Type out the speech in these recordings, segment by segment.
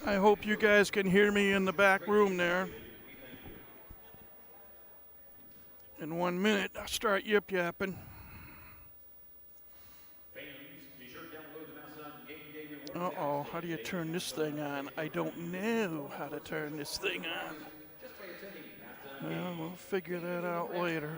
I hope you guys can hear me in the back room there. In 1 minute, I'll start yip-yapping. Uh-oh, how do you turn this thing on? I don't know how to turn this thing on. Well, we'll figure that out later.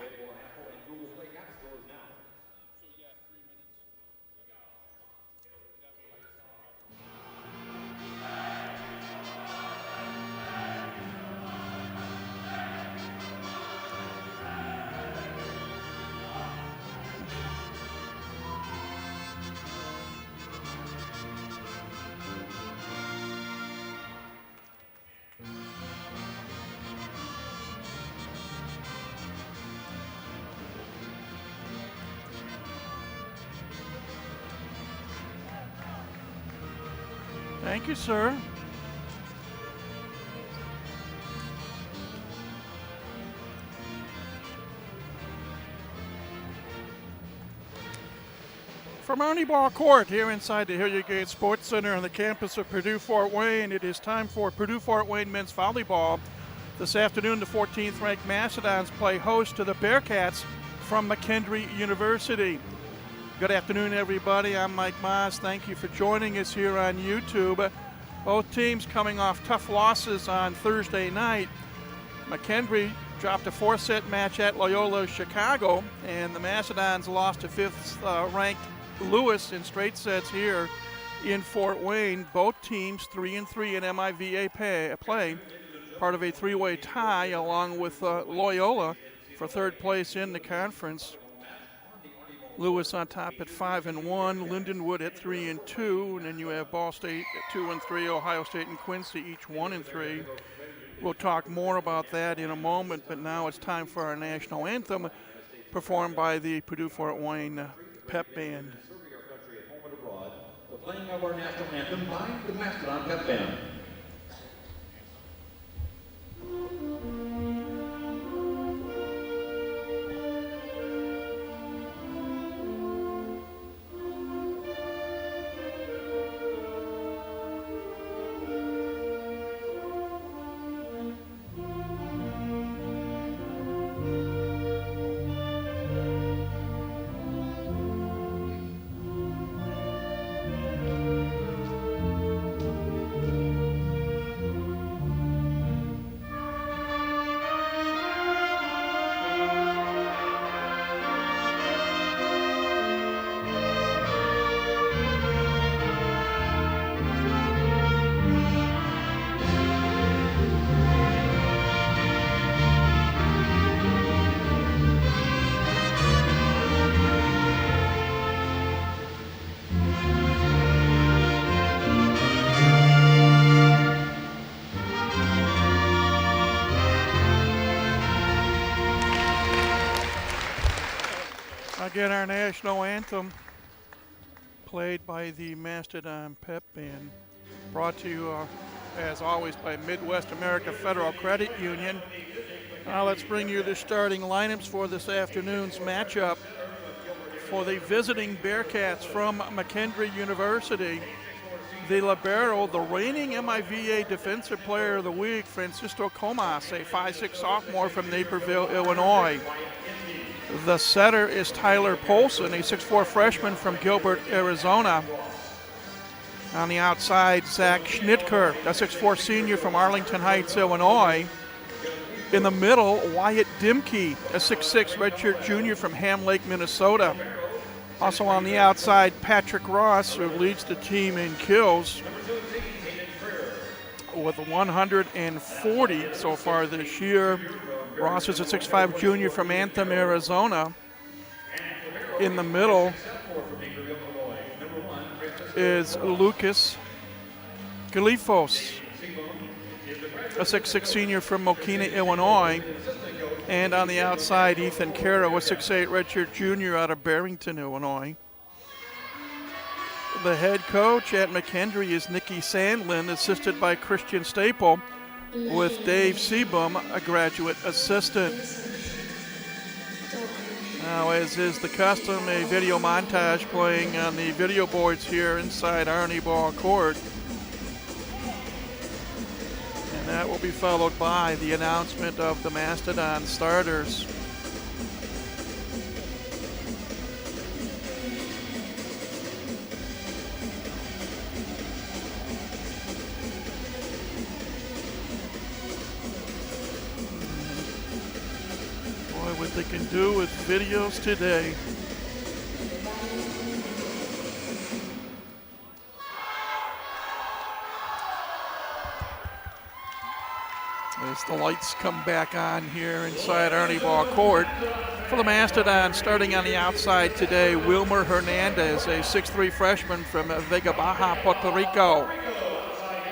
Thank you, sir. From Ernie Ball Court here inside the Hilliard Gate Sports Center on the campus of Purdue Fort Wayne, it is time for Purdue Fort Wayne men's volleyball. This afternoon, the 14th ranked Mastodons play host to the Bearcats from McKendree University. Good afternoon, everybody. I'm Mike Maas. Thank you for joining us here on YouTube. Both teams coming off tough losses on Thursday night. McKendree dropped a 4-set match at Loyola Chicago, and the Mastodons lost to 5th ranked Lewis in straight sets here in Fort Wayne. Both teams 3-3 in MIVA play, part of a 3-way tie along with Loyola for third place in the conference. Lewis on top at 5-1, Lindenwood at 3-2, and then you have Ball State at 2-3, Ohio State and Quincy each 1-3. We'll talk more about that in a moment, but now it's time for our national anthem, performed by the Purdue Fort Wayne Pep Band. The playing of our national anthem by the Mastodon Pep Band. Again, our national anthem, played by the Mastodon Pep Band, brought to you, as always, by Midwest America Federal Credit Union. Now let's bring you the starting lineups for this afternoon's matchup. For the visiting Bearcats from McKendree University, the libero, the reigning MIVA Defensive Player of the Week, Francisco Comas, a 5'6" sophomore from Naperville, Illinois. The setter is Tyler Polson, a 6'4" freshman from Gilbert, Arizona. On the outside, Zach Schnitker, a 6'4" senior from Arlington Heights, Illinois. In the middle, Wyatt Dimke, a 6'6" redshirt junior from Ham Lake, Minnesota. Also on the outside, Patrick Ross, who leads the team in kills with 140 so far this year. Ross is a 6'5" junior from Anthem, Arizona. In the middle is Lucas Galifos, a 6'6" senior from Mokina, Illinois. And on the outside, Ethan Caro, a 6'8" redshirt junior out of Barrington, Illinois. The head coach at McKendree is Nikki Sandlin, assisted by Christian Staple, with Dave Seaboom, a graduate assistant. Now, as is the custom, a video montage playing on the video boards here inside Ernie Ball Court. that will be followed by the announcement of the Mastodon starters. Boy, what they can do with videos today. As the lights come back on here inside Arnie Ball Court. For the Mastodon, starting on the outside today, Wilmer Hernandez, a 6'3" freshman from Vega Baja, Puerto Rico.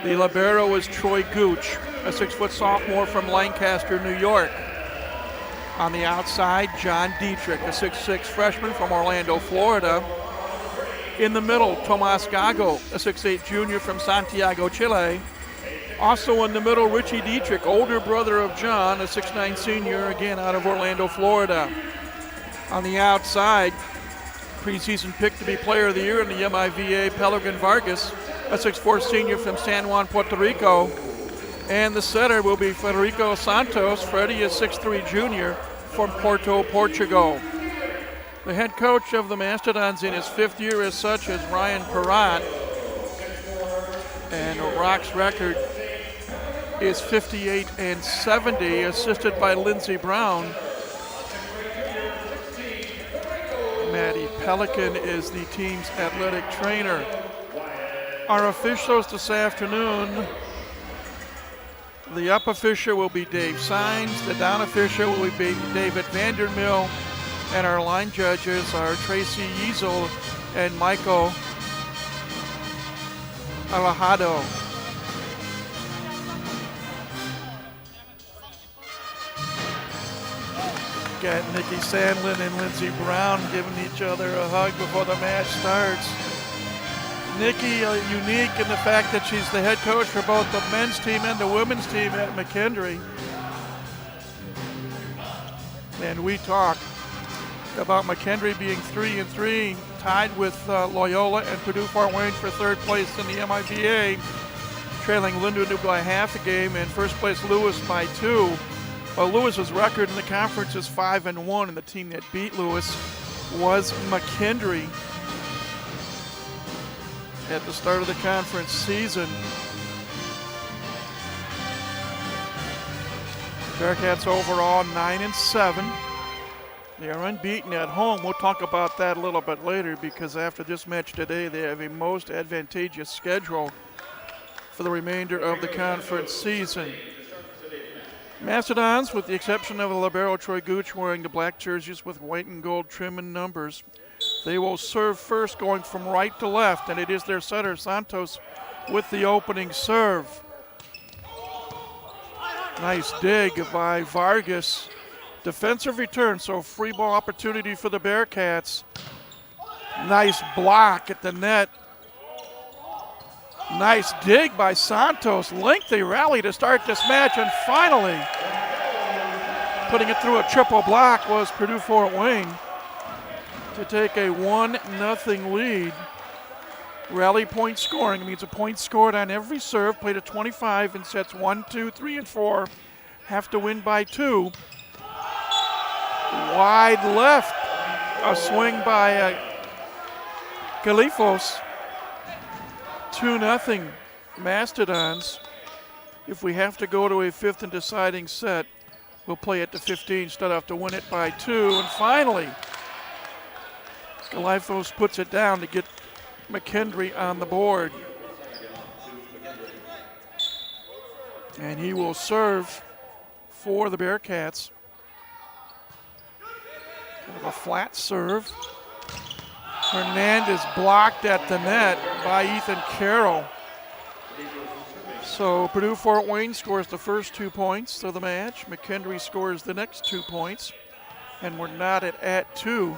The libero is Troy Gooch, a 6-foot sophomore from Lancaster, New York. On the outside, John Dietrich, a 6'6" freshman from Orlando, Florida. In the middle, Tomas Gago, a 6'8" junior from Santiago, Chile. Also in the middle, Richie Dietrich, older brother of John, a 6'9" senior, again out of Orlando, Florida. On the outside, preseason pick to be player of the year in the MIVA, Pelegrin Vargas, a 6'4" senior from San Juan, Puerto Rico. And the setter will be Federico Santos. Freddie is 6'3" junior from Porto, Portugal. The head coach of the Mastodons in his 5th year as such is Ryan Perrott. And Rock's record is 58-70, assisted by Lindsey Brown. Maddie Pelican is the team's athletic trainer. Our officials this afternoon, the up official will be Dave Sines, the down official will be David Vandermill, and our line judges are Tracy Yeasel and Michael Alejado. Got Nikki Sandlin and Lindsey Brown giving each other a hug before the match starts. Nikki unique in the fact that she's the head coach for both the men's team and the women's team at McKendree. And we talk about McKendree being 3-3, tied with Loyola and Purdue Fort Wayne for 3rd place in the MIVA, trailing Lindenwood by half a game, and first place Lewis by 2. Well, Lewis's record in the conference is 5-1, and the team that beat Lewis was McKendree at the start of the conference season. Bearcats overall 9-7. They are unbeaten at home. We'll talk about that a little bit later because after this match today, they have a most advantageous schedule for the remainder of the conference season. Mastodons, with the exception of the libero Troy Gooch wearing the black jerseys with white and gold trim and numbers, they will serve first going from right to left, and it is their setter, Santos, with the opening serve. Nice dig by Vargas. Defensive return, so free ball opportunity for the Bearcats. Nice block at the net. Nice dig by Santos. Lengthy rally to start this match, and finally putting it through a triple block was Purdue Fort Wayne to take a 1-0 lead. Rally point scoring means a point scored on every serve, played at 25 in sets 1, 2, 3, and 4. Have to win by 2. Wide left, a swing by Galifos. 2-0 Mastodons. If we have to go to a 5th and deciding set, we'll play it to 15, start off to win it by 2. And finally, Galifos puts it down to get McKendree on the board. And he will serve for the Bearcats. Kind of a flat serve. Hernandez blocked at the net by Ethan Carroll. So Purdue Fort Wayne scores the first 2 points of the match. McKendree scores the next 2 points. And we're knotted at 2.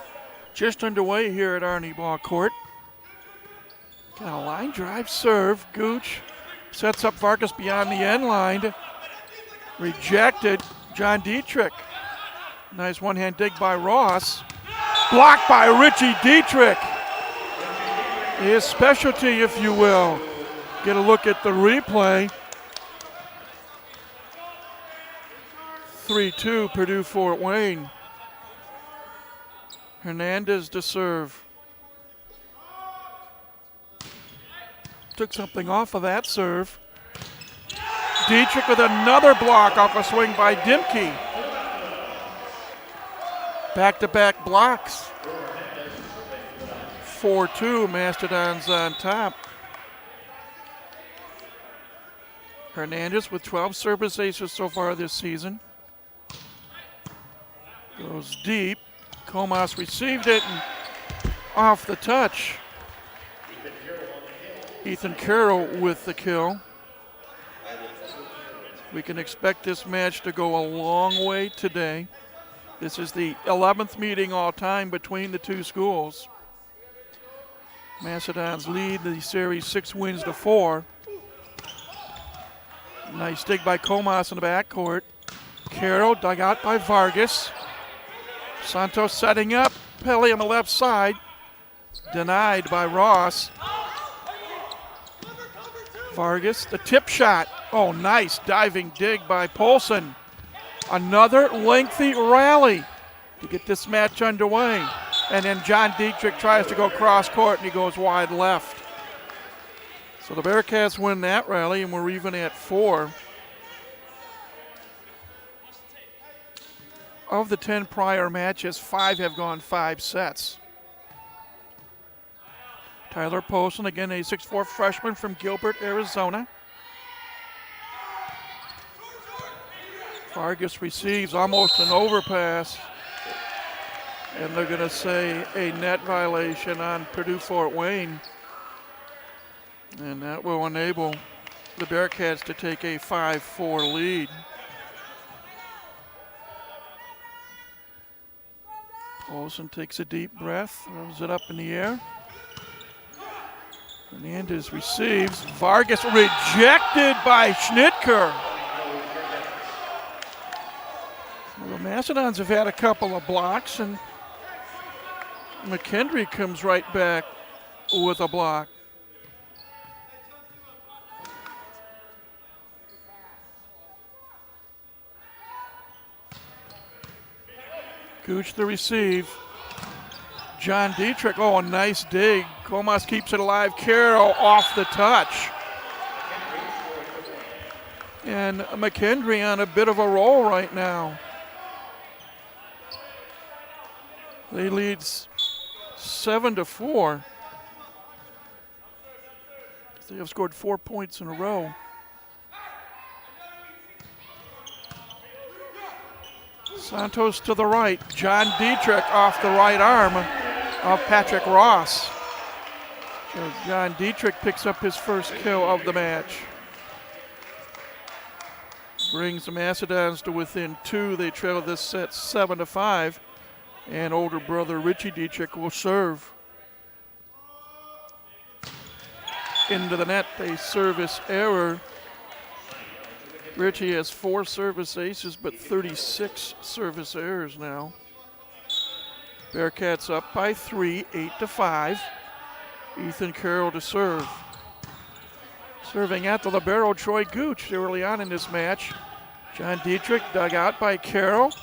Just underway here at Arnie Ball Court. Got a line drive serve. Gooch sets up Vargas beyond the end line. Rejected. John Dietrich. Nice one-hand dig by Ross. Blocked by Richie Dietrich. His specialty, if you will. Get a look at the replay. 3-2 Purdue Fort Wayne. Hernandez to serve. Took something off of that serve. Dietrich with another block off a swing by Dimke. Back-to-back blocks. 4-2, Mastodon's on top. Hernandez with 12 service aces so far this season. Goes deep. Comas received it and off the touch. Ethan Carroll with the kill. We can expect this match to go a long way today. This is the 11th meeting all time between the two schools. Mastodons lead the series 6-4. Nice dig by Comas in the backcourt. Carroll dug out by Vargas. Santos setting up. Pelly on the left side. Denied by Ross. Vargas, the tip shot. Oh, nice diving dig by Polson. Another lengthy rally to get this match underway. And then John Dietrich tries to go cross court and he goes wide left. So the Bearcats win that rally and we're even at 4. Of the 10 prior matches, 5 have gone 5 sets. Tyler Polson, again a 6'4" freshman from Gilbert, Arizona. Vargas receives almost an overpass. And they're going to say a net violation on Purdue Fort Wayne. And that will enable the Bearcats to take a 5-4 lead. Olsen takes a deep breath, throws it up in the air. Hernandez receives. Vargas rejected by Schnitker. Well, the Mastodons have had a couple of blocks, and McKendree comes right back with a block. Gooch to receive. John Dietrich, oh, a nice dig. Comas keeps it alive. Carroll off the touch. And McKendree on a bit of a roll right now. They lead 7-4. They have scored 4 points in a row. Santos to the right. John Dietrich off the right arm of Patrick Ross. So John Dietrich picks up his first kill of the match. Brings the Mastodons to within 2. They trail this set 7-5. And older brother Richie Dietrich will serve. Into the net, a service error. Richie has 4 service aces, but 36 service errors now. Bearcats up by 3, 8-5. Ethan Carroll to serve. Serving at the libero, Troy Gooch early on in this match. John Dietrich dug out by Carroll.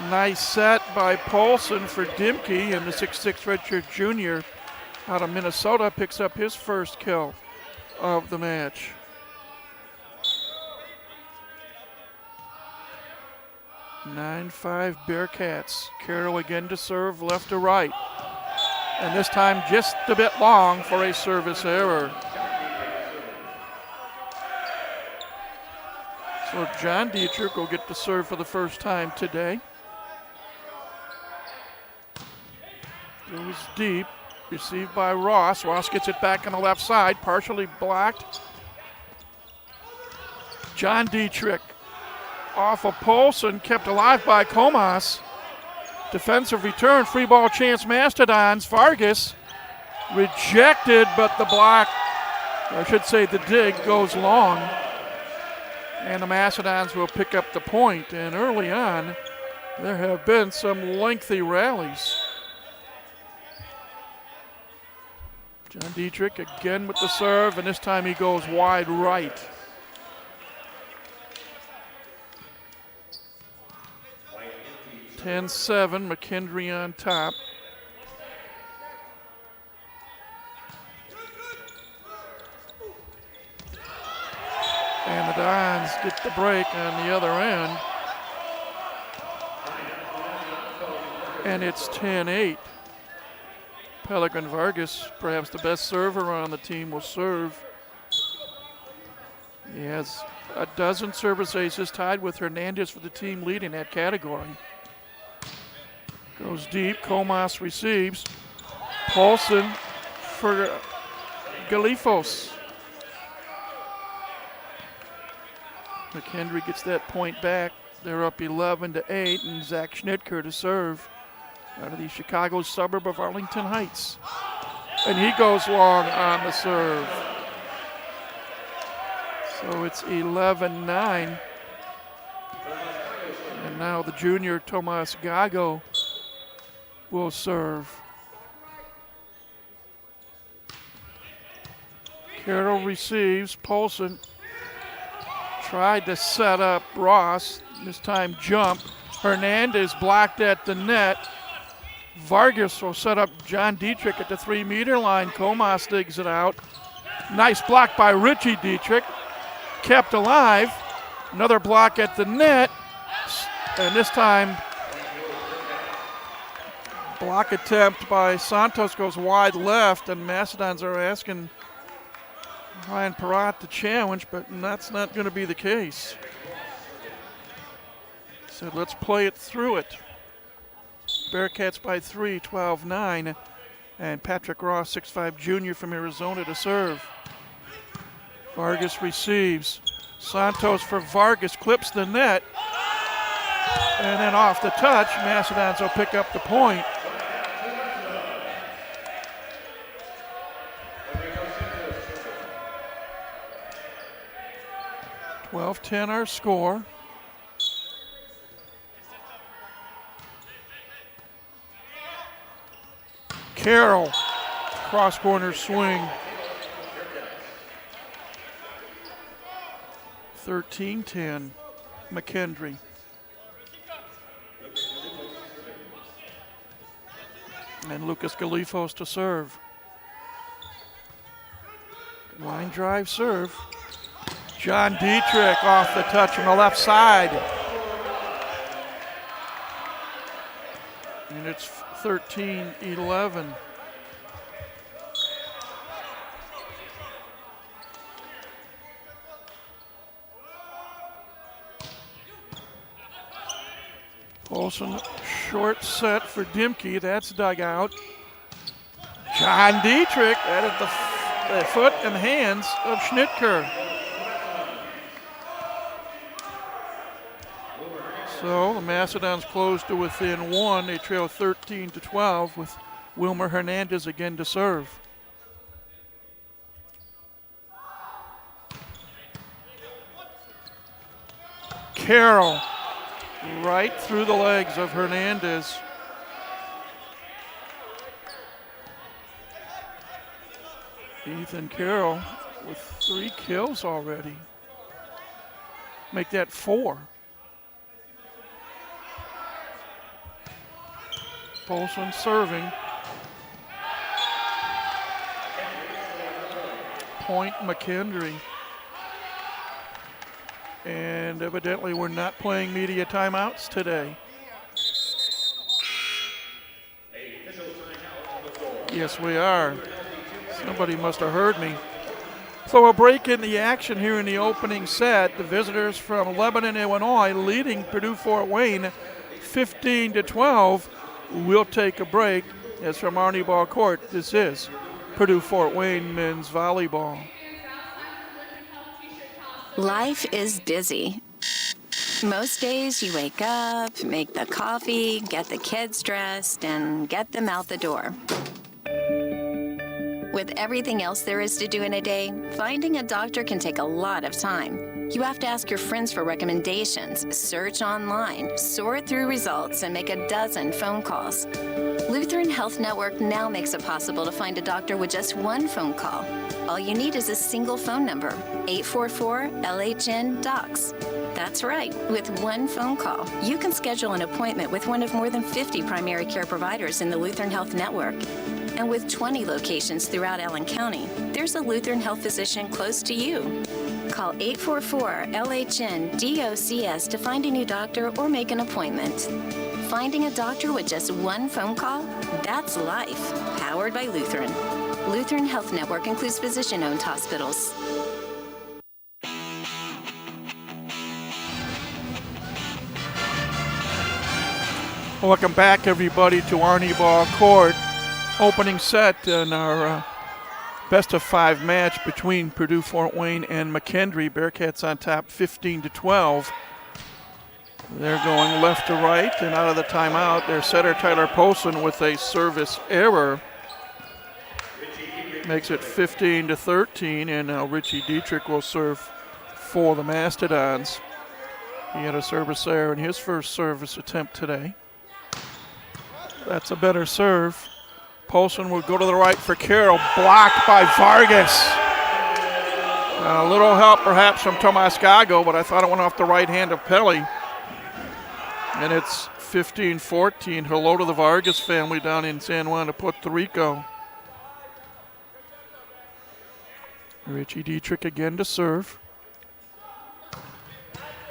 Nice set by Polson for Dimke, and the 6'6" redshirt junior out of Minnesota picks up his first kill of the match. (9-5) Bearcats. Carroll again to serve left to right. And this time just a bit long for a service error. So John Dietrich will get to serve for the first time today. Goes deep, received by Ross. Ross gets it back on the left side, partially blocked. John Dietrich off of Polson, kept alive by Comas. Defensive return, free ball chance, Mastodons. Vargas rejected, but the block, or I should say the dig, goes long. And the Mastodons will pick up the point. And early on, there have been some lengthy rallies. John Dietrich again with the serve, and this time he goes wide right. 10-7, McKendree on top. And the Dons get the break on the other end. And it's 10-8. Pelican Vargas, perhaps the best server on the team, will serve. He has a dozen service aces, tied with Hernandez for the team lead in that category. Goes deep, Comas receives. Paulson for Galifos. McKendree gets that point back. They're up 11-8, and Zach Schnitker to serve out of the Chicago suburb of Arlington Heights. And he goes long on the serve. So it's 11-9. And now the junior Tomas Gago will serve. Carroll receives. Paulson tried to set up Ross. This time jump. Hernandez blocked at the net. Vargas will set up John Dietrich at the 3-meter line. Comas digs it out. Nice block by Richie Dietrich. Kept alive. Another block at the net. And this time, block attempt by Santos goes wide left, and Mastodons are asking Ryan Perrott to challenge, but that's not going to be the case. So let's play it through it. Bearcats by 3, 12-9. And Patrick Ross, 6'5" junior from Arizona to serve. Vargas receives. Santos for Vargas, clips the net. And then off the touch, Mastodons will pick up the point. (12-10) our score. Carroll, cross corner swing. 13-10, McKendree. And Lucas Galifos to serve. Line drive serve. John Dietrich off the touch on the left side. And it's 13-11. Olsen, short set for Dimke. That's dug out. John Dietrich at the foot and hands of Schnitker. So the Mastodons close to within 1. They trail 13-12 with Wilmer Hernandez again to serve. Carroll right through the legs of Hernandez. Ethan Carroll with 3 kills already. Make that 4. Paulson serving. Point McKendree. And evidently we're not playing media timeouts today. Yes, we are. Somebody must have heard me. So a break in the action here in the opening set. The visitors from Lebanon, Illinois, leading Purdue Fort Wayne 15-12. We'll take a break. As from Arnie Ball Court, this is Purdue Fort Wayne men's volleyball. Life is busy. Most days you wake up, make the coffee, get the kids dressed, and get them out the door. With everything else there is to do in a day, finding a doctor can take a lot of time. You have to ask your friends for recommendations, search online, sort through results, and make a dozen phone calls. Lutheran Health Network now makes it possible to find a doctor with just one phone call. All you need is a single phone number, 844-LHN-DOCS. That's right. With one phone call, you can schedule an appointment with one of more than 50 primary care providers in the Lutheran Health Network. And with 20 locations throughout Allen County, there's a Lutheran Health physician close to you. Call 844-LHN-DOCS to find a new doctor or make an appointment. Finding a doctor with just one phone call? That's life. Powered by Lutheran. Lutheran Health Network includes physician-owned hospitals. Welcome back, everybody, to Arnie Ball Court. Opening set in our best-of-5 match between Purdue Fort Wayne and McKendree. Bearcats on top 15-12. They're going left to right, and out of the timeout, their setter Tyler Polson with a service error. Makes it 15-13, and now Richie Dietrich will serve for the Mastodons. He had a service error in his first service attempt today. That's a better serve. Polson will go to the right for Carroll, blocked by Vargas. A little help perhaps from Tomas Gago, but I thought it went off the right hand of Pelly. And it's 15-14. Hello to the Vargas family down in San Juan de Puerto Rico. Richie Dietrich again to serve.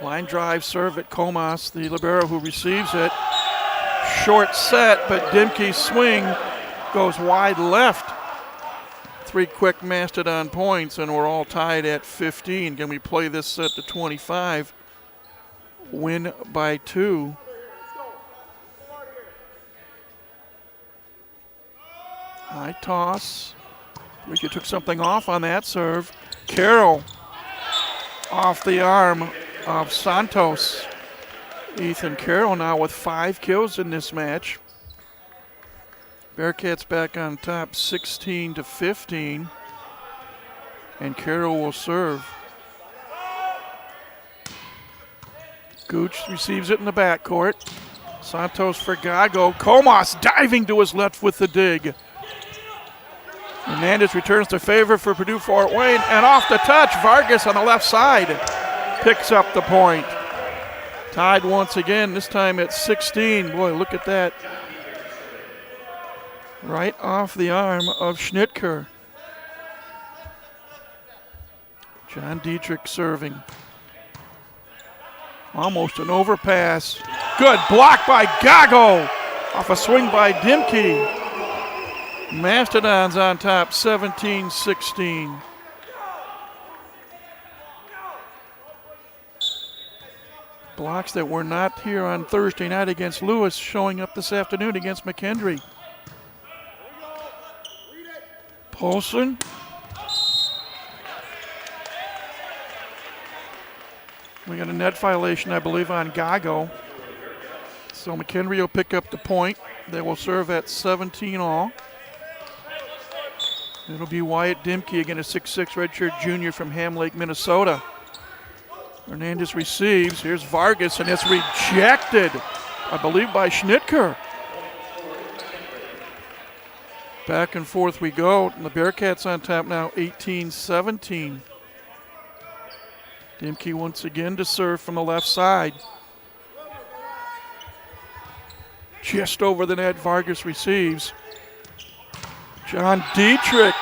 Line drive serve at Comas, the libero who receives it. Short set, but Dimke's swing goes wide left. 3 quick Mastodon points, and we're all tied at 15. Can we play this set to 25? Win by 2. High toss. Ricky took something off on that serve. Carroll off the arm of Santos. Ethan Carroll now with 5 kills in this match. Bearcats back on top 16-15. And Carroll will serve. Gooch receives it in the backcourt. Santos for Gago. Comas diving to his left with the dig. Hernandez returns the favor for Purdue Fort Wayne, and off the touch, Vargas on the left side picks up the point. Tied once again, this time at 16. Boy, look at that. Right off the arm of Schnitker. John Dietrich serving. Almost an overpass. Good block by Gago. Off a swing by Dimke. Mastodons on top, 17-16. Blocks that were not here on Thursday night against Lewis showing up this afternoon against McKendree. Polson. We got a net violation, I believe, on Gago. So McKendree will pick up the point. They will serve at 17 all. It'll be Wyatt Dimke, again a 6'6" redshirt junior from Ham Lake, Minnesota. Hernandez receives. Here's Vargas, and it's rejected, I believe, by Schnitker. Back and forth we go. And the Bearcats on top now, 18-17. Dimke once again to serve from the left side. Just over the net, Vargas receives. John Dietrich,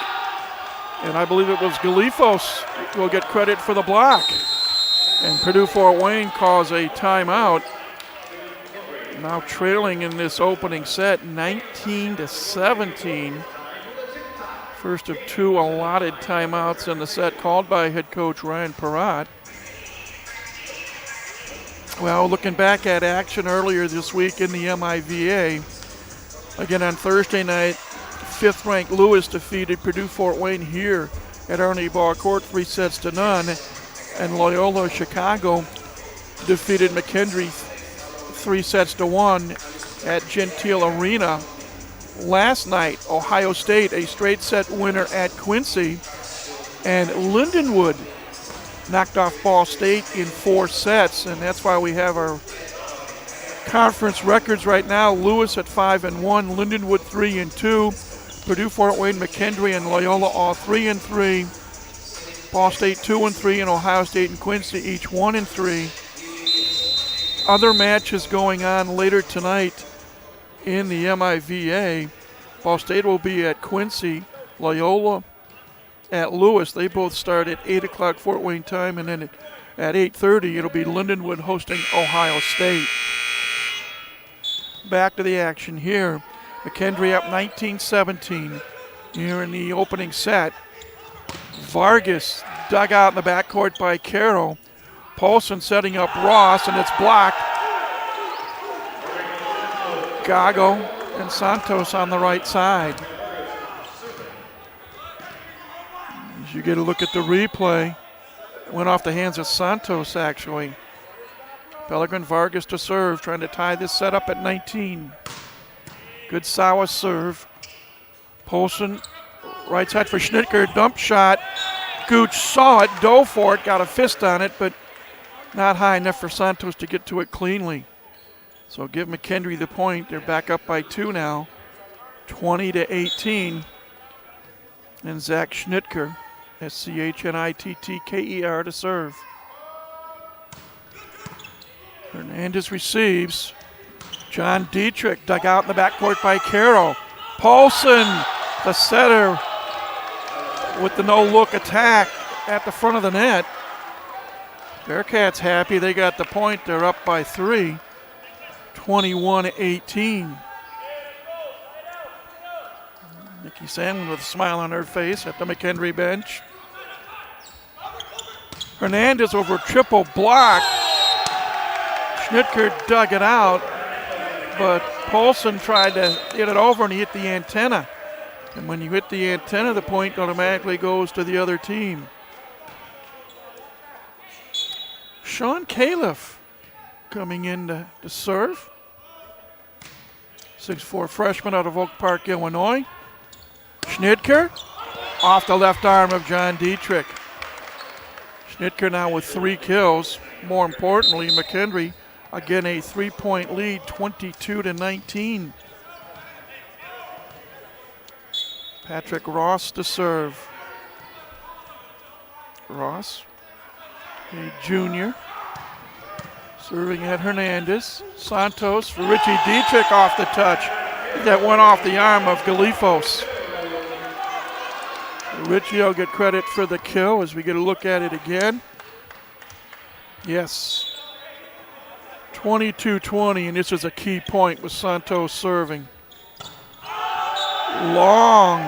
and I believe it was Galifos, will get credit for the block. And Purdue Fort Wayne calls a timeout. Now trailing in this opening set, 19-17. First of 2 allotted timeouts in the set called by head coach Ryan Perrott. Well, looking back at action earlier this week in the MIVA, again on Thursday night, 5th-ranked Lewis defeated Purdue Fort Wayne here at Arnie Ball Court 3-0, and Loyola Chicago defeated McKendree 3-1 at Gentile Arena. Last night, Ohio State, a straight set winner at Quincy, and Lindenwood knocked off Ball State in 4 sets, and that's why we have our conference records right now. Lewis at 5-1, Lindenwood 3-2, Purdue Fort Wayne, McKendree, and Loyola all 3-3. Ball State 2-3, and Ohio State and Quincy each 1-3. other matches going on later tonight in the MIVA. Ball State will be at Quincy, Loyola at Lewis. They both start at 8 o'clock Fort Wayne time, and then at 8:30 it'll be Lindenwood hosting Ohio State. Back to the action here. McKendree up 19-17 here in the opening set. Vargas dug out in the backcourt by Carroll. Paulson setting up Ross, and it's blocked. Gago and Santos on the right side. As you get a look at the replay, it went off the hands of Santos actually. Pellegrin Vargas to serve, trying to tie this set up at 19. Good Sawa serve. Paulson, right side for Schnitker, dump shot. Gooch saw it, dove for it, got a fist on it, but not high enough for Santos to get to it cleanly. So give McKendree the point. They're back up by 2 now, 20-18. And Zach Schnitker, Schnitker to serve. Hernandez receives. John Dietrich dug out in the backcourt by Carroll. Paulson, the setter, with the no-look attack at the front of the net. Bearcats happy they got the point. They're up by 3, 21-18. Nikki Sandlin with a smile on her face at the McKendree bench. Hernandez over triple block. Schnitker dug it out, but Paulson tried to get it over and he hit the antenna. And when you hit the antenna, the point automatically goes to the other team. Sean Califf coming in to serve. 6'4" freshman out of Oak Park, Illinois. Schnitker off the left arm of John Dietrich. Schnitker now with 3 kills. More importantly, McKendree again a 3-point lead, 22-19. Patrick Ross to serve. Ross, a junior, serving at Hernandez. Santos for Richie Dietrich off the touch. That went off the arm of Galifos. Richie will get credit for the kill as we get a look at it again. Yes. 22-20, and this is a key point with Santos serving. Long.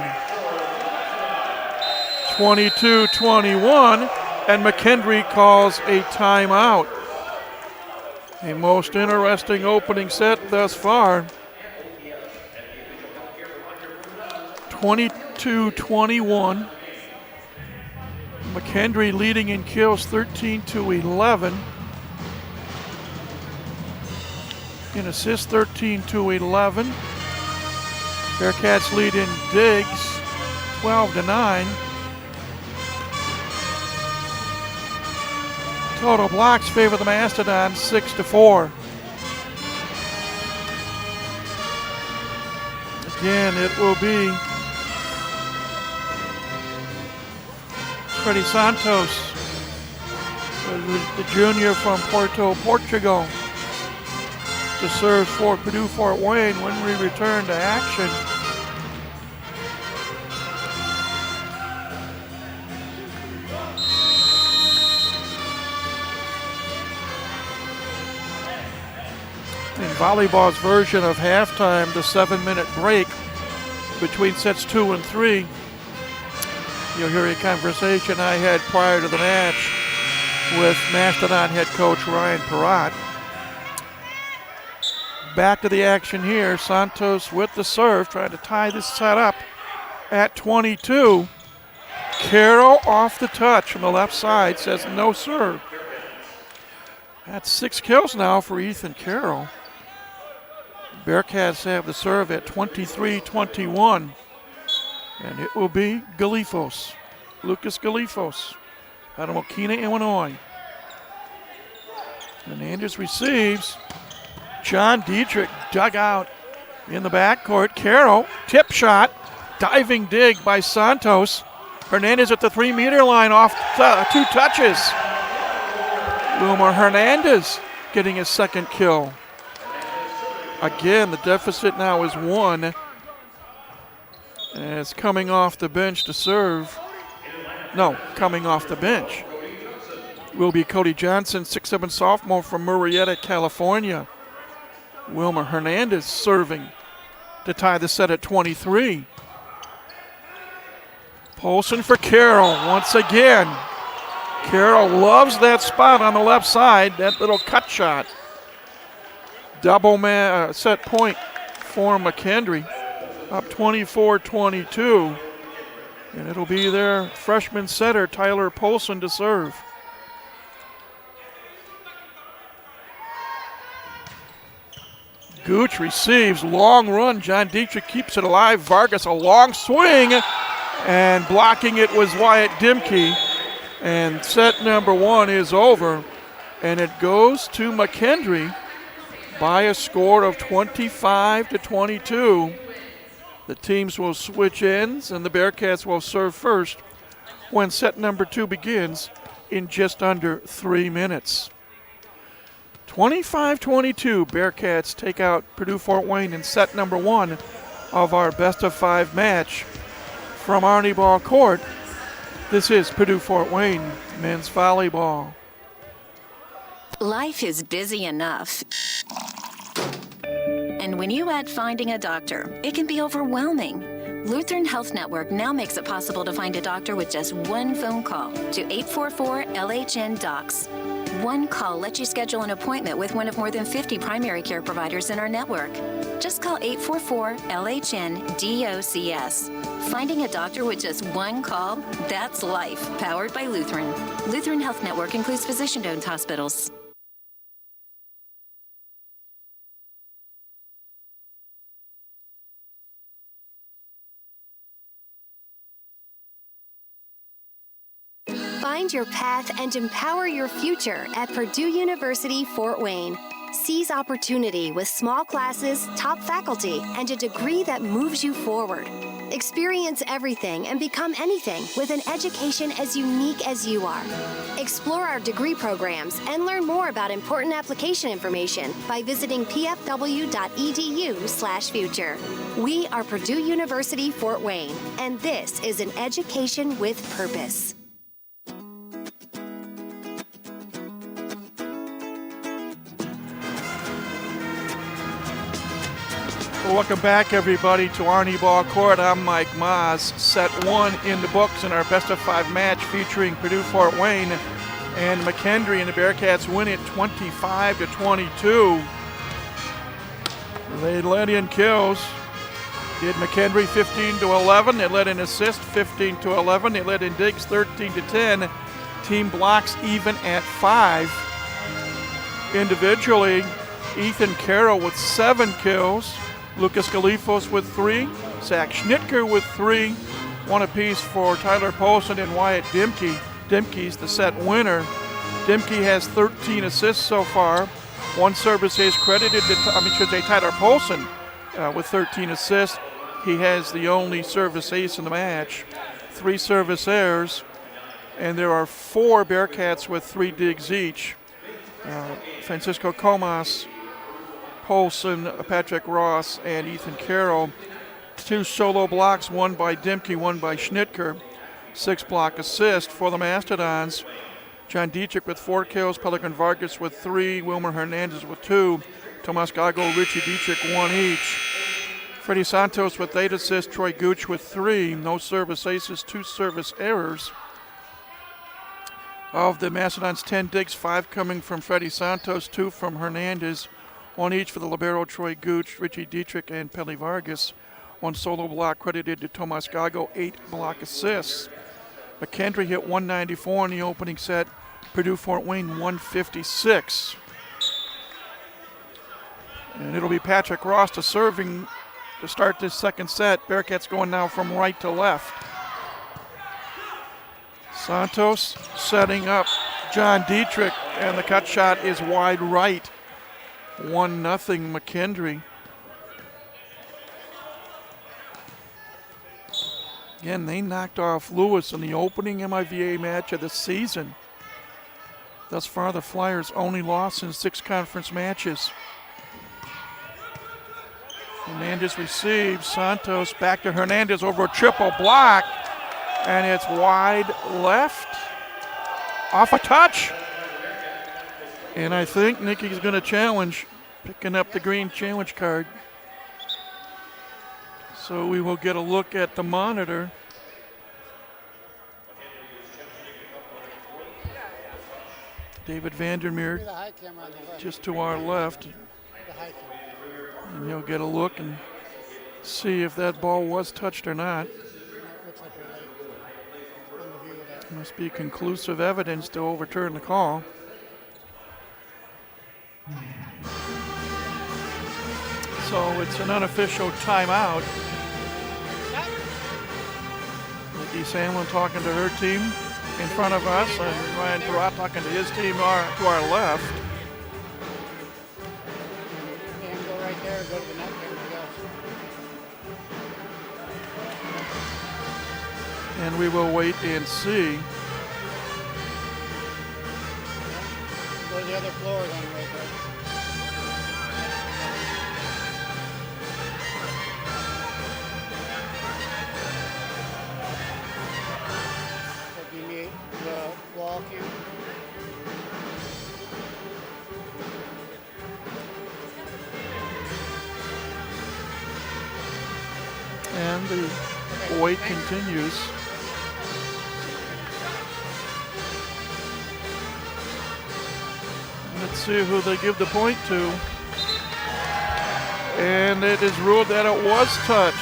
22-21, and McKendree calls a timeout. A most interesting opening set thus far. 22-21. McKendree leading in kills 13-11. In assists 13-11. Bearcats lead in digs 12-9. Total blocks favor the Mastodon 6-4. Again, it will be Freddie Santos, the junior from Porto, Portugal, to serve for Purdue Fort Wayne when we return to action. In volleyball's version of halftime, the 7-minute break between sets 2 and 3, you'll hear a conversation I had prior to the match with Mastodon head coach Ryan Perrott. Back to the action here. Santos with the serve, trying to tie this set up at 22. Carroll off the touch from the left side, says no serve. That's 6 kills now for Ethan Carroll. Bearcats have the serve at 23-21. And it will be Galifos, Lucas Galifos, out of Mokina, Illinois. Hernandez receives. John Dietrich dug out in the backcourt. Carroll, tip shot, diving dig by Santos. Hernandez at the 3-meter line off 2 touches. Wilmer Hernandez getting his second kill. Again, the deficit now is 1. And it's coming off the bench to serve. No, coming off the bench will be Cody Johnson, 6'7" sophomore from Murrieta, California. Wilmer Hernandez serving to tie the set at 23. Polson for Carroll once again. Carroll loves that spot on the left side, that little cut shot. Double set point for McKendree, up 24-22. And it'll be their freshman setter, Tyler Polson, to serve. Gooch receives, long run. John Dietrich keeps it alive. Vargas, a long swing, and blocking it was Wyatt Dimke. And set number 1 is over, and it goes to McKendree by a score of 25-22. The teams will switch ends, and the Bearcats will serve first when set number 2 begins in just under 3 minutes. 25-22, Bearcats take out Purdue Fort Wayne in set number 1 of our best-of-5 match from Arnie Ball Court. This is Purdue Fort Wayne men's volleyball. Life is busy enough. And when you add finding a doctor, it can be overwhelming. Lutheran Health Network now makes it possible to find a doctor with just one phone call to 844-LHN-DOCS. One call lets you schedule an appointment with one of more than 50 primary care providers in our network. Just call 844-LHN-DOCS. Finding a doctor with just one call? That's life, powered by Lutheran. Lutheran Health Network includes physician-owned hospitals. Find your path and empower your future at Purdue University Fort Wayne. Seize opportunity with small classes, top faculty, and a degree that moves you forward. Experience everything and become anything with an education as unique as you are. Explore our degree programs and learn more about important application information by visiting pfw.edu/future. We are Purdue University Fort Wayne, and this is an education with purpose. Well, welcome back, everybody, to Arnie Ball Court. I'm Mike Maas. Set 1 in the books in our best-of-5 match featuring Purdue Fort Wayne and McKendree, and the Bearcats win it 25-22. They led in kills. Did McKendree 15-11. They led in assists 15-11. They led in digs 13-10. Team blocks even at 5. Individually, Ethan Carroll with 7 kills. Lucas Galifos with 3, Zach Schnitker with 3, 1 apiece for Tyler Polson and Wyatt Dimke. Dimke's the set winner. Dimke has 13 assists so far. 1 service ace credited to, Tyler Polson with 13 assists. He has the only service ace in the match. 3 service errors, and there are 4 Bearcats with 3 digs each. Francisco Comas, Polson, Patrick Ross, and Ethan Carroll. 2 solo blocks, 1 by Dimke, 1 by Schnitker. 6 block assist for the Mastodons. John Dietrich with 4 kills, Pelican Vargas with 3, Wilmer Hernandez with 2, Tomas Gago, Richie Dietrich 1 each. Freddie Santos with 8 assists, Troy Gooch with 3, no service aces, 2 service errors. Of the Mastodons' 10 digs, 5 coming from Freddie Santos, 2 from Hernandez, 1 each for the libero, Troy Gooch, Richie Dietrich, and Peli Vargas. 1 solo block credited to Tomas Gago, 8 block assists. McKendree hit 194 in the opening set. Purdue Fort Wayne 156. And it'll be Patrick Ross to serving to start this second set. Bearcats going now from right to left. Santos setting up John Dietrich, and the cut shot is wide right. 1-0 McKendree. Again, they knocked off Lewis in the opening MIVA match of the season. Thus far, the Flyers only lost in 6 conference matches. Hernandez receives. Santos back to Hernandez over a triple block. And it's wide left. Off a touch. And I think Nikki's going to challenge, picking up the green challenge card. So we will get a look at the monitor. David Vandermeer just to our left. And he'll get a look and see if that ball was touched or not. Must be conclusive evidence to overturn the call. So it's an unofficial timeout. Nikki Sandlin talking to her team in front of us, and Ryan Perrott talking to his team to our left. And go right there, go to the net, And we will wait and see. go to the other floor then right there. So you need the wall cam. And the wait continues. Let's see who they give the point to. And it is ruled that it was touched.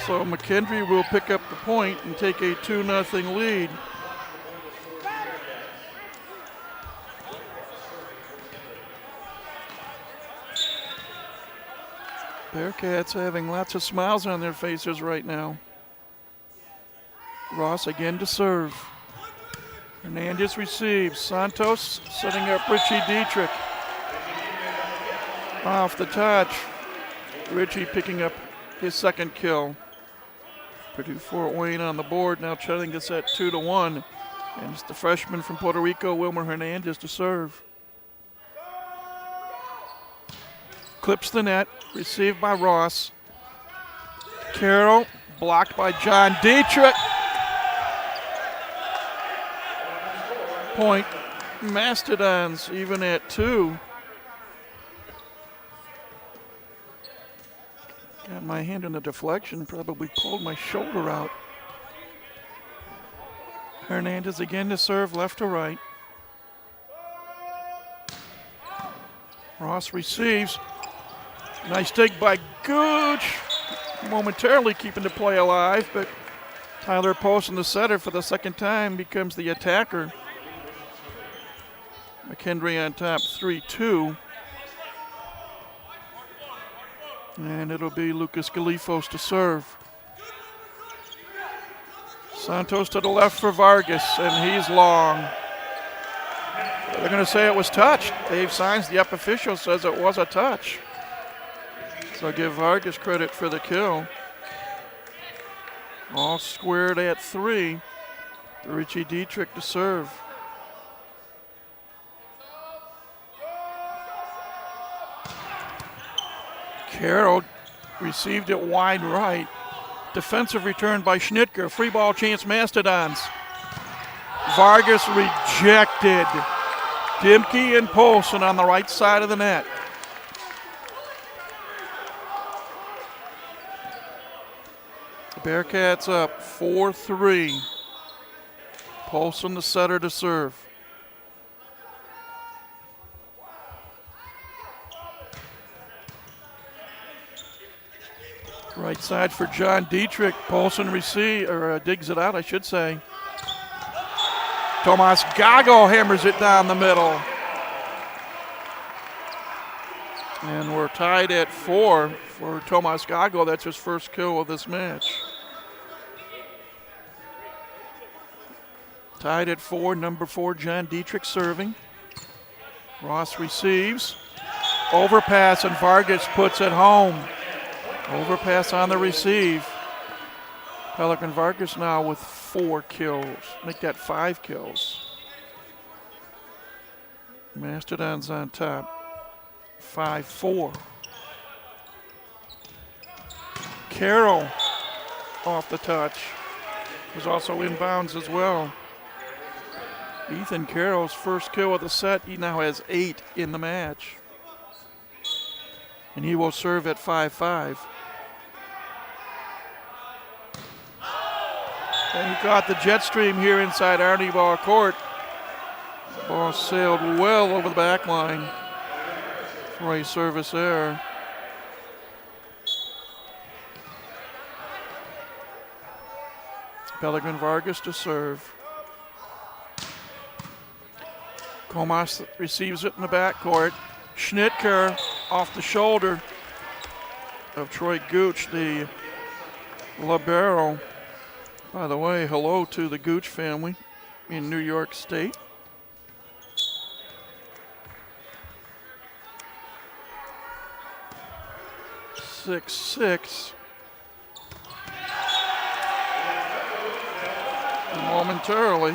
So McKendree will pick up the point and take a 2-0 lead. Bearcats having lots of smiles on their faces right now. Ross again to serve. Hernandez receives. Santos setting up Richie Dietrich. Off the touch. Richie picking up his second kill. Purdue Fort Wayne on the board, now cutting this at 2-1. And it's the freshman from Puerto Rico, Wilmer Hernandez, to serve. Clips the net, received by Ross. Carroll, blocked by John Dietrich. Point, Mastodons even at 2. Got my hand in the deflection, probably pulled my shoulder out. Hernandez again to serve, left to right. Ross receives. Nice dig by Gooch. Momentarily keeping the play alive, but Tyler Poston, the setter for the second time, becomes the attacker. McKendree on top 3-2. And it'll be Lucas Galifos to serve. Santos to the left for Vargas, and he's long. They're going to say it was touched. Dave Signs, the up official, says it was a touch. So give Vargas credit for the kill. All squared at 3. Richie Dietrich to serve. Carroll received it wide right. Defensive return by Schnitker. Free ball chance, Mastodons. Vargas rejected. Dimke and Polson on the right side of the net. The Bearcats up 4-3. Polson the setter to serve. Right side for John Dietrich. Polson digs it out, I should say. Tomas Gago hammers it down the middle. And we're tied at 4 for Tomas Gago. That's his first kill of this match. Tied at 4, number 4, John Dietrich serving. Ross receives. Overpass, and Vargas puts it home. Overpass on the receive. Pelican Vargas now with 4 kills. Make that 5 kills. Mastodon's on top, 5-4. Carroll off the touch. Was also inbounds as well. Ethan Carroll's first kill of the set. He now has 8 in the match. And he will serve at 5-5. And he caught the jet stream here inside Arnie Ball court. The ball sailed well over the back line for a service error. Pellegrin Vargas to serve. Comas receives it in the backcourt. Schnitker off the shoulder of Troy Gooch, the libero. By the way, hello to the Gooch family in New York State. Six. Momentarily.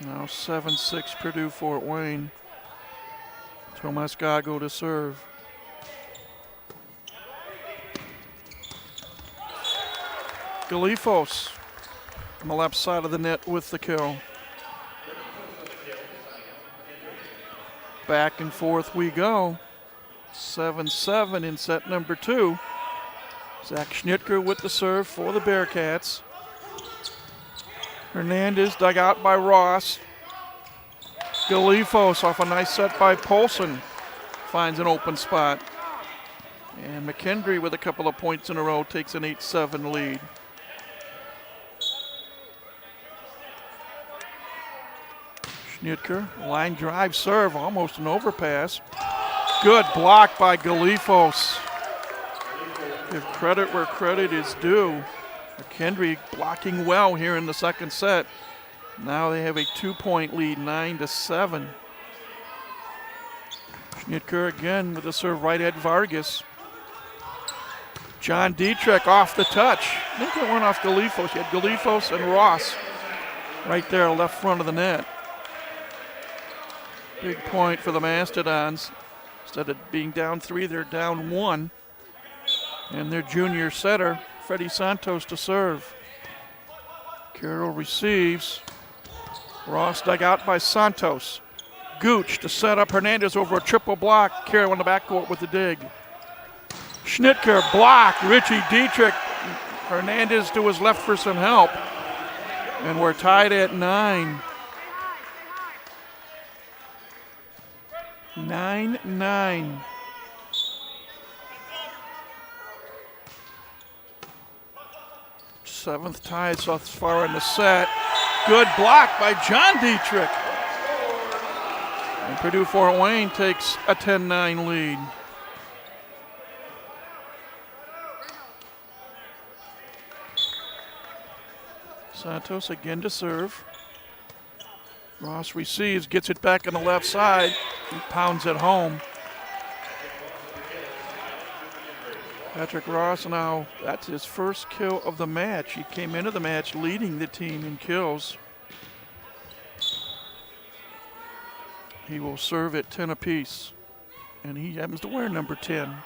Now 7-6 Purdue Fort Wayne. Tomas Gago to serve. Galifos on the left side of the net with the kill. Back and forth we go. 7-7 in set number 2. Zach Schnitker with the serve for the Bearcats. Hernandez dug out by Ross. Galifos off a nice set by Polson finds an open spot. And McKendree with a couple of points in a row takes an 8-7 lead. Schnitker, line drive serve, almost an overpass. Good block by Galifos. Give credit where credit is due. McKendree blocking well here in the second set. Now they have a 2-point lead, 9-7. Schnitker again with the serve right at Vargas. John Dietrich off the touch. I think it went off Galifos. You had Galifos and Ross right there, left front of the net. Big point for the Mastodons. Instead of being down 3, they're down 1. And their junior setter, Freddie Santos, to serve. Carroll receives. Ross dug out by Santos. Gooch to set up Hernandez over a triple block. Carroll in the backcourt with the dig. Schnitker blocked. Richie Dietrich. Hernandez to his left for some help. And we're tied at 9. 9-9. Seventh tie thus far in the set. Good block by John Dietrich. And Purdue Fort Wayne takes a 10-9 lead. Santos again to serve. Ross receives, gets it back on the left side, and pounds it home. Patrick Ross now, that's his first kill of the match. He came into the match leading the team in kills. He will serve at 10 apiece, and he happens to wear number 10.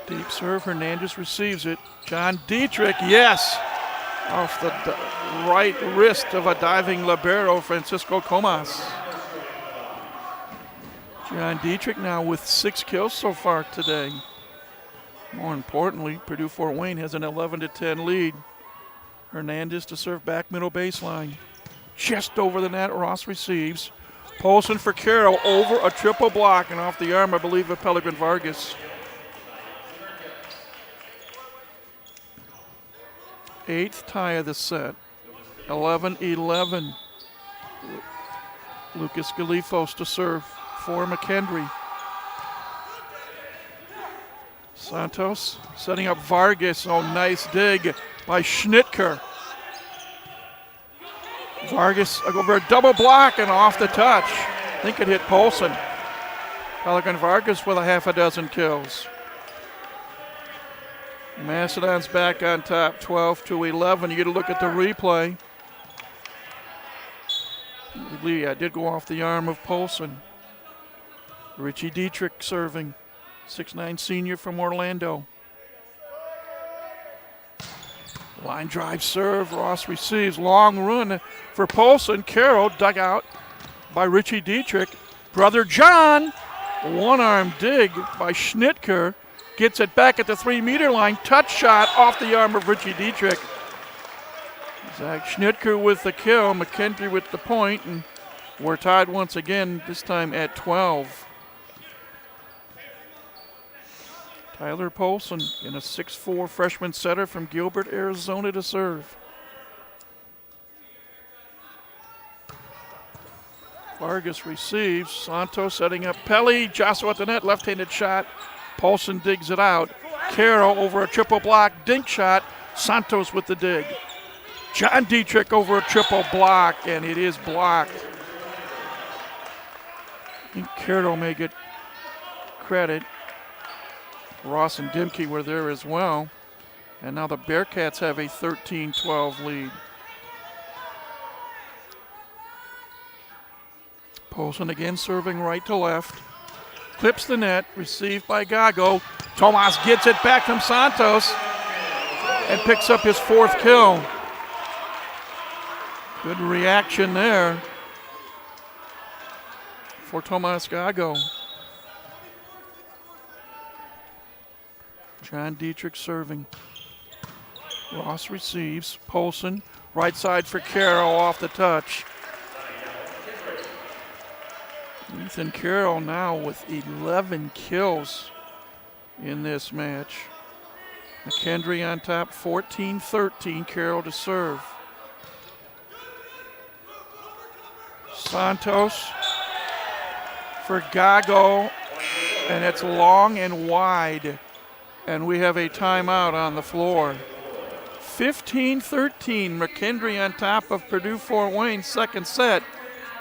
Deep serve, Hernandez receives it. John Dietrich, yes! Off the right wrist of a diving libero, Francisco Comas. John Dietrich now with 6 kills so far today. More importantly, Purdue Fort Wayne has an 11-10 lead. Hernandez to serve back middle baseline. Just over the net, Ross receives. Polson for Carroll over a triple block and off the arm, I believe, of Pellegrin Vargas. 8th tie of the set. 11-11. Lucas Galifos to serve for McKendree. Santos setting up Vargas. Oh, nice dig by Schnitker. Vargas over a double block and off the touch. I think it hit Polson. Pellegrin Vargas with a half a dozen kills. Mastodon's back on top, 12-11. You get a look at the replay. Yeah, did go off the arm of Polson. Richie Dietrich serving, 6'9" senior from Orlando. Line drive serve, Ross receives, long run for Polson. Carroll dug out by Richie Dietrich. Brother John, one-arm dig by Schnitker, gets it back at the 3-meter line. Touch shot off the arm of Richie Dietrich. Zach Schnitker with the kill, McKendree with the point, and we're tied once again, this time at 12. Tyler Polson in a 6'4" freshman setter from Gilbert, Arizona to serve. Vargas receives, Santos setting up Pelly, Joshua at the net, left-handed shot. Polson digs it out. Carroll over a triple block, dink shot, Santos with the dig. John Dietrich over a triple block, and it is blocked. I think Carroll may get credit. Ross and Dimke were there as well. And now the Bearcats have a 13-12 lead. Polson again serving right to left. Clips the net, received by Gago. Tomas gets it back from Santos and picks up his 4th kill. Good reaction there for Tomas Gago. John Dietrich serving. Ross receives. Polson, right side for Carroll off the touch. Ethan Carroll now with 11 kills in this match. McKendree on top, 14-13. Carroll to serve. Santos for Gago, and it's long and wide. And we have a timeout on the floor. 15-13, McKendree on top of Purdue Fort Wayne, second set.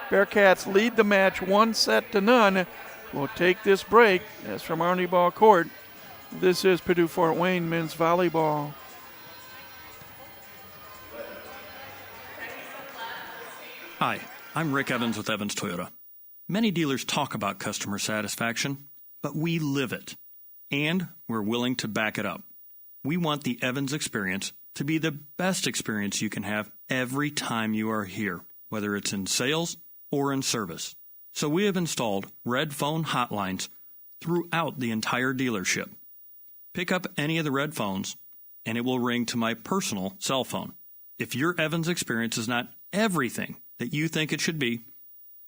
Bearcats lead the match 1-0. We'll take this break. As from Arnie Ball Court, this is Purdue Fort Wayne men's volleyball. Hi, I'm Rick Evans with Evans Toyota. Many dealers talk about customer satisfaction, but we live it. And we're willing to back it up. We want the Evans experience to be the best experience you can have every time you are here, whether it's in sales or in service. So we have installed Red phone hotlines throughout the entire dealership. Pick up any of the Red phones, and it will ring to my personal cell phone. If your Evans experience is not everything that you think it should be,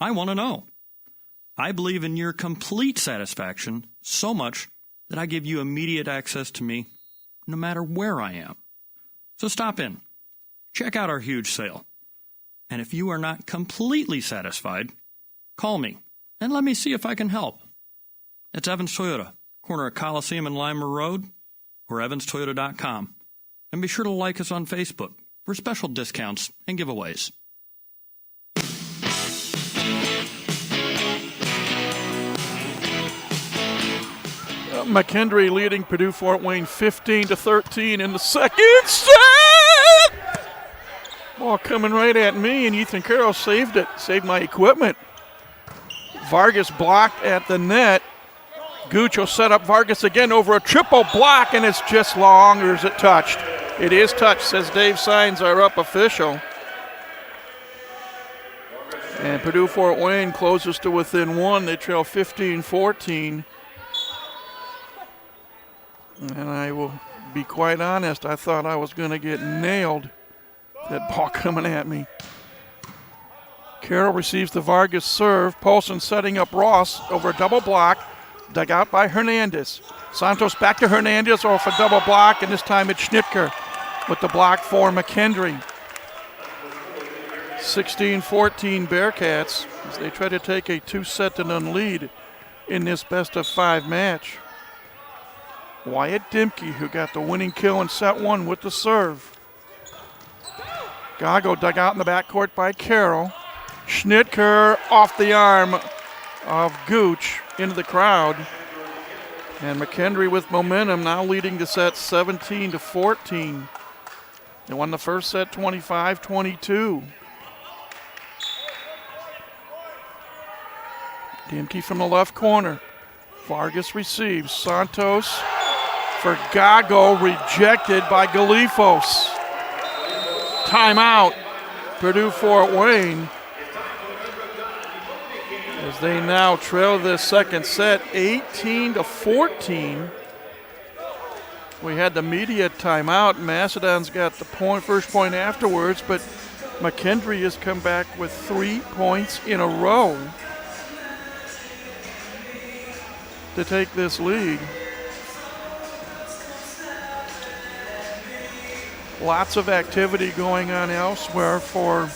I want to know. I believe in your complete satisfaction so much that I give you immediate access to me no matter where I am. So stop in, check out our huge sale, and if you are not completely satisfied, call me and let me see if I can help. It's Evans Toyota, corner of Coliseum and Lima Road, or evanstoyota.com. And be sure to like us on Facebook for special discounts and giveaways. McKendree leading Purdue Fort Wayne 15-13 in the second set. Ball coming right at me, and Ethan Carroll saved it. Saved my equipment. Vargas blocked at the net. Gooch will set up Vargas again over a triple block, and it's just long, or is it touched? It is touched, says Dave Signs, our up official. And Purdue Fort Wayne closes to within 1. They trail 15-14. And I will be quite honest, I thought I was going to get nailed. That ball coming at me. Carroll receives the Vargas serve. Polson setting up Ross over a double block. Dug out by Hernandez. Santos back to Hernandez off a double block, and this time it's Schnitker with the block for McKendree. 16-14 Bearcats as they try to take a 2-0 lead in this best-of-5 match. Wyatt Dimke, who got the winning kill in set 1 with the serve. Gago dug out in the backcourt by Carroll. Schnitker off the arm of Gooch into the crowd. And McKendree with momentum, now leading the set 17-14. They won the first set 25-22. Dimke from the left corner. Vargas receives. Santos for Gago, rejected by Galifos. Timeout, Purdue Fort Wayne. As they now trail this second set 18-14. We had the media timeout. Mastodon's got the first point afterwards, but McKendree has come back with 3 points in a row to take this lead. Lots of activity going on elsewhere for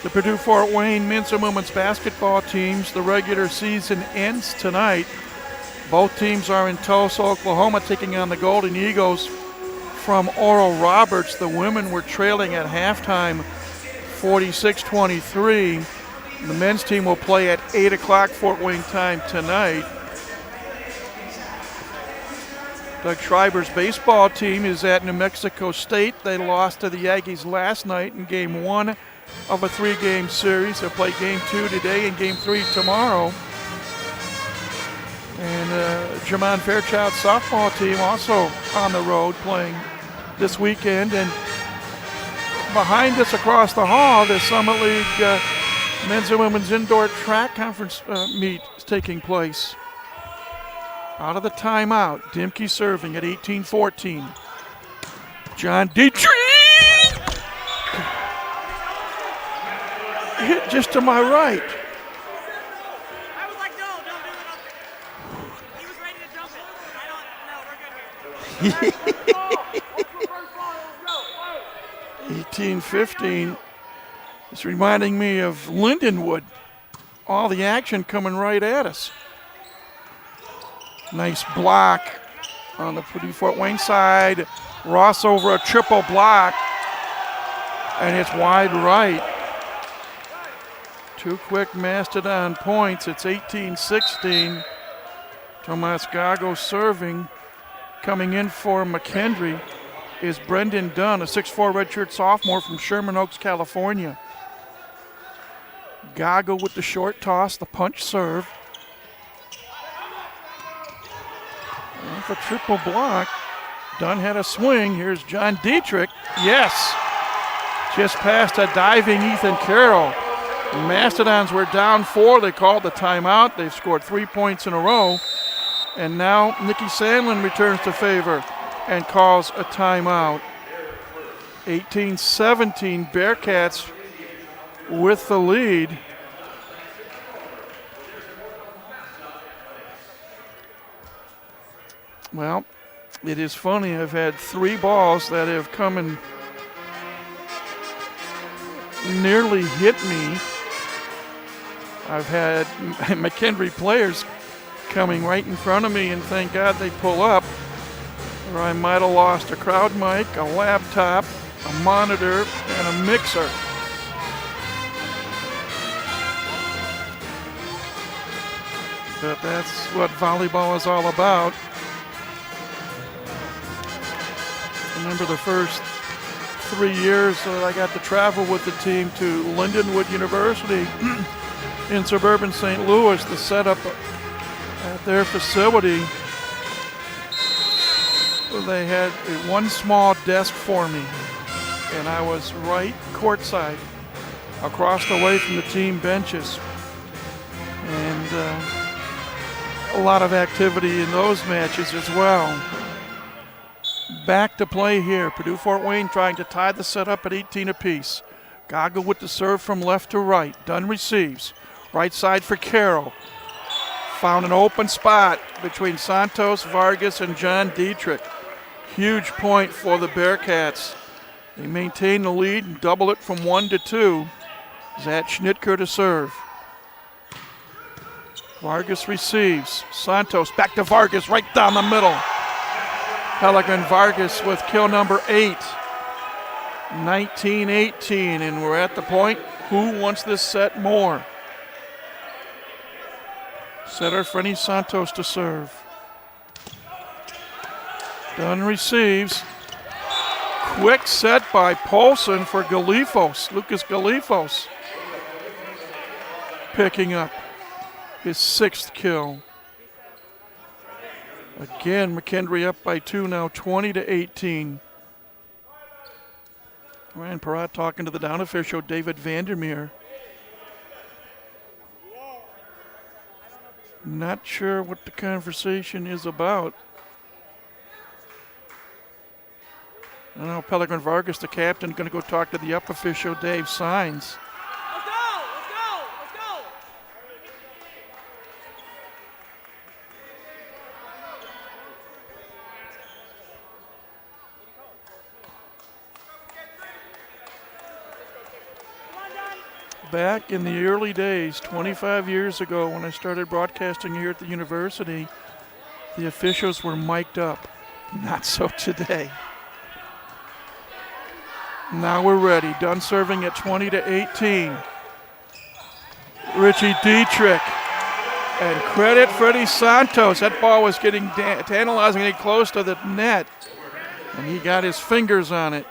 the Purdue Fort Wayne men's and women's basketball teams. The regular season ends tonight. Both teams are in Tulsa, Oklahoma, taking on the Golden Eagles from Oral Roberts. The women were trailing at halftime 46-23. The men's team will play at 8 o'clock Fort Wayne time tonight. Doug Schreiber's baseball team is at New Mexico State. They lost to the Aggies last night in game 1 of a 3-game series. They'll play game 2 today and game 3 tomorrow. And Jermon Fairchild's softball team also on the road playing this weekend. And behind us across the hall, the Summit League men's and women's indoor track conference meet is taking place. Out of the timeout, Dimke serving at 18-14. John Dietrich! Hit just to my right. I was like, no, don't do it up there. He was ready to jump it. No, we're good here. 18-15. It's reminding me of Lindenwood. All the action coming right at us. Nice block on the Purdue Fort Wayne side. Ross over a triple block, and it's wide right. 2 quick Mastodon points. It's 18-16. Tomas Gago serving. Coming in for McKendree is Brendan Dunn, a 6'4" redshirt sophomore from Sherman Oaks, California. Gago with the short toss, the punch serve. Off a triple block. Dunn had a swing. Here's John Dietrich. Yes. Just past a diving Ethan Carroll. The Mastodons were down 4. They called the timeout. They've scored 3 points in a row. And now Nikki Sandlin returns to favor and calls a timeout. 18-17, Bearcats with the lead. Well, it is funny. I've had 3 balls that have come and nearly hit me. I've had McKendree players coming right in front of me, and thank God they pull up, or I might have lost a crowd mic, a laptop, a monitor, and a mixer. But that's what volleyball is all about. Remember the first 3 years that I got to travel with the team to Lindenwood University in suburban St. Louis to set up at their facility. They had one small desk for me, and I was right courtside, across the way from the team benches. And a lot of activity in those matches as well. Back to play here. Purdue Fort Wayne trying to tie the set up at 18 apiece. Gago with the serve from left to right. Dunn receives. Right side for Carroll. Found an open spot between Santos, Vargas, and John Dietrich. Huge point for the Bearcats. They maintain the lead and double it from 1 to 2. Zach Schnitker to serve. Vargas receives. Santos back to Vargas right down the middle. Pelican Vargas with kill number 8. 19-18, and we're at the point. Who wants this set more? Setter Frenny Santos to serve. Dunn receives. Quick set by Paulson for Galifos. Lucas Galifos picking up his 6th kill. Again, McKendree up by 2 now, 20-18. Ryan Perrott talking to the down official, David Vandermeer. Not sure what the conversation is about. I know Pelican Vargas, the captain, going to go talk to the up official, Dave Sines. Let's go! Let's go! Let's go! Back in the early days, 25 years ago, when I started broadcasting here at the university, the officials were mic'd up. Not so today. Now we're ready. Dunn serving at 20-18. Richie Dietrich. And credit Freddie Santos. That ball was getting tantalizingly close to the net. And he got his fingers on it.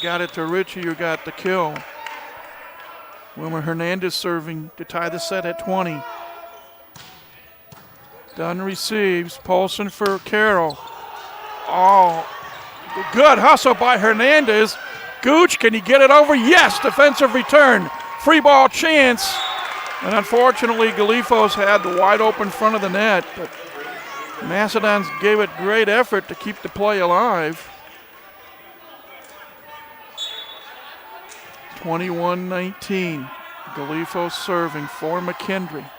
Got it to Richie, who got the kill. Wilmer Hernandez serving to tie the set at 20. Dunn receives. Paulson for Carroll. Oh, good hustle by Hernandez. Gooch, can he get it over? Yes, defensive return. Free ball chance. And unfortunately, Galifos had the wide open front of the net, but Mastodons gave it great effort to keep the play alive. 21-19. Galifos serving for McKendree.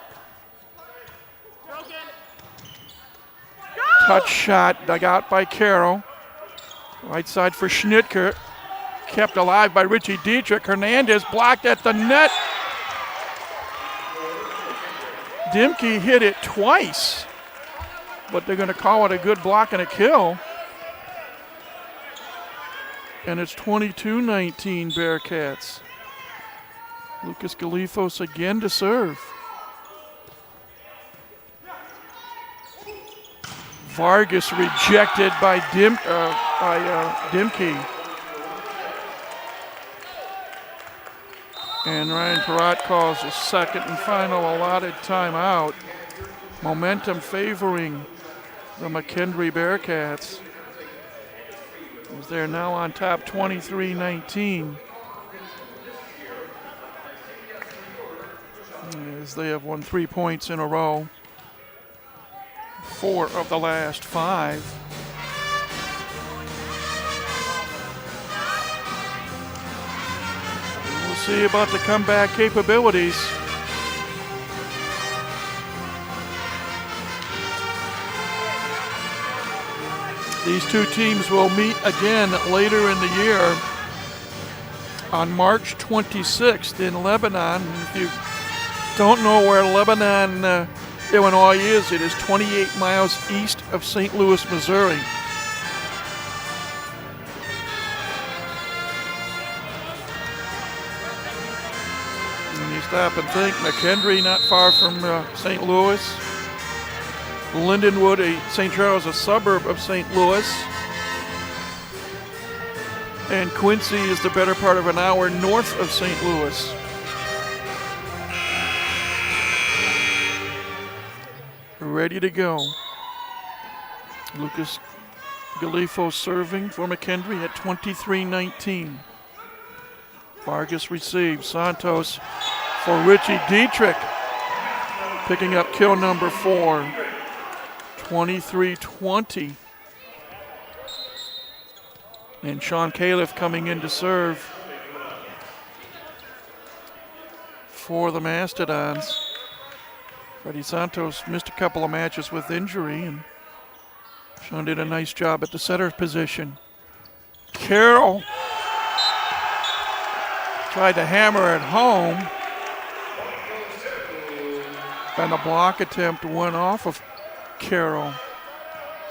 Touch shot dug out by Carroll. Right side for Schnitker. Kept alive by Richie Dietrich. Hernandez blocked at the net. Dimke hit it twice, but they're going to call it a good block and a kill. And it's 22-19 Bearcats. Lucas Galifos again to serve. Vargas rejected by Dimke. And Ryan Perrott calls his second and final allotted timeout. Momentum favoring the McKendree Bearcats, as they're now on top 23-19. As they have won 3 points in a row. 4 of the last 5. We'll see about the comeback capabilities. These two teams will meet again later in the year on March 26th in Lebanon. If you don't know where Lebanon, Illinois is, it is 28 miles east of St. Louis, Missouri. And you stop and think, McKendree not far from St. Louis. Lindenwood, St. Charles, a suburb of St. Louis. And Quincy is the better part of an hour north of St. Louis. Ready to go. Lucas Galifos serving for McKendree at 23-19. Vargas receives. Santos for Richie Dietrich. Picking up kill number 4. 23-20. And Sean Califf coming in to serve for the Mastodons. Freddie Santos missed a couple of matches with injury, and Sean did a nice job at the center position. Carroll tried to hammer it home, and the block attempt went off of Carroll.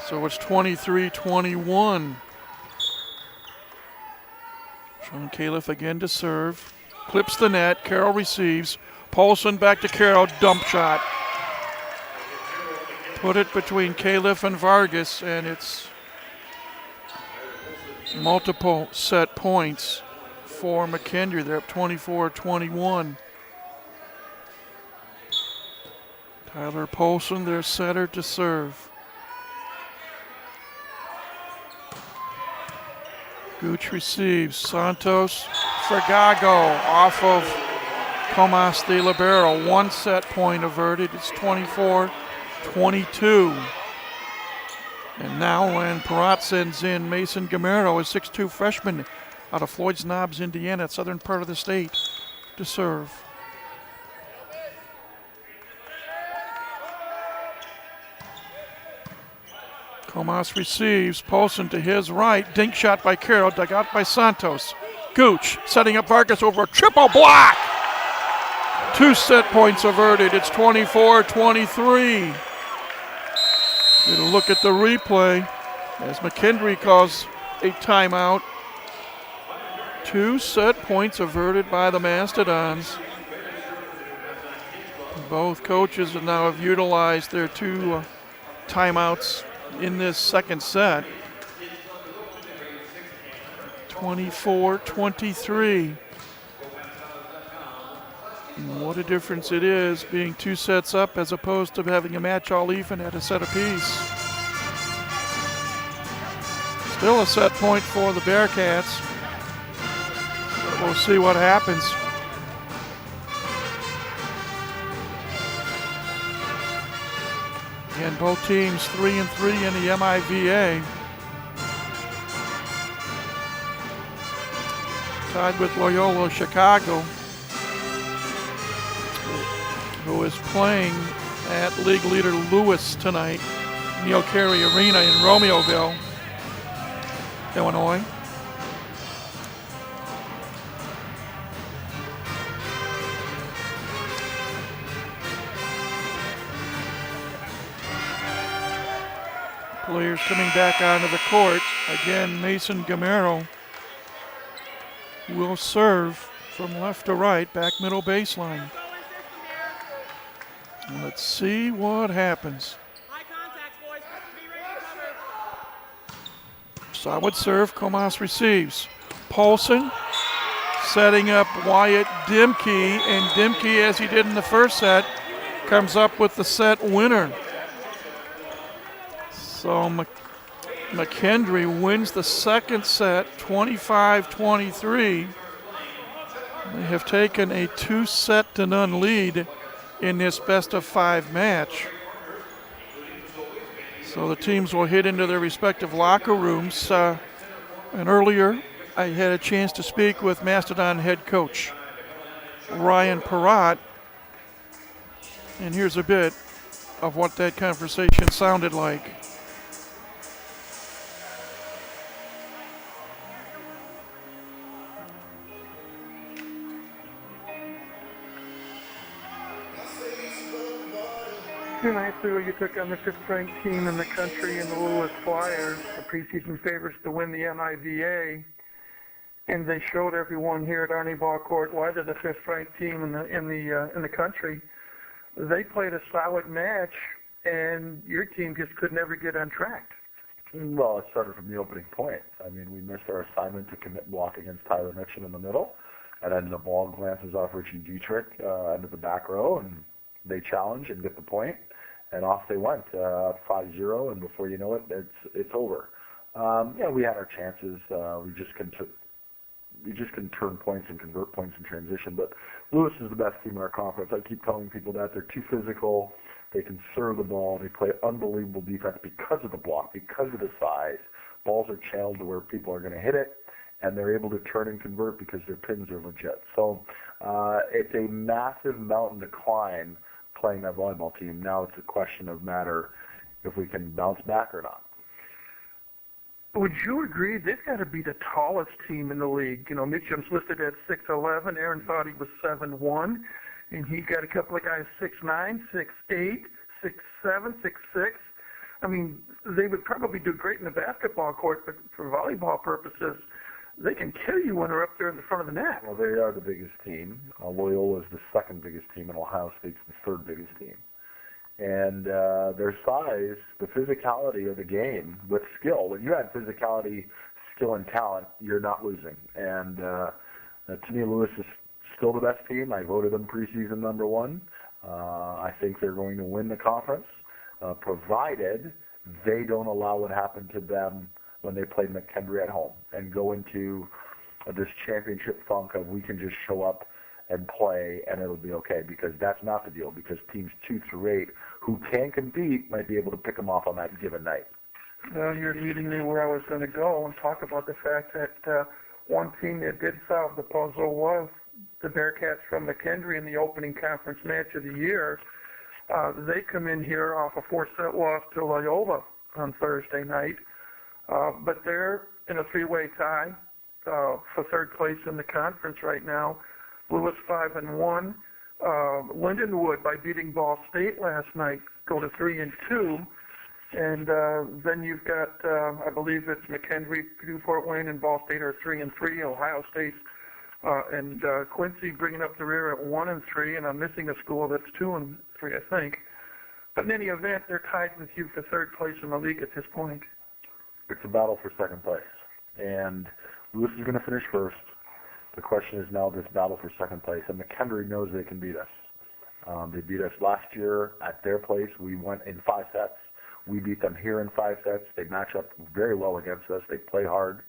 So it's 23-21. Sean Califf again to serve. Clips the net. Carroll receives. Paulson back to Carroll. Dump shot. Put it between Califf and Vargas, and it's multiple set points for McKendree. They're up 24-21. Tyler Polson, their setter, to serve. Gooch receives. Santos Fregago off of Comas de Libero. One set point averted. It's 24-22. And now when Perrott sends in Mason Gamero, a 6'2 freshman out of Floyd's Knobs, Indiana, southern part of the state, to serve. Comas receives. Polson to his right. Dink shot by Carroll. Dug out by Santos. Gooch setting up Vargas over a triple block. 2 set points averted. It's 24-23. Get a look at the replay as McKendree calls a timeout. 2 set points averted by the Mastodons. Both coaches now have utilized their 2 timeouts in this second set. 24-23. What a difference it is being 2 sets up as opposed to having a match all even at a set apiece. Still a set point for the Bearcats. We'll see what happens. Again, both teams 3-3 in the MIVA. Tied with Loyola Chicago, who is playing at league leader Lewis tonight, Neil Carey Arena in Romeoville, Illinois. Players coming back onto the court. Again, Mason Gamero will serve from left to right, back middle baseline. Let's see what happens. High contacts, boys. Be ready to cover. Solid serve, Comas receives. Polson setting up Wyatt Dimke, and Dimke, as he did in the first set, comes up with the set winner. So McKendree wins the second set, 25-23. They have taken a 2-set-to-none lead in this best-of-5 match. So the teams will head into their respective locker rooms. And earlier, I had a chance to speak with Mastodon head coach Ryan Perrott. And here's a bit of what that conversation sounded like. Two nights ago, you took on the 5th-ranked team in the country in the Lewis Flyers, the preseason favorites to win the MIVA, and they showed everyone here at Arnie Ball Court why they're the 5th-ranked team in the country. They played a solid match, and your team just could never get on track. Well, it started from the opening point. I mean, we missed our assignment to commit block against Tyler Nixon in the middle, and then the ball glances off Richie Dietrich into the back row, and they challenge and get the point, and off they went, 5-0, and before you know it, it's over. Yeah, we had our chances. We just couldn't turn points and convert points in transition. But Lewis is the best team in our conference. I keep telling people that they're too physical. They can serve the ball. They play unbelievable defense because of the block, because of the size. Balls are channeled to where people are going to hit it, and they're able to turn and convert because their pins are legit. So it's a massive mountain to climb playing that volleyball team. Now it's a question of matter if we can bounce back or not. Would you agree they've got to be the tallest team in the league? You know, Mitchum's listed at 6'11". Aaron thought he was 7'1", and he got a couple of guys 6'9", 6'8", 6'7", 6'6". I mean, they would probably do great in the basketball court, but for volleyball purposes, they can kill you when they're up there in the front of the net. Well, they are the biggest team. Loyola is the second biggest team, and Ohio State's the third biggest team. And their size, the physicality of the game with skill. When you add physicality, skill and talent, you're not losing. And to me, Lewis is still the best team. I voted them preseason number one. I think they're going to win the conference, provided they don't allow what happened to them when they played McKendree at home and go into this championship funk of we can just show up and play and it'll be okay, because that's not the deal, because teams 2 through 8 who can compete might be able to pick them off on that given night. Well, you're leading me where I was going to go and talk about the fact that one team that did solve the puzzle was the Bearcats from McKendree in the opening conference match of the year. They come in here off a 4-set loss to Loyola on Thursday night, but they're in a 3-way tie for third place in the conference right now. Lewis 5-1. Lindenwood, by beating Ball State last night, go to 3-2. And then you've got, I believe it's McKendree, Purdue Fort Wayne, and Ball State are 3-3. Ohio State and Quincy bringing up the rear at 1-3, and I'm missing a school that's 2-3, I think. But in any event, they're tied with you for third place in the league at this point. It's a battle for second place, and Lewis is going to finish first. The question is now this battle for second place, and McKendree knows they can beat us. They beat us last year at their place. We went in 5 sets. We beat them here in 5 sets. They match up very well against us. They play hard.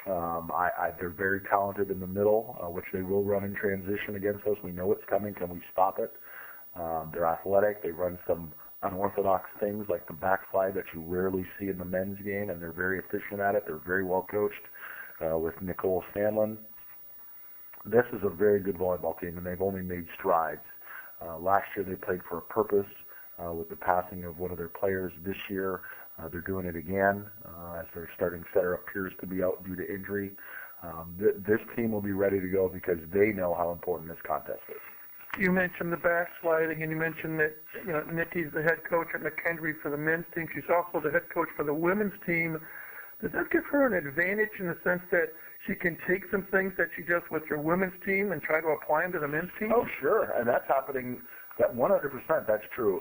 They're very talented in the middle, which they will run in transition against us. We know it's coming. Can we stop it? They're athletic. They run some unorthodox things like the backslide that you rarely see in the men's game, and they're very efficient at it. They're very well coached with Nicole Sandlin. This is a very good volleyball team, and they've only made strides. Last year they played for a purpose with the passing of one of their players. This year they're doing it again as their starting setter appears to be out due to injury. This team will be ready to go because they know how important this contest is. You mentioned the backsliding, and you mentioned that Nikki's the head coach at McKendree for the men's team. She's also the head coach for the women's team. Does that give her an advantage in the sense that she can take some things that she does with her women's team and try to apply them to the men's team? Oh, sure, and that's happening. That 100%, that's true.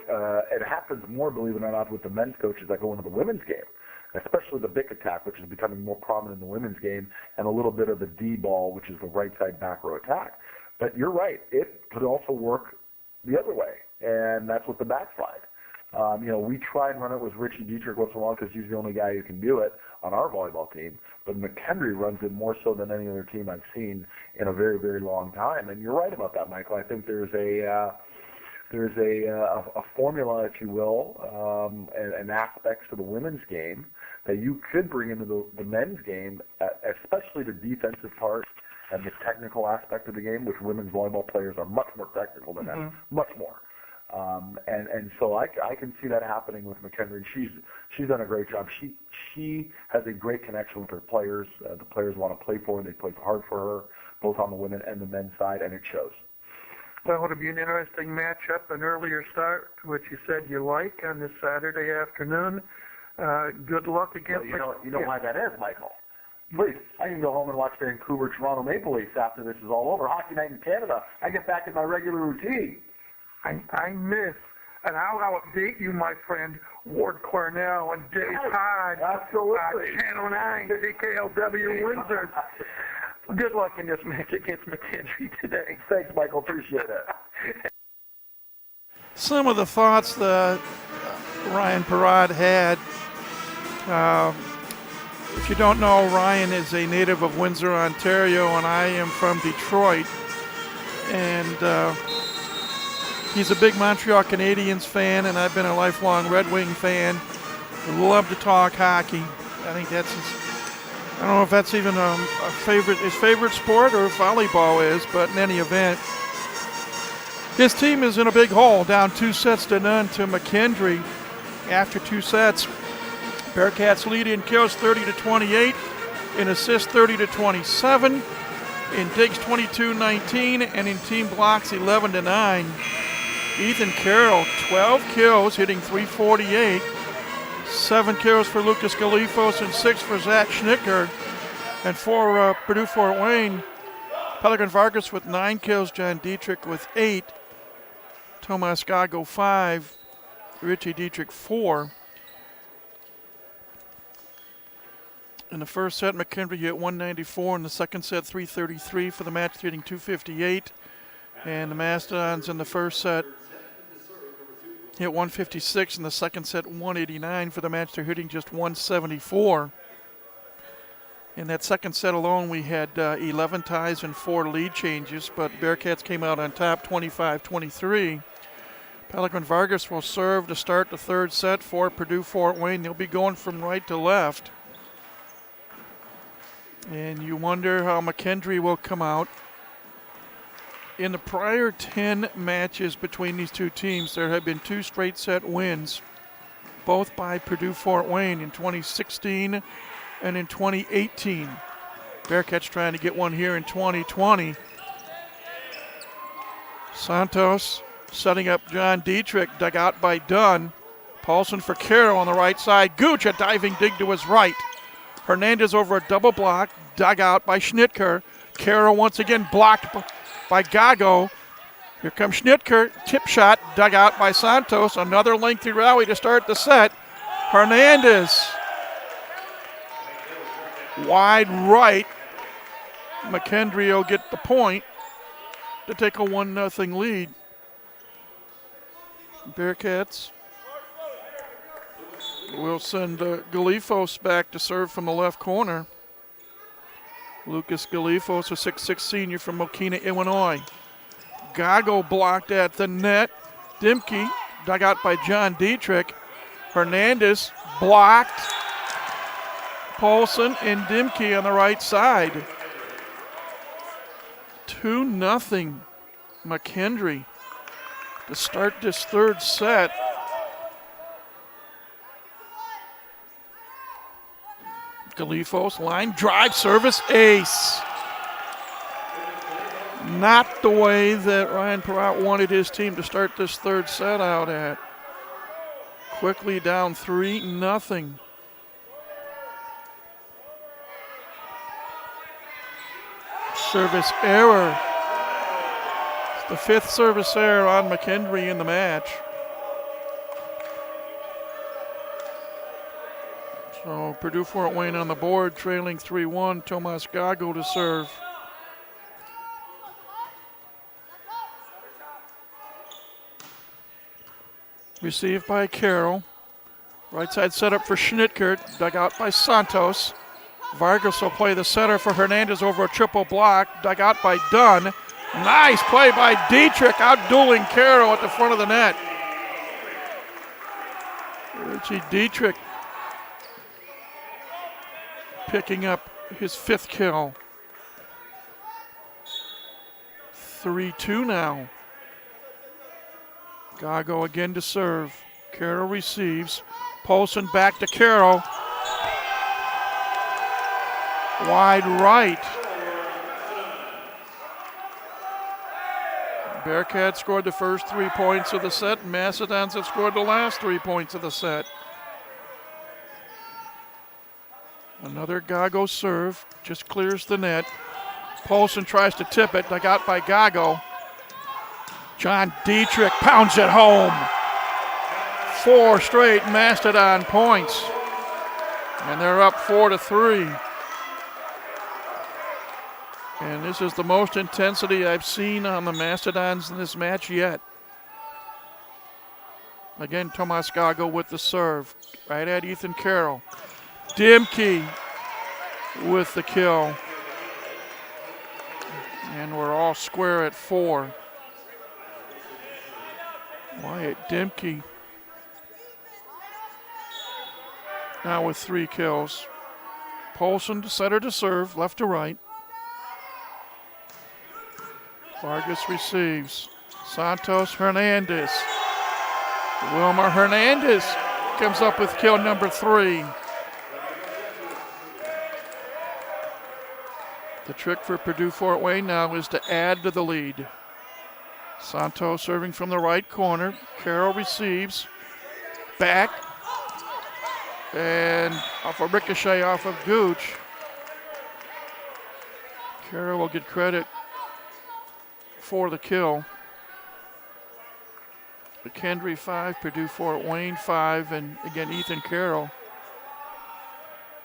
It happens more, believe it or not, with the men's coaches that go into the women's game, especially the big attack, which is becoming more prominent in the women's game, and a little bit of the D ball, which is the right side back row attack. But you're right, it could also work the other way, and that's with the backslide. We try and run it with Richie Dietrich once in a while because he's the only guy who can do it on our volleyball team. But McKendree runs it more so than any other team I've seen in a very, very long time. And you're right about that, Michael. I think there's a formula, if you will, and aspects to the women's game that you could bring into the men's game, especially the defensive part and the technical aspect of the game, which women's volleyball players are much more technical than that, much more. And so I can see that happening with McKendree. She's done a great job. She has a great connection with her players. The players want to play for her. They play hard for her, both on the women and the men's side, and it shows. Well, it'll be an interesting matchup, an earlier start, which you said you like on this Saturday afternoon. Good luck against. Well, you know why that is, Michael. Please, I can go home and watch Vancouver, Toronto Maple Leafs after this is all over. Hockey night in Canada. I get back in my regular routine. I miss, and I'll update you, my friend, Ward Cornell and Dave Todd. Absolutely. Channel 9, CKLW Windsor. Good luck in this match against McKendree today. Thanks, Michael. Appreciate it. Some of the thoughts that Ryan Parad had. If you don't know, Ryan is a native of Windsor, Ontario, and I am from Detroit. And he's a big Montreal Canadiens fan, and I've been a lifelong Red Wing fan. I love to talk hockey. I think that's I don't know if that's even his favorite sport or if volleyball is, but in any event, his team is in a big hole, down 2-0 to McKendree after 2 sets. Bearcats lead in kills 30-28, in assists 30-27, in digs 22-19, and in team blocks 11-9. Ethan Carroll, 12 kills, hitting .348. 7 kills for Lucas Galifos and 6 for Zach Schnicker. And for Purdue Fort Wayne, Pelican Vargas with 9 kills, John Dietrich with 8, Tomas Gago 5, Richie Dietrich 4. In the first set, McKendree hit 194. In the second set, 333 for the match, hitting 258. And the Mastodons in the first set hit 156. In the second set, 189 for the match. They're hitting just 174. In that second set alone, we had 11 ties and 4 lead changes, but Bearcats came out on top 25-23. Pelican Vargas will serve to start the third set for Purdue Fort Wayne. They'll be going from right to left. And you wonder how McKendree will come out. In the prior 10 matches between these two teams, there have been 2 straight set wins, both by Purdue Fort Wayne in 2016 and in 2018. Bearcats trying to get one here in 2020. Santos setting up John Dietrich, dug out by Dunn. Paulson for Carroll on the right side. Gooch, a diving dig to his right. Hernandez over a double block, dug out by Schnitker. Carroll once again blocked by Gago. Here comes Schnitker, tip shot, dug out by Santos. Another lengthy rally to start the set. Hernandez, wide right. McKendree will get the point to take a 1-0 lead. Bearcats will send Galifos back to serve from the left corner. Lucas Galifos, a 6'6" senior from Mokina, Illinois. Gago blocked at the net. Dimke dug out by John Dietrich. Hernandez blocked. Paulson and Dimke on the right side. 2-0 McKendree to start this third set. Galifos, line drive, service, ace. Not the way that Ryan Perrott wanted his team to start this third set out at. Quickly down 3-0. Service error. It's the 5th service error on McKendree in the match. So Purdue Fort Wayne on the board, trailing 3-1. Tomas Gago to serve. Received by Carroll. Right side setup for Schnitker, dug out by Santos. Vargas will play the center for Hernandez over a triple block, dug out by Dunn. Nice play by Dietrich, outdueling Carroll at the front of the net. Richie Dietrich picking up his 5th kill. 3-2 now. Gago again to serve. Carroll receives. Paulson back to Carroll. Wide right. Bearcats scored the first 3 points of the set. And Mastodons have scored the last 3 points of the set. Another Gago serve. Just clears the net. Paulson tries to tip it. Dug out by Gago. John Dietrich pounds it home. 4 straight Mastodon points. And they're up 4-3. And this is the most intensity I've seen on the Mastodons in this match yet. Again, Tomas Gago with the serve. Right at Ethan Carroll. Dimke with the kill. And we're all square at 4. Wyatt Dimke now with 3 kills. Paulson to center to serve, left to right. Vargas receives. Santos Hernandez. Wilmer Hernandez comes up with kill number 3. The trick for Purdue Fort Wayne now is to add to the lead. Santos serving from the right corner. Carroll receives. Back. And off a ricochet off of Gooch. Carroll will get credit for the kill. McKendree 5, Purdue Fort Wayne 5, and again Ethan Carroll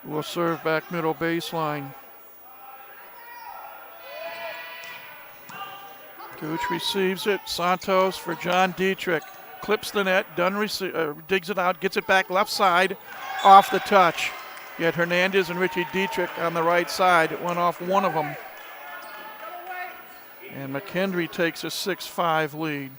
will serve back middle baseline. Gooch receives it. Santos for John Dietrich. Clips the net. Dunn digs it out, gets it back left side, off the touch. Yet Hernandez and Richie Dietrich on the right side. It went off one of them. And McKendree takes a 6-5 lead.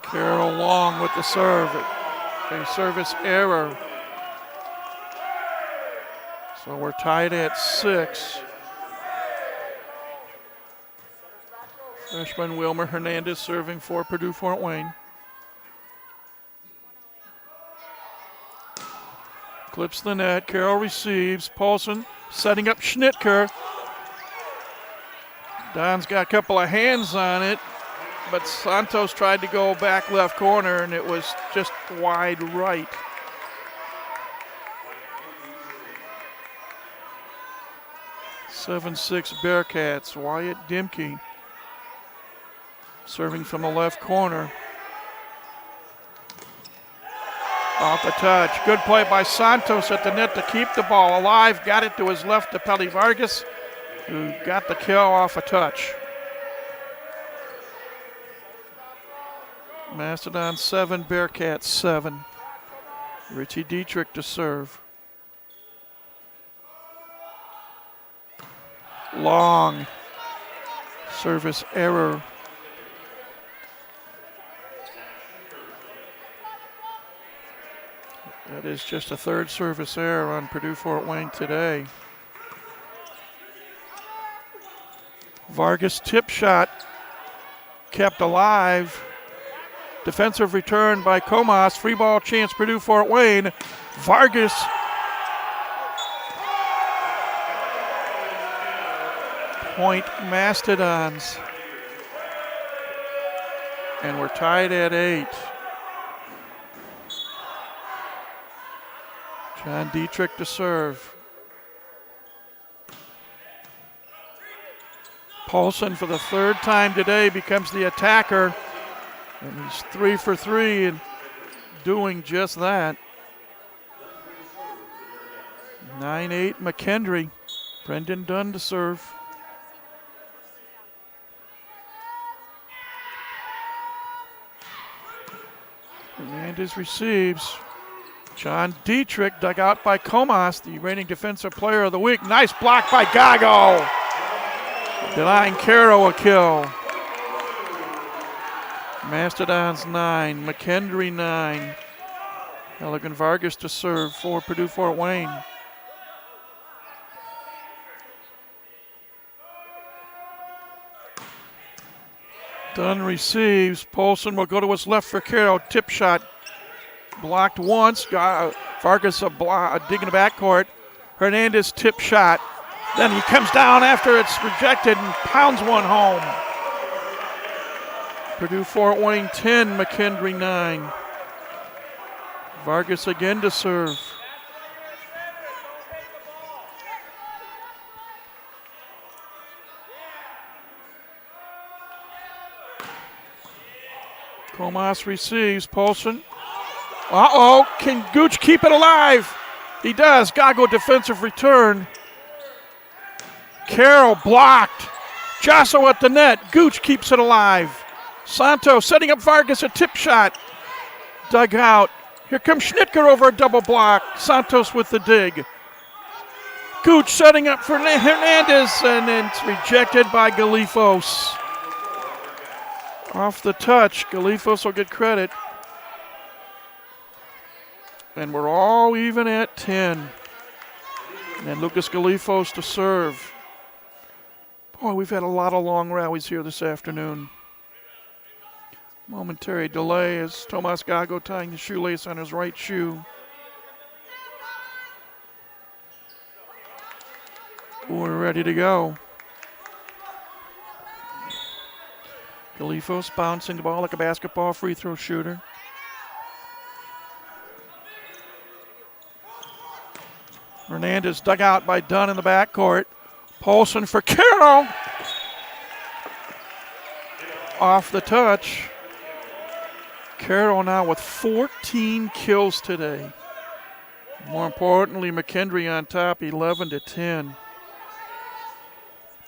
Carroll Long with the serve. A service error. So we're tied at 6. Freshman Wilmer Hernandez serving for Purdue Fort Wayne. Clips the net. Carroll receives. Paulson setting up Schnitker. Don's got a couple of hands on it, but Santos tried to go back left corner, and it was just wide right. 7-6 Bearcats. Wyatt Dimke serving from the left corner. Off the touch. Good play by Santos at the net to keep the ball alive. Got it to his left to Peli Vargas, who got the kill off a touch. Mastodon 7, Bearcats 7. Richie Dietrich to serve. Long. Service error. That is just a third service error on Purdue Fort Wayne today. Vargas tip shot kept alive. Defensive return by Comas. Free ball chance Purdue Fort Wayne. Vargas point Mastodons. And we're tied at 8. John Dietrich to serve. Paulson for the third time today becomes the attacker. And he's 3 for 3 and doing just that. 9-8 McKendree. Brendan Dunn to serve. Hernandez receives. John Dietrich dug out by Comas, the reigning defensive player of the week. Nice block by Gago. Denying Carroll a kill. Mastodons 9, McKendree 9. Elegant Vargas to serve for Purdue Fort Wayne. Dunn receives. Paulson will go to his left for Carroll. Tip shot. Blocked once. Vargas digging the backcourt. Hernandez tip shot. Then he comes down after it's rejected and pounds one home. Purdue Fort Wayne 10, McKendree 9. Vargas again to serve. Comas receives. Paulson. Uh-oh, can Gooch keep it alive? He does. Gago defensive return. Carroll blocked. Jasso at the net. Gooch keeps it alive. Santos setting up Vargas, a tip shot. Dug out. Here comes Schnitker over a double block. Santos with the dig. Gooch setting up for Hernandez, and then it's rejected by Galifos. Off the touch. Galifos will get credit. And we're all even at 10. And Lucas Galifos to serve. Boy, we've had a lot of long rallies here this afternoon. Momentary delay as Tomas Gago tying the shoelace on his right shoe. We're ready to go. Galifos bouncing the ball like a basketball free throw shooter. Hernandez dug out by Dunn in the backcourt. Paulson for Carroll. off the touch. Carroll now with 14 kills today. More importantly, McKendree on top, 11-10.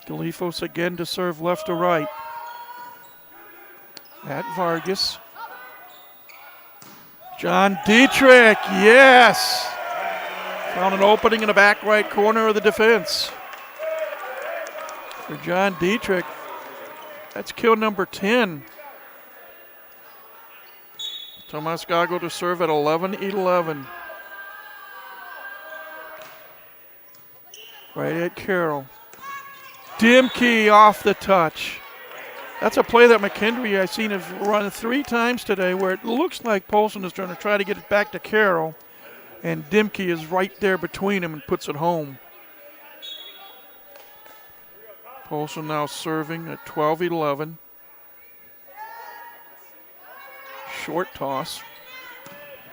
Galifos again to serve left to right. At Vargas. John Dietrich, yes! Found an opening in the back right corner of the defense. For John Dietrich, that's kill number 10. Tomas Gago to serve at 11-11. Right at Carroll. Dimke off the touch. That's a play that McKendree I've seen have run 3 times today where it looks like Polson is going to try to get it back to Carroll, and Dimke is right there between him and puts it home. Polson now serving at 12-11. Short toss.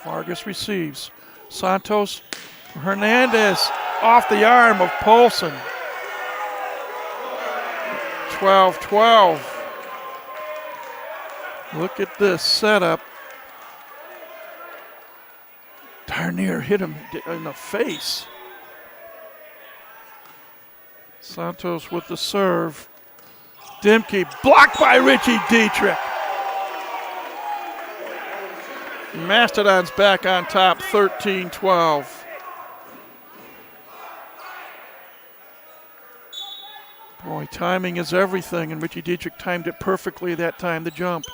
Vargas receives. Santos, Hernandez off the arm of Polson. 12-12. Look at this setup. Darnier hit him in the face. Santos with the serve. Dimke blocked by Richie Dietrich. Mastodon's back on top, 13-12. Boy, timing is everything, and Richie Dietrich timed it perfectly that time to jump.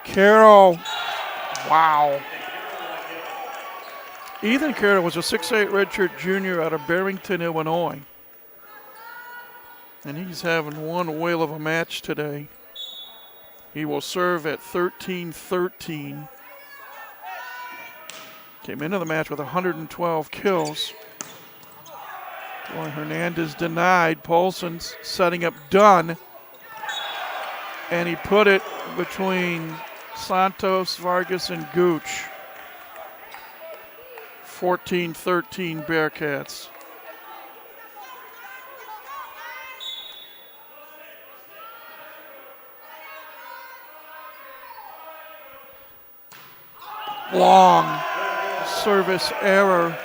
Carroll, wow. Ethan Carroll was a 6'8" redshirt junior out of Barrington, Illinois. And he's having one whale of a match today. He will serve at 13-13. Came into the match with 112 kills. Boy, Hernandez denied. Polson's setting up Dunn. And he put it between Santos, Vargas, and Gooch. 14-13 Bearcats. Long service error.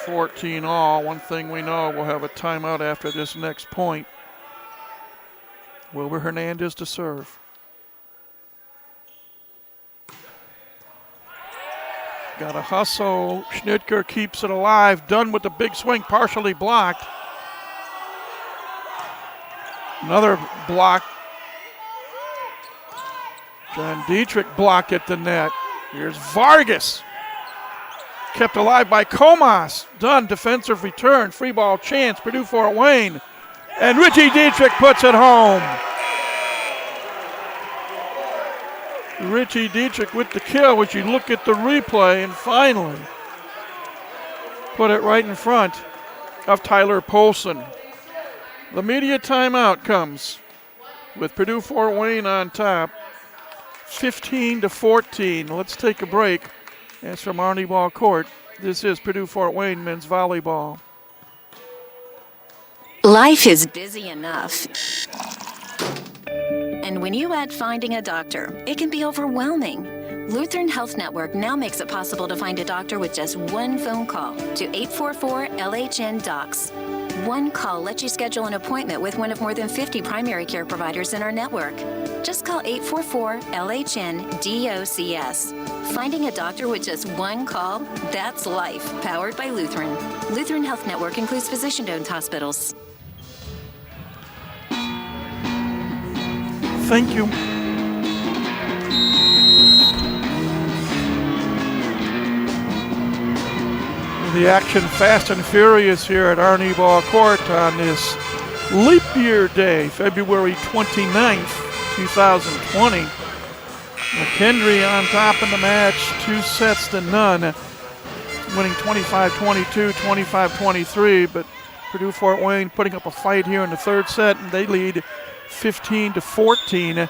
14 all. One thing we know, we'll have a timeout after this next point. Wilbur Hernandez to serve. Got a hustle. Schnitker keeps it alive. Dunn with the big swing, partially blocked. Another block. John Dietrich blocked at the net. Here's Vargas. Kept alive by Comas. Dunn, defensive return. Free ball chance. Purdue Fort Wayne. And Richie Dietrich puts it home. Richie Dietrich with the kill, which you look at the replay and finally put it right in front of Tyler Polson. The media timeout comes with Purdue Fort Wayne on top, 15-14. Let's take a break. As from Arnie Ball Court, this is Purdue Fort Wayne men's volleyball. Life is busy enough. And when you add finding a doctor, it can be overwhelming. Lutheran Health Network now makes it possible to find a doctor with just one phone call to 844-LHN-DOCS. One call lets you schedule an appointment with one of more than 50 primary care providers in our network. Just call 844-LHN-DOCS. Finding a doctor with just one call, that's life, powered by Lutheran. Lutheran Health Network includes physician-owned hospitals. Thank you. The action fast and furious here at Arnie Ball Court on this leap year day, February 29th, 2020. McKendree on top in the match, 2-0, winning 25-22, 25-23, but Purdue Fort Wayne putting up a fight here in the third set, and they lead 15-14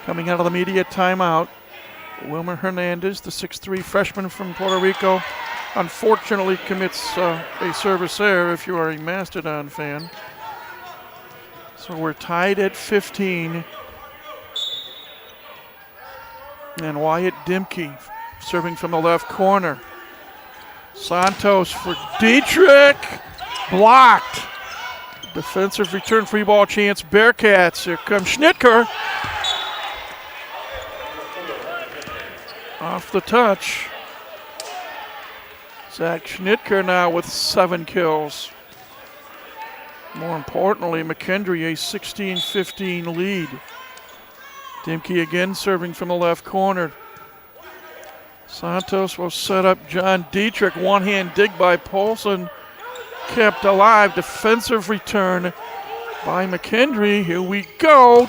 coming out of the media timeout. Wilmer Hernandez, the 6'3" freshman from Puerto Rico, unfortunately commits a service error if you are a Mastodon fan. So we're tied at 15. And Wyatt Dimke serving from the left corner. Santos for Dietrich. Blocked. Defensive return, free ball chance, Bearcats. Here comes Schnitker. Off the touch. Zach Schnitker now with 7 kills. More importantly, McKendree a 16-15 lead. Dimke again serving from the left corner. Santos will set up John Dietrich. One-hand dig by Paulson. Kept alive. Defensive return by McKendree. Here we go.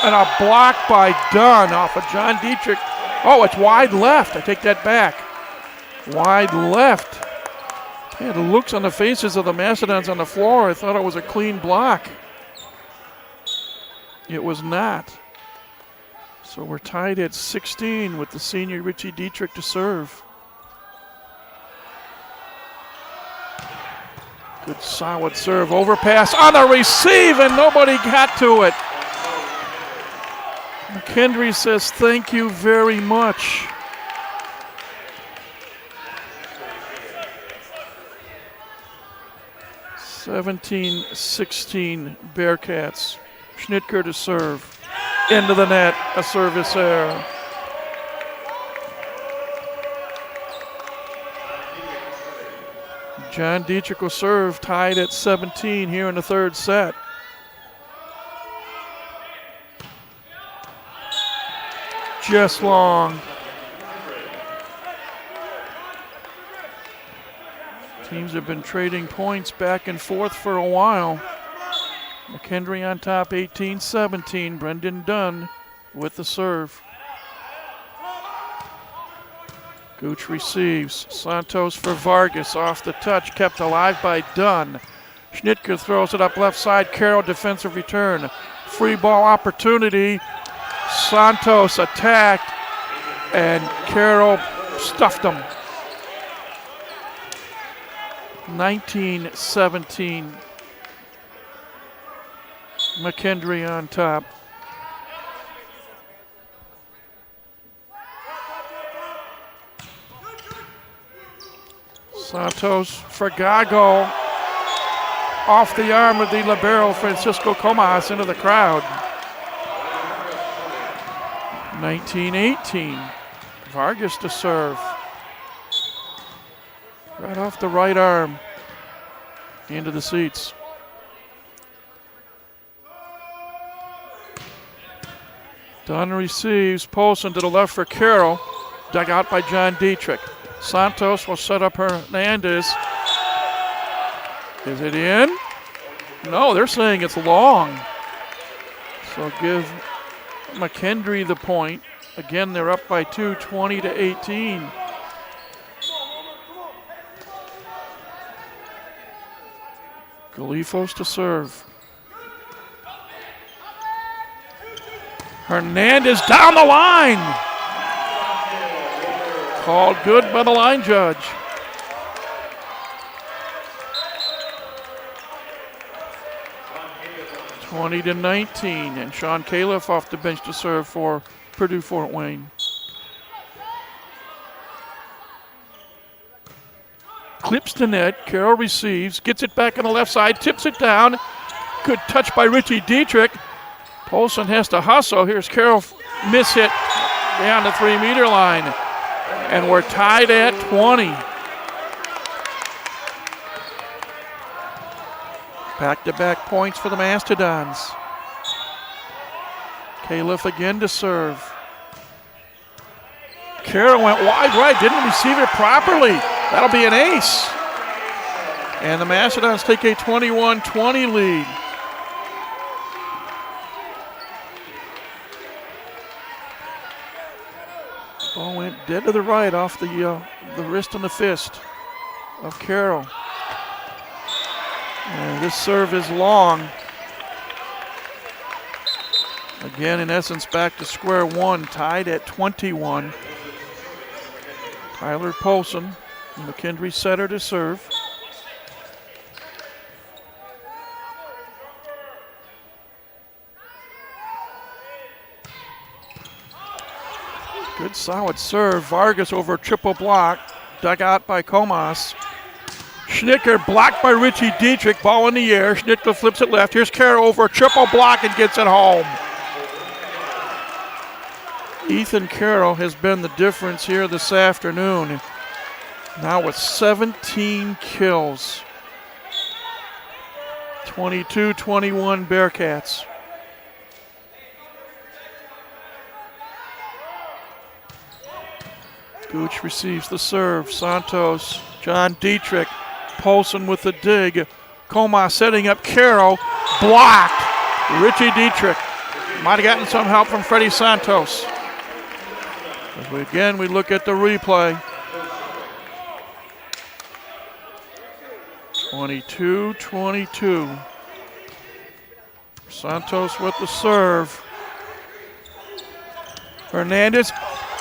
And a block by Dunn off of John Dietrich. Oh, it's wide left. I take that back. Wide left. Yeah, the looks on the faces of the Mastodons on the floor. I thought it was a clean block. It was not. So we're tied at 16 with the senior Richie Dietrich to serve. Good solid serve. Overpass on the receive and nobody got to it. McKendree says thank you very much. (17-16) Bearcats. Schnitker to serve. Into the net, a service error. John Dietrich will serve, tied at 17 here in the third set. Just long. Teams have been trading points back and forth for a while. McKendree on top 18-17. Brendan Dunn with the serve. Gooch receives. Santos for Vargas off the touch. Kept alive by Dunn. Schnitker throws it up left side. Carroll defensive return. Free ball opportunity. Santos attacked and Carroll stuffed him. 19-17. McKendree on top. Santos for Gago. Off the arm of the libero Francisco Comas into the crowd. 19-18. Vargas to serve. Right off the right arm. Into the seats. Dunn receives. Polson to the left for Carroll. Dug out by John Dietrich. Santos will set up Hernandez. Is it in? No, they're saying it's long. So give McKendree the point. Again, they're up by 2, 20-18. Galifos to serve. Hernandez down the line. Called good by the line judge. (20-19), and Sean Califf off the bench to serve for Purdue Fort Wayne. Clips to net. Carroll receives, gets it back on the left side, tips it down. Good touch by Richie Dietrich. Polson has to hustle. Here's Carroll, miss hit beyond the 3-meter line. And we're tied at 20. Back-to-back points for the Mastodons. Califf again to serve. Carroll went wide right, didn't receive it properly. That'll be an ace. And the Mastodons take a 21-20 lead. Ball went dead to the right off the wrist and the fist of Carroll. And this serve is long. Again, in essence, back to square one, tied at 21. Tyler Polson, McKendree setter to serve. Good solid serve. Vargas over a triple block. Dug out by Comas. Schnittker blocked by Richie Dietrich. Ball in the air. Schnittker flips it left. Here's Carroll over a triple block and gets it home. Ethan Carroll has been the difference here this afternoon. Now with 17 kills. 22-21 Bearcats. Gooch receives the serve. Santos, John Dietrich, Polson with the dig. Comas setting up Carroll. Blocked. Richie Dietrich. Might have gotten some help from Freddie Santos. Again, we look at the replay. 22-22. Santos with the serve. Hernandez,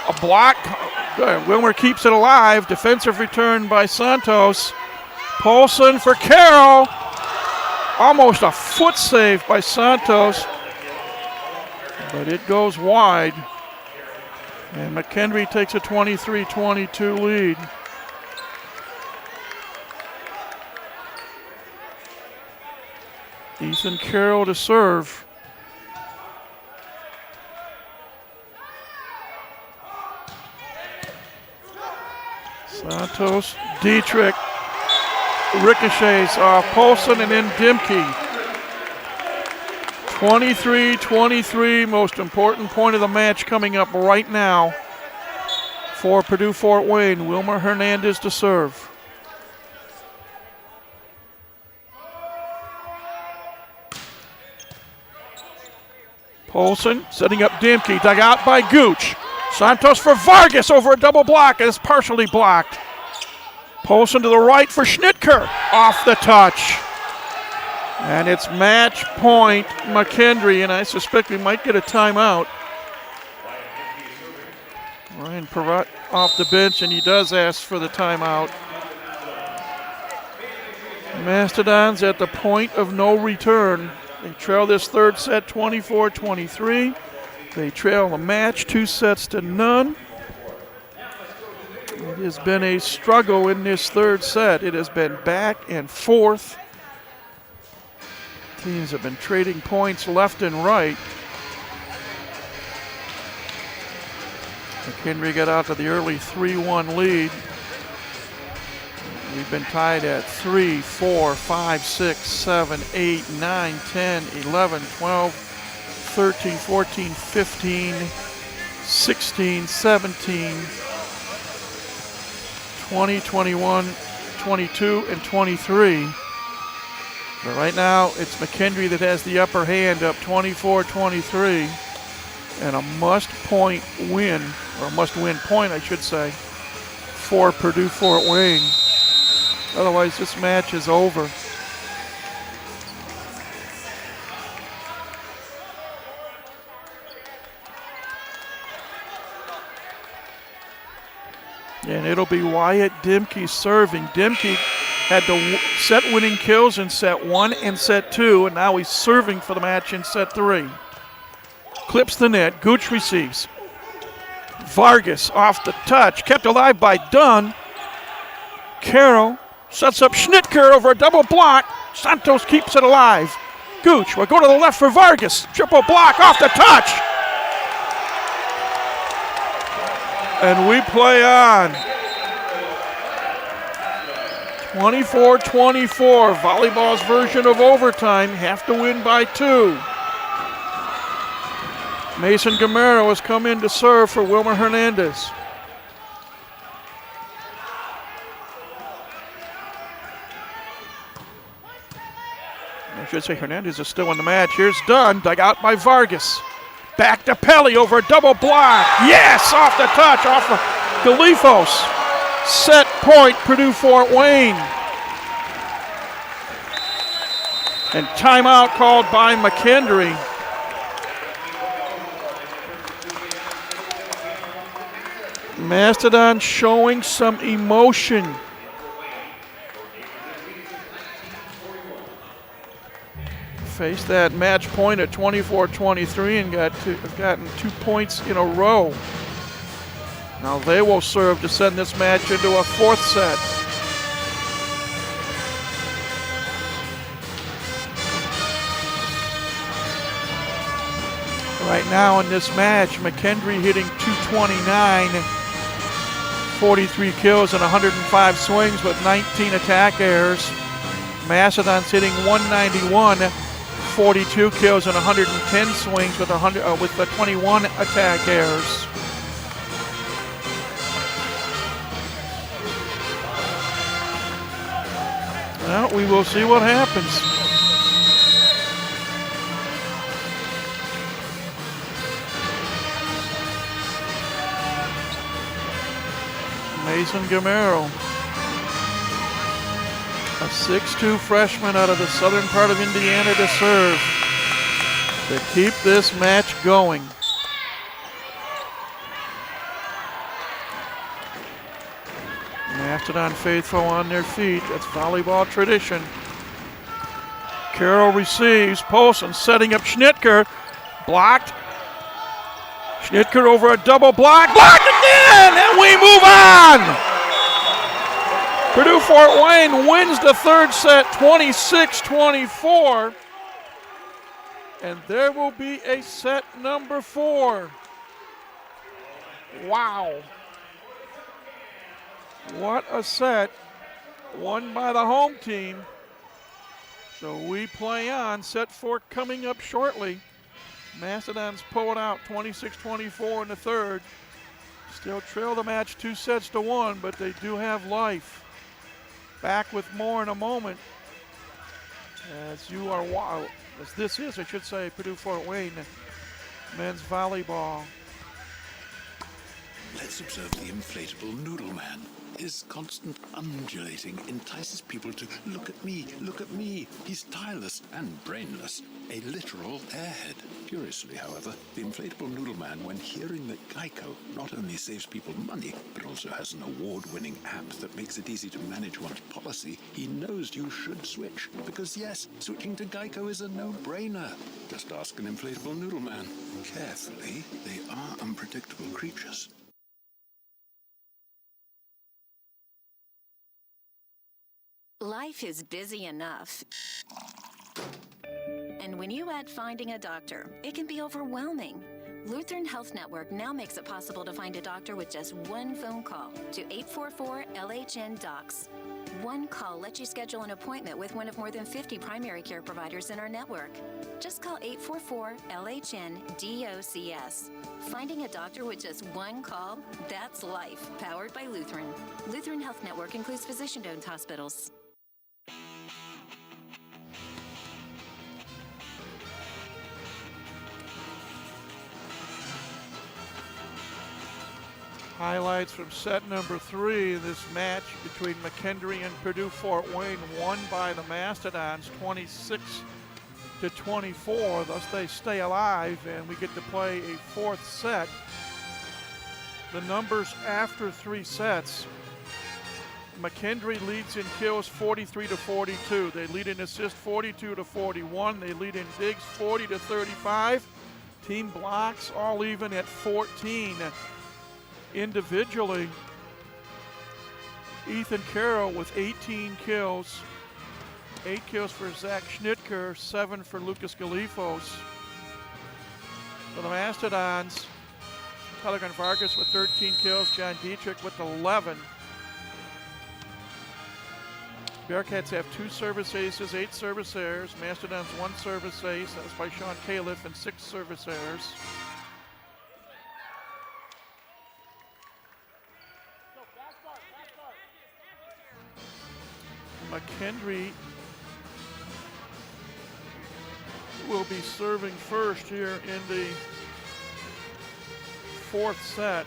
a block. Good. Wilmer keeps it alive. Defensive return by Santos. Polson for Carroll. Almost a foot save by Santos. But it goes wide. And McKendree takes a 23-22 lead. Ethan Carroll to serve. Santos, Dietrich, ricochets off Polson and then Dimke. 23-23, most important point of the match coming up right now for Purdue Fort Wayne. Wilmer Hernandez to serve. Polson setting up Dimke, dug out by Gooch. Santos for Vargas over a double block, and it's partially blocked. Polson to the right for Schnittker, off the touch. And it's match point McKendree, and I suspect we might get a timeout. Ryan Perrott off the bench, and he does ask for the timeout. Mastodons at the point of no return. They trail this third set 24-23. They trail the match 2-0. It has been a struggle in this third set. It has been back and forth. Teams have been trading points left and right. McKendree got out to the early 3-1 lead. We've been tied at 3, 4, 5, 6, 7, 8, 9, 10, 11, 12, 13, 14, 15, 16, 17, 20, 21, 22, and 23. But right now, it's McKendree that has the upper hand, up 24-23, and a must-point win, or a must-win point, I should say, for Purdue Fort Wayne. Otherwise, this match is over. And it'll be Wyatt Dimke serving. Dimke had the set-winning kills in set 1 and set 2, and now he's serving for the match in set 3. Clips the net. Gooch receives. Vargas off the touch, kept alive by Dunn. Carroll sets up Schnittker over a double block. Santos keeps it alive. Gooch will go to the left for Vargas. Triple block off the touch. And we play on. 24-24, volleyball's version of overtime. Have to win by 2. Mason Gamero has come in to serve for Wilmer Hernandez. I should say Hernandez is still in the match. Here's Dunn, dug out by Vargas. Back to Pelly over a double block. Yes, off the touch, off of Galifos. Set point, Purdue Fort Wayne. And timeout called by McKendree. Mastodon showing some emotion. Faced that match point at 24-23 and gotten 2 points in a row. Now they will serve to send this match into a fourth set. Right now in this match, McKendree hitting .229, 43 kills and 105 swings with 19 attack errors. Mastodon's hitting .191, 42 kills and 110 swings with 21 attack errors. Well, we will see what happens. Mason Gamero, a 6'2" freshman out of the southern part of Indiana to serve to keep this match going. Mastodon faithful on their feet. That's volleyball tradition. Carroll receives. Polson setting up Schnitker. Blocked. Schnitker over a double block. Blocked again! And we move on! Purdue Fort Wayne wins the third set 26-24. And there will be a set number 4. Wow. What a set. Won by the home team. So we play on. Set 4 coming up shortly. Mastodons pull it out 26-24 in the third. Still trail the match 2-1, but they do have life. Back with more in a moment. As this is, I should say, Purdue Fort Wayne men's volleyball. Let's observe the inflatable noodle man. His constant undulating entices people to look at me, look at me. He's tireless and brainless, a literal airhead. Curiously, however, the inflatable noodle man, when hearing that Geico not only saves people money, but also has an award-winning app that makes it easy to manage one's policy, he knows you should switch. Because yes, switching to Geico is a no-brainer. Just ask an inflatable noodle man. Carefully, they are unpredictable creatures. Life is busy enough. And when you add finding a doctor, it can be overwhelming. Lutheran Health Network now makes it possible to find a doctor with just one phone call to 844-LHN-DOCS. One call lets you schedule an appointment with one of more than 50 primary care providers in our network. Just call 844-LHN-DOCS. Finding a doctor with just one call? That's life, powered by Lutheran. Lutheran Health Network includes physician-owned hospitals. Highlights from set number 3, this match between McKendree and Purdue Fort Wayne, won by the Mastodons 26-24. Thus they stay alive and we get to play a fourth set. The numbers after 3 sets. McKendree leads in kills 43-42. They lead in assists 42-41. They lead in digs 40-35. Team blocks all even at 14. Individually, Ethan Carroll with 18 kills. 8 kills for Zach Schnitker, 7 for Lucas Galifos. For the Mastodons, Telegram Vargas with 13 kills, John Dietrich with 11. Bearcats have 2 service aces, 8 service errors. Mastodons 1 service ace, that was by Sean Califf, and 6 service errors. McKendree will be serving first here in the fourth set.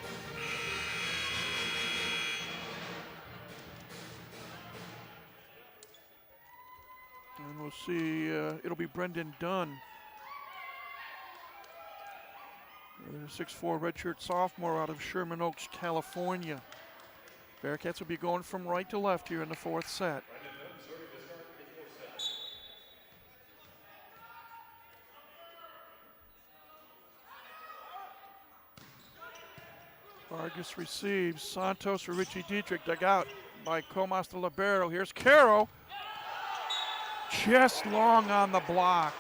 And we'll see, it'll be Brendan Dunn. The 6'4" redshirt sophomore out of Sherman Oaks, California. Bearcats will be going from right to left here in the fourth set. Vargas receives. Santos for Richie Dietrich, dug out by Comas de Libero. Here's Caro. Just long on the block.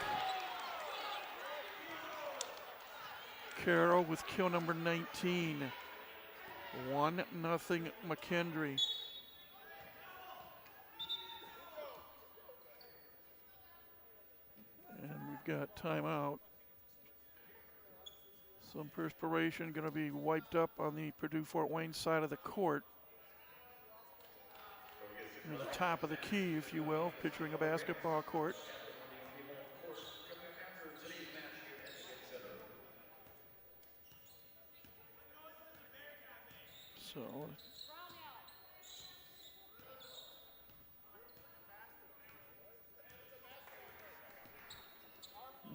Caro with kill number 19. 1-0 McKendree. And we've got timeout. Some perspiration going to be wiped up on the Purdue Fort Wayne side of the court. Near the top of the key, if you will, picturing a basketball court. So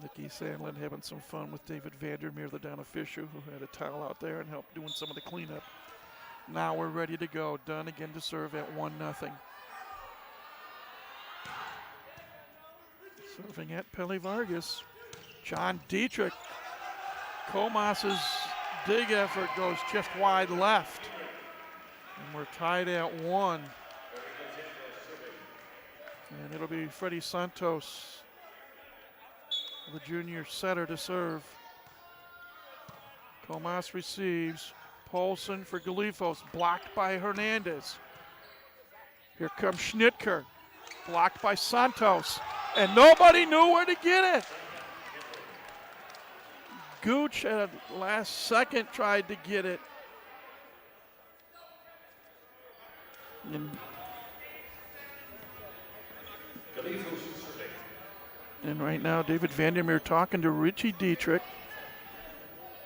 Nikki Sandlin having some fun with David Vandermeer, the down official, who had a towel out there and helped doing some of the cleanup. Now we're ready to go. Dunn again to serve at 1-0. Serving at Pele Vargas. John Dietrich. Comas's dig effort goes just wide left. And we're tied at 1. And it'll be Freddie Santos, the junior setter, to serve. Comas receives. Paulson for Galifos, blocked by Hernandez. Here comes Schnitker, blocked by Santos, and nobody knew where to get it. Gooch at the last second tried to get it. And right now, David Vandermeer talking to Richie Dietrich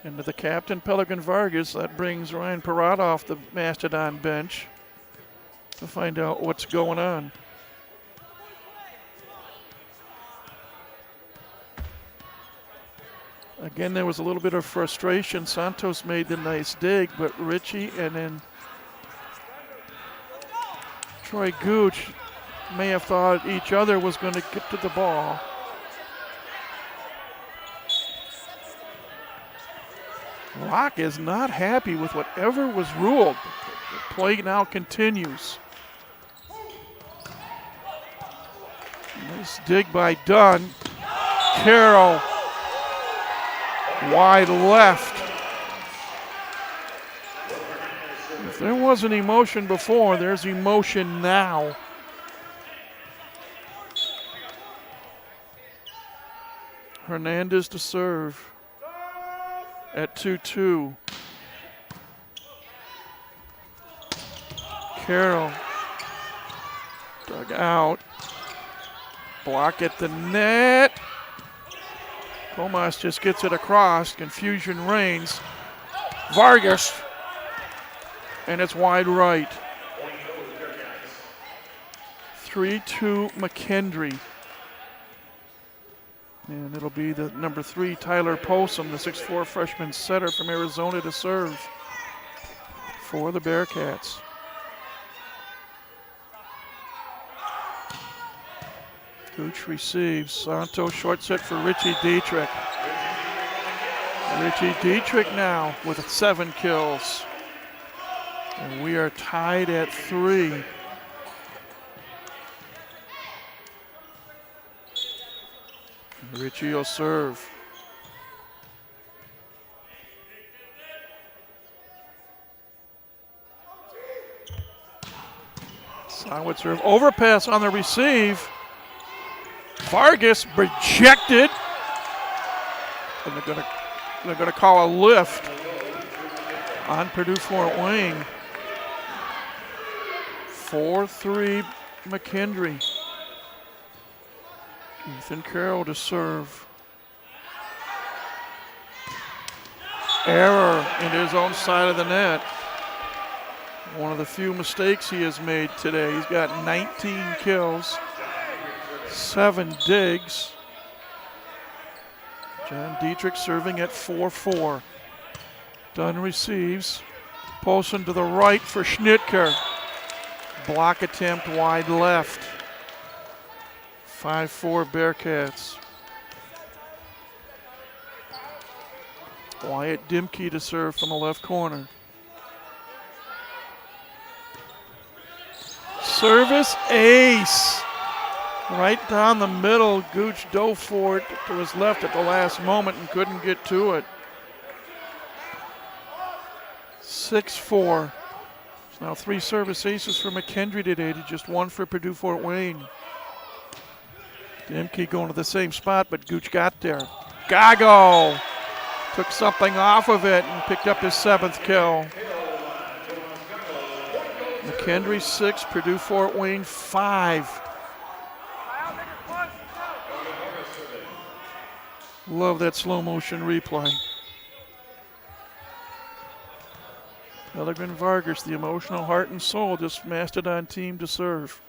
and to the captain, Pelican Vargas. That brings Ryan Parada off the Mastodon bench to find out what's going on. Again, there was a little bit of frustration. Santos made the nice dig, but Richie and then Troy Gooch may have thought each other was going to get to the ball. Locke is not happy with whatever was ruled. The play now continues. Nice dig by Dunn. Carroll wide left. If there wasn't emotion before, there's emotion now. Hernandez to serve at 2-2. Carroll dug out. Block at the net. Comas just gets it across. Confusion reigns. Vargas. And it's wide right. 3-2 McKendree. And it'll be the number 3, Tyler Polson, the 6'4" freshman setter from Arizona, to serve for the Bearcats. Gooch receives. Santos short set for Richie Dietrich. Richie Dietrich now with 7 kills. And we are tied at 3. Richie will serve. Solid serve. Overpass on the receive. Vargas rejected. And they're gonna call a lift on Purdue Fort Wayne. 4-3 McKendree. Ethan Carroll to serve. Error in his own side of the net. One of the few mistakes he has made today. He's got 19 kills, 7 digs. John Dietrich serving at 4-4. Dunn receives. Polson to the right for Schnitker. Block attempt wide left. 5-4 Bearcats. Wyatt Dimke to serve from the left corner. Service ace. Right down the middle. Gooch dove for it to his left at the last moment and couldn't get to it. 6-4. It's now 3 service aces for McKendree today to just 1 for Purdue Fort Wayne. Demke going to the same spot, but Gooch got there. Gago took something off of it and picked up his 7th kill. McKendree 6, Purdue Fort Wayne 5. Love that slow motion replay. Pellegrin Vargas, the emotional heart and soul of this Mastodon team to serve.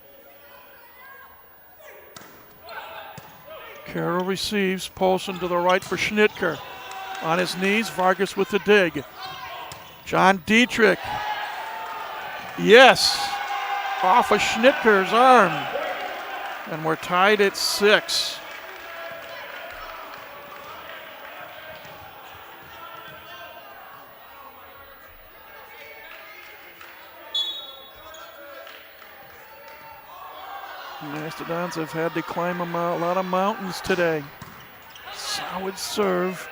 Carroll receives, Polson to the right for Schnitker. On his knees, Vargas with the dig. John Dietrich. Yes, off of Schnitker's arm. And we're tied at 6. Mastodons have had to climb a lot of mountains today. Solid serve.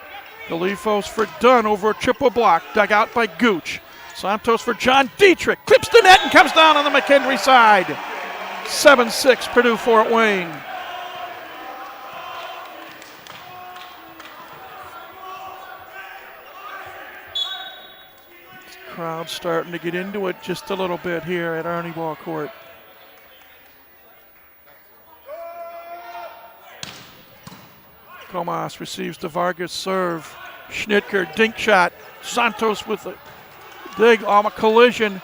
Galifos for Dunn over a triple block. Dug out by Gooch. Santos for John Dietrich. Clips the net and comes down on the McKendree side. 7-6 Purdue Fort Wayne. Crowd starting to get into it just a little bit here at Arnie Ball Court. Comas receives the Vargas serve. Schnitker, dink shot. Santos with a dig on a collision.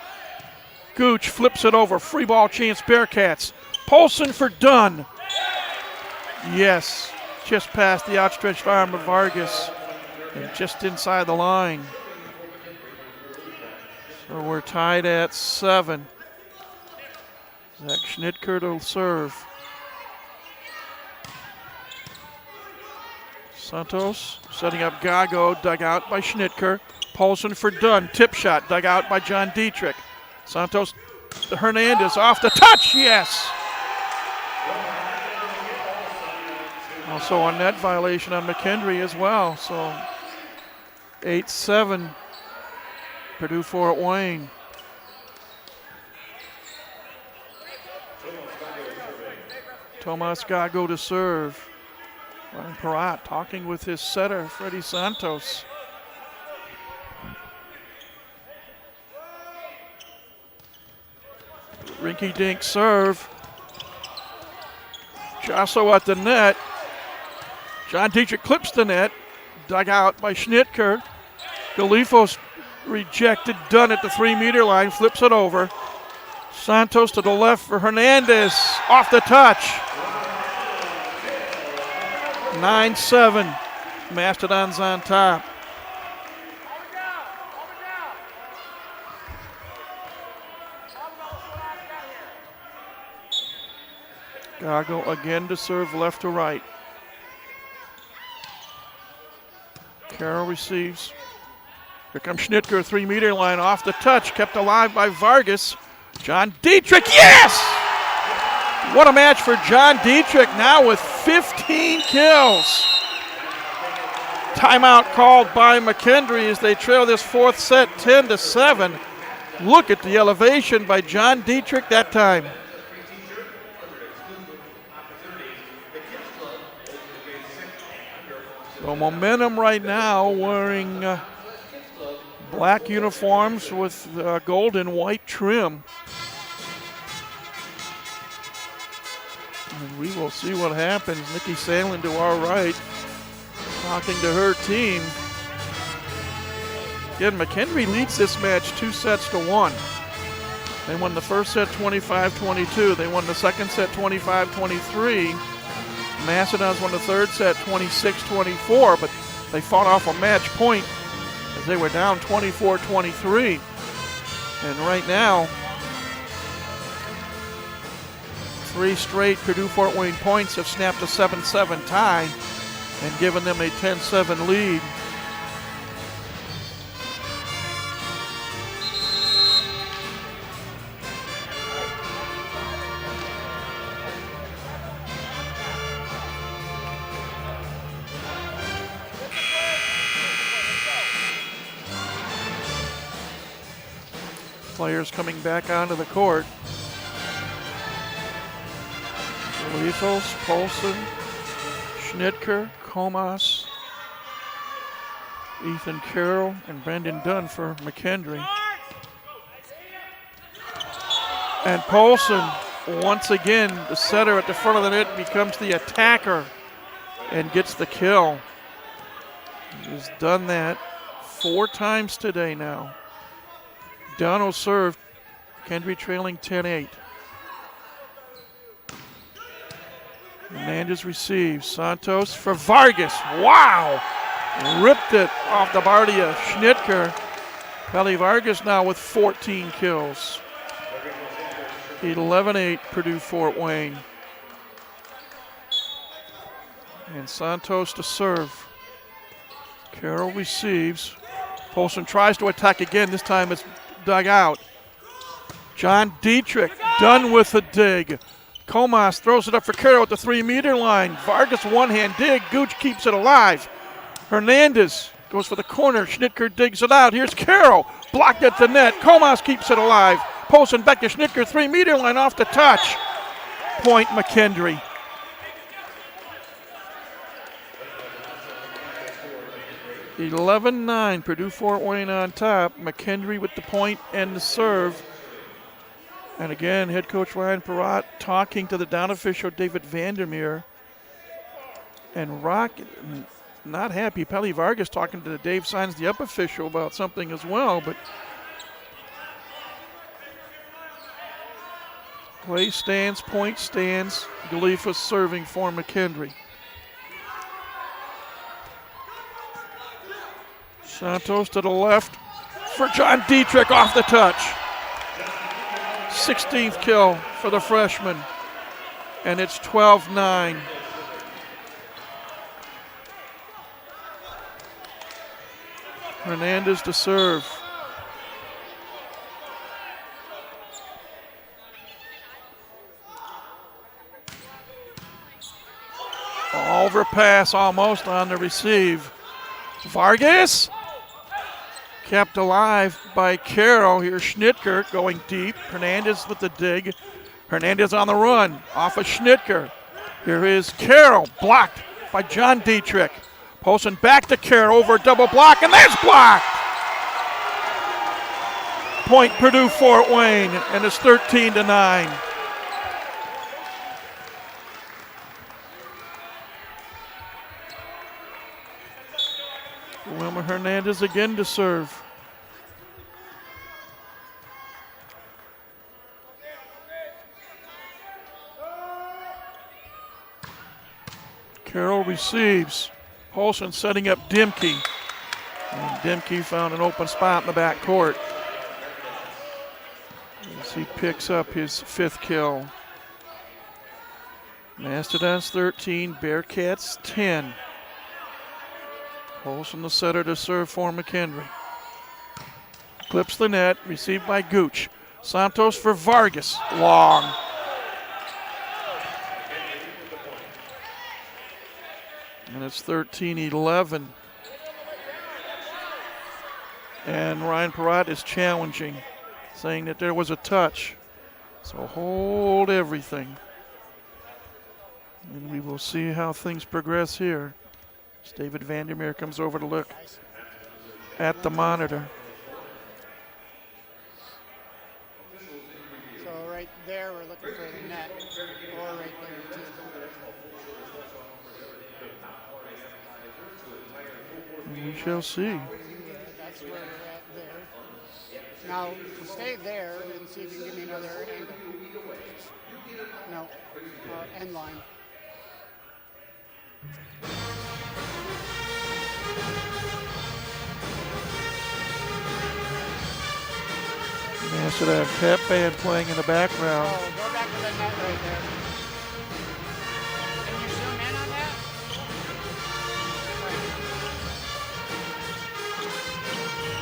Gooch flips it over. Free ball chance, Bearcats. Polson for Dunn. Yes, just past the outstretched arm of Vargas and just inside the line. So we're tied at 7. Zach Schnitker to serve. Santos setting up Gago, dug out by Schnitker. Polson for Dunn, tip shot, dug out by John Dietrich. Santos to Hernandez, off the touch, yes! Also a net violation on McKendree as well, so 8-7, Purdue Fort Wayne. Tomas Gago to serve. Ryan Perrott talking with his setter, Freddie Santos. Rinky-dink serve. Jasso at the net. John Dietrich clips the net. Dug out by Schnitker. Galifos rejected, Dunn at the 3-meter line, flips it over. Santos to the left for Hernandez, off the touch. 9-7, Mastodons on top. Gago again to serve left to right. Carroll receives. Here comes Schnitker, 3-meter line, off the touch, kept alive by Vargas. John Dietrich, yes! What a match for John Dietrich, now with 15 kills. Timeout called by McKendree as they trail this 4th set 10-7. Look at the elevation by John Dietrich that time. So momentum right now, wearing black uniforms with gold and white trim. And we will see what happens. Nikki Salen to our right, talking to her team. Again, McKendree leads this match 2-1. They won the first set 25-22. They won the second set 25-23. Mastodons won the third set 26-24, but they fought off a match point as they were down 24-23. And right now, 3 straight Purdue Fort Wayne points have snapped a 7-7 tie and given them a 10-7 lead. Players coming back onto the court. Lethals, Polson, Schnitker, Comas, Ethan Carroll, and Brendan Dunn for McKendree. And Polson, once again, the setter at the front of the net, becomes the attacker and gets the kill. He's done that 4 times today now. Dunn will serve. McKendree trailing 10-8. Hernandez receives. Santos for Vargas. Wow! Ripped it off the bar to Schnitker. Pele Vargas now with 14 kills. 11-8 Purdue Fort Wayne. And Santos to serve. Carroll receives. Polson tries to attack again. This time it's dug out. John Dietrich done with the dig. Comas throws it up for Carroll at the 3-meter line. Vargas one-hand dig. Gooch keeps it alive. Hernandez goes for the corner. Schnitker digs it out. Here's Carroll. Blocked at the net. Comas keeps it alive. Polson back to Schnitker. 3-meter line off the touch. Point McKendree. (11-9) Purdue Fort Wayne on top. McKendree with the point and the serve. And again, head coach Ryan Perrott talking to the down official David Vandermeer. And Rock not happy. Pele Vargas talking to Dave Signs, the up official, about something as well. But play stands, point stands. Galifa serving for McKendree. Santos to the left for John Dietrich off the touch. 16th kill for the freshman. And it's 12-9. Hernandez to serve. Overpass almost on the receive. Vargas kept alive by Carroll. Here's Schnitker going deep. Hernandez with the dig. Hernandez on the run off of Schnitker. Here is Carroll, blocked by John Dietrich. Polson back to Carroll over a double block, and there's blocked. Point Purdue Fort Wayne, and it's 13-9. Wilmer Hernandez again to serve. Carroll receives. Polson setting up Dimke. And Dimke found an open spot in the back court as he picks up his 5th kill. Mastodons 13, Bearcats 10. Polson the setter to serve for McKendree. Clips the net, received by Gooch. Santos for Vargas, long. And it's 13-11. And Ryan Perrott is challenging, saying that there was a touch. So hold everything. And we will see how things progress here. As David Vandermeer comes over to look at the monitor. So right there, we're looking for the net, or right there too. We shall see. That's where we're at there. Now, stay there and see if you can give me another angle. No, end line. Mastodon pep band playing in the background. Oh, go back to the net right there. Can you zoom in on that?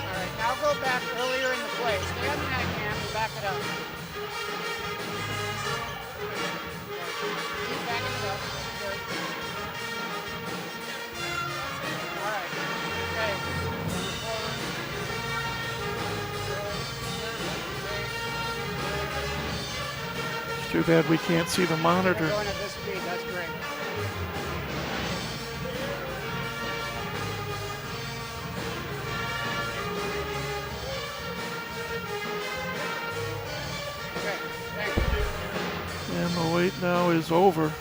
All right, now go back earlier in the play. Stay on the net cam and back it up. Keep backing it up. Good. All right. Okay. Forward. Good. Too bad we can't see the monitor. Going at this speed, that's great. Okay, thank you. And the wait now is over.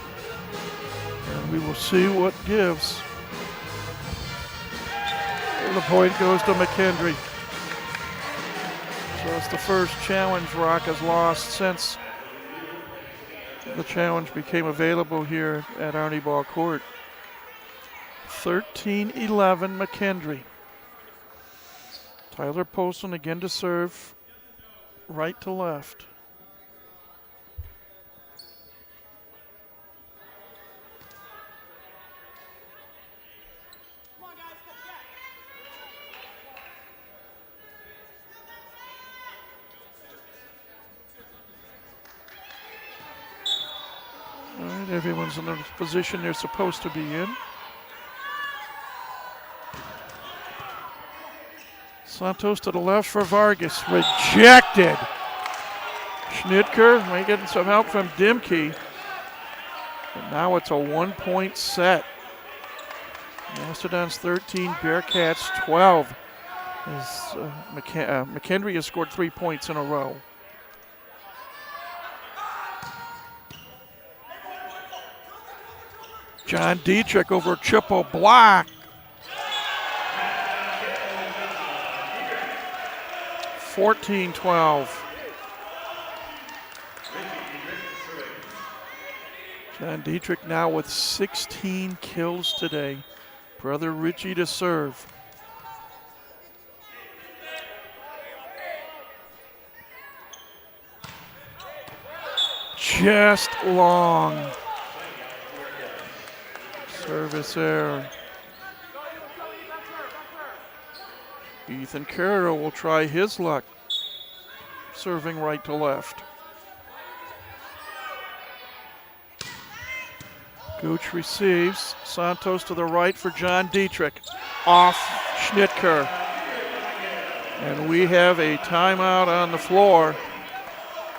And we will see what gives. And the point goes to McKendree. So it's the first challenge Rock has lost since the challenge became available here at Arnie Ball Court. 13-11 McKendree. Tyler Polson again to serve, right to left. All right, everyone's in the position they're supposed to be in. Santos to the left for Vargas. Rejected. Schnitker may get some help from Dimke. And now it's a 1-point set. Mastodon's 13, Bearcats 12. As McKendree has scored 3 points in a row. John Dietrich over triple block. 14-12. John Dietrich now with 16 kills today. Brother Richie to serve. Just long. Service error. Ethan Carroll will try his luck, serving right to left. Gooch receives. Santos to the right for John Dietrich. Off Schnitker. And we have a timeout on the floor.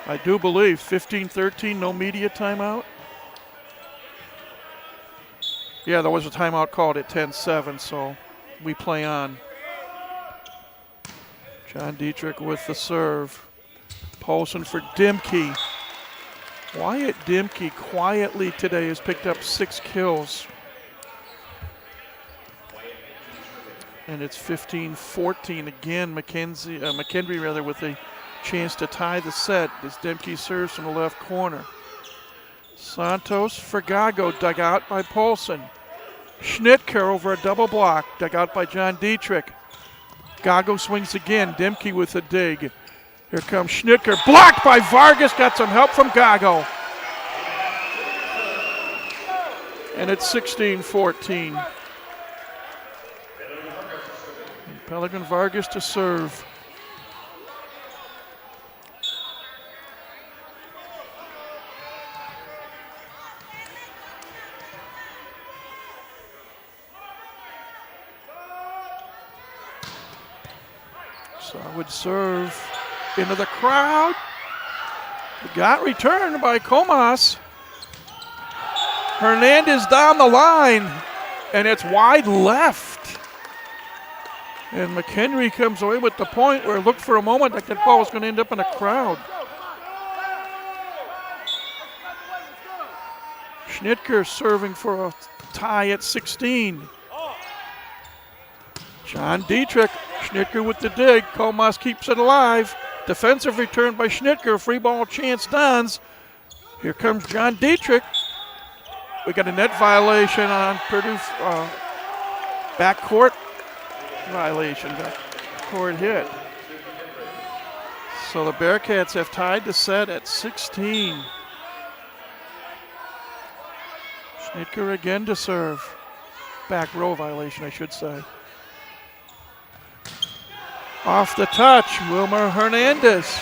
I do believe 15-13, no media timeout. Yeah, there was a timeout called at 10-7, so we play on. John Dietrich with the serve. Polson for Dimke. Wyatt Dimke quietly today has picked up 6 kills. And it's 15-14 again. McKendree with a chance to tie the set as Dimke serves from the left corner. Santos for Gago, dug out by Polson. Schnitker over a double block, dug out by John Dietrich. Gago swings again, Dimke with a dig. Here comes Schnitker, blocked by Vargas, got some help from Gago. And it's 16-14. Pelican Vargas to serve. Solid serve into the crowd. Got returned by Comas. Hernandez down the line, and it's wide left. And McKendree comes away with the point where it looked for a moment like that ball was going to end up in a crowd. Schnitker serving for a tie at 16. John Dietrich, Schnitker with the dig. Comas keeps it alive. Defensive return by Schnitker. Free ball chance Dons. Here comes John Dietrich. We got a net violation on Purdue. Backcourt violation. Backcourt hit. So the Bearcats have tied the set at 16. Schnitker again to serve. Back row violation, I should say. Off the touch, Wilmer Hernandez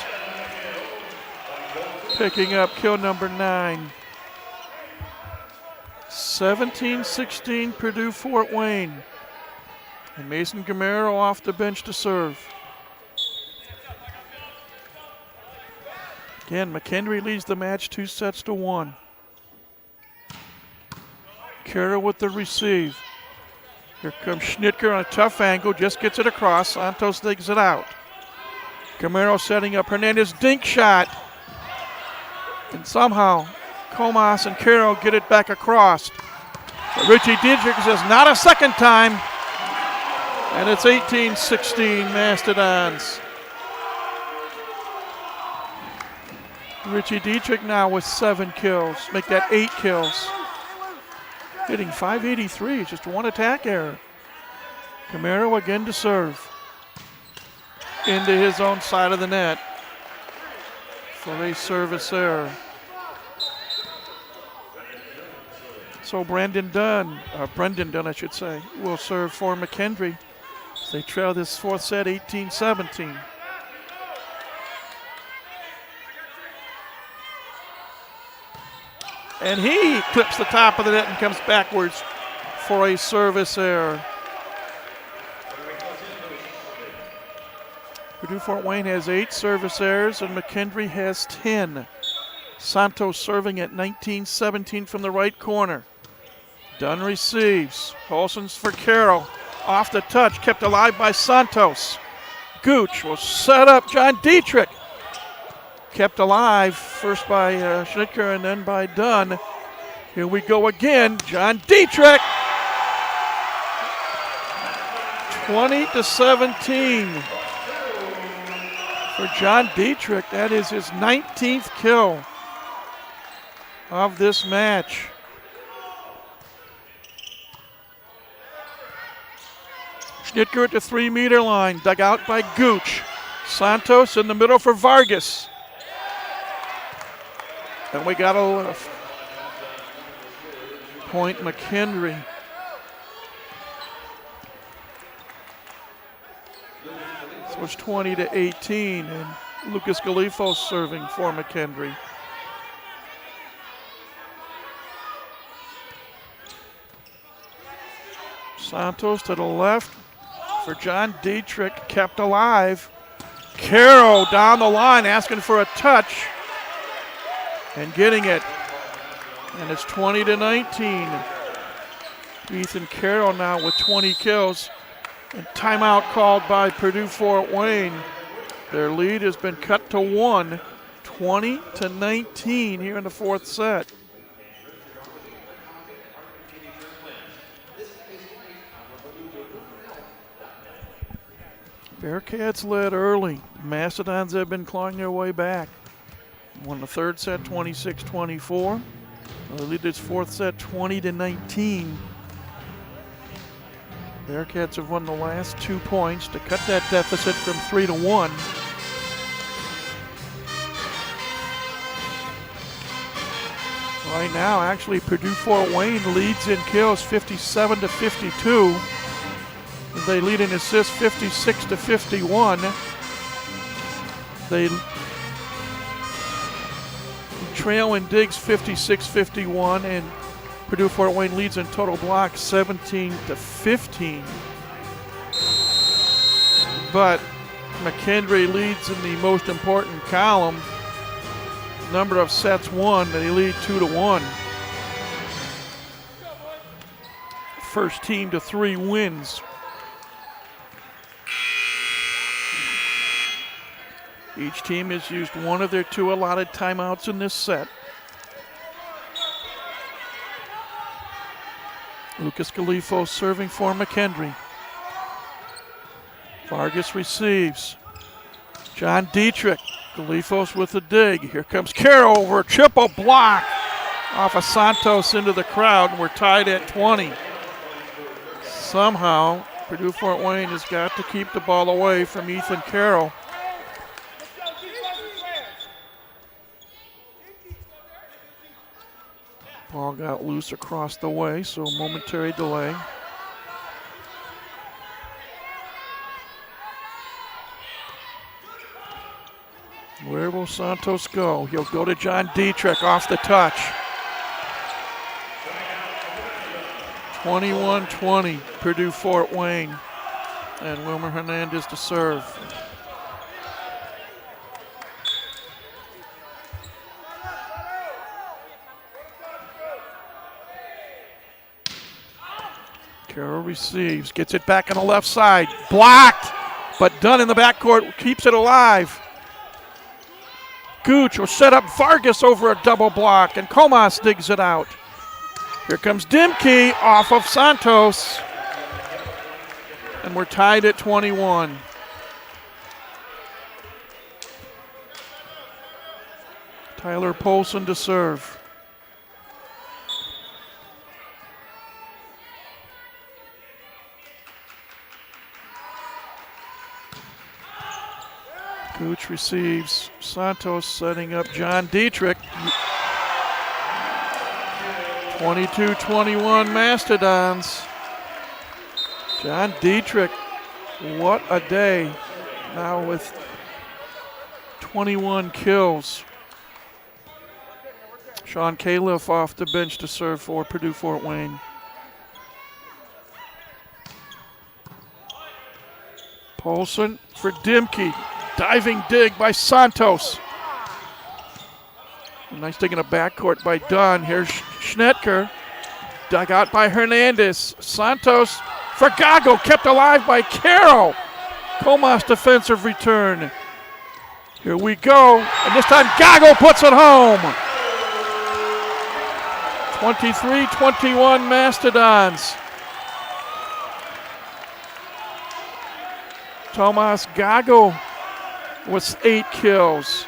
picking up kill number 9. 17-16 Purdue Fort Wayne. And Mason Gamero off the bench to serve. Again, McKendree leads the match 2-1. Carroll with the receive. Here comes Schnitker on a tough angle, just gets it across. Santos digs it out. Camaro setting up Hernandez, dink shot. And somehow Comas and Carroll get it back across. But Richie Dietrich says not a second time. And it's 18-16 Mastodons. Richie Dietrich now with 7 kills. Make that 8 kills. Hitting .583, just one attack error. Camaro again to serve. Into his own side of the net for a service error. So Brendan Dunn, I should say, will serve for McKendree. They trail this fourth set 18-17. And he clips the top of the net and comes backwards for a service error. Purdue Fort Wayne has 8 service errors and McKendree has 10. Santos serving at 19-17 from the right corner. Dunn receives. Olsen's for Carroll. Off the touch, kept alive by Santos. Gooch will set up John Dietrich. Kept alive first by Schnitker and then by Dunn. Here we go again. John Dietrich. 20-17 for John Dietrich. That is his 19th kill of this match. Schnitker at the 3-meter line, dug out by Gooch. Santos in the middle for Vargas. And we got a point McKendree. So it's 20-18, and Lucas Galifo serving for McKendree. Santos to the left for John Dietrich, kept alive. Carroll down the line asking for a touch and getting it. And it's 20-19. Ethan Carroll now with 20 kills. And timeout called by Purdue Fort Wayne. Their lead has been cut to 1, 20-19 here in the fourth set. Bearcats led early. Mastodons have been clawing their way back. Won the third set 26-24. They lead this fourth set 20-19. Bearcats have won the last 2 points to cut that deficit from 3-1. Right now, actually, Purdue Fort Wayne leads in kills 57-52. They lead in assists 56-51. They trail in digs 56-51, and Purdue Fort Wayne leads in total blocks 17-15. But McKendree leads in the most important column. Number of sets won, they lead 2-1. First team to 3 wins. Each team has used one of their 2 allotted timeouts in this set. Lucas Galifo serving for McKendree. Vargas receives. John Dietrich. Galifos with a dig. Here comes Carroll over a triple block off of Santos into the crowd, and we're tied at 20. Somehow, Purdue Fort Wayne has got to keep the ball away from Ethan Carroll. Ball got loose across the way, so momentary delay. Where will Santos go? He'll go to John Dietrich off the touch. 21-20, Purdue Fort Wayne. And Wilmer Hernandez to serve. Carroll receives, gets it back on the left side. Blocked, but Dunn in the backcourt keeps it alive. Gooch will set up Vargas over a double block, and Comas digs it out. Here comes Dimke off of Santos. And we're tied at 21. Tyler Polson to serve. Gooch receives. Santos setting up John Dietrich. 22-21 Mastodons. John Dietrich, what a day. Now with 21 kills. Sean Califf off the bench to serve for Purdue Fort Wayne. Polson for Dimke. Diving dig by Santos. Nice dig in a backcourt by Dunn. Here's Schnetker. Dug out by Hernandez. Santos for Gago. Kept alive by Carroll. Comas defensive return. Here we go. And this time Gago puts it home. 23-21 Mastodons. Tomas Gago with 8 kills.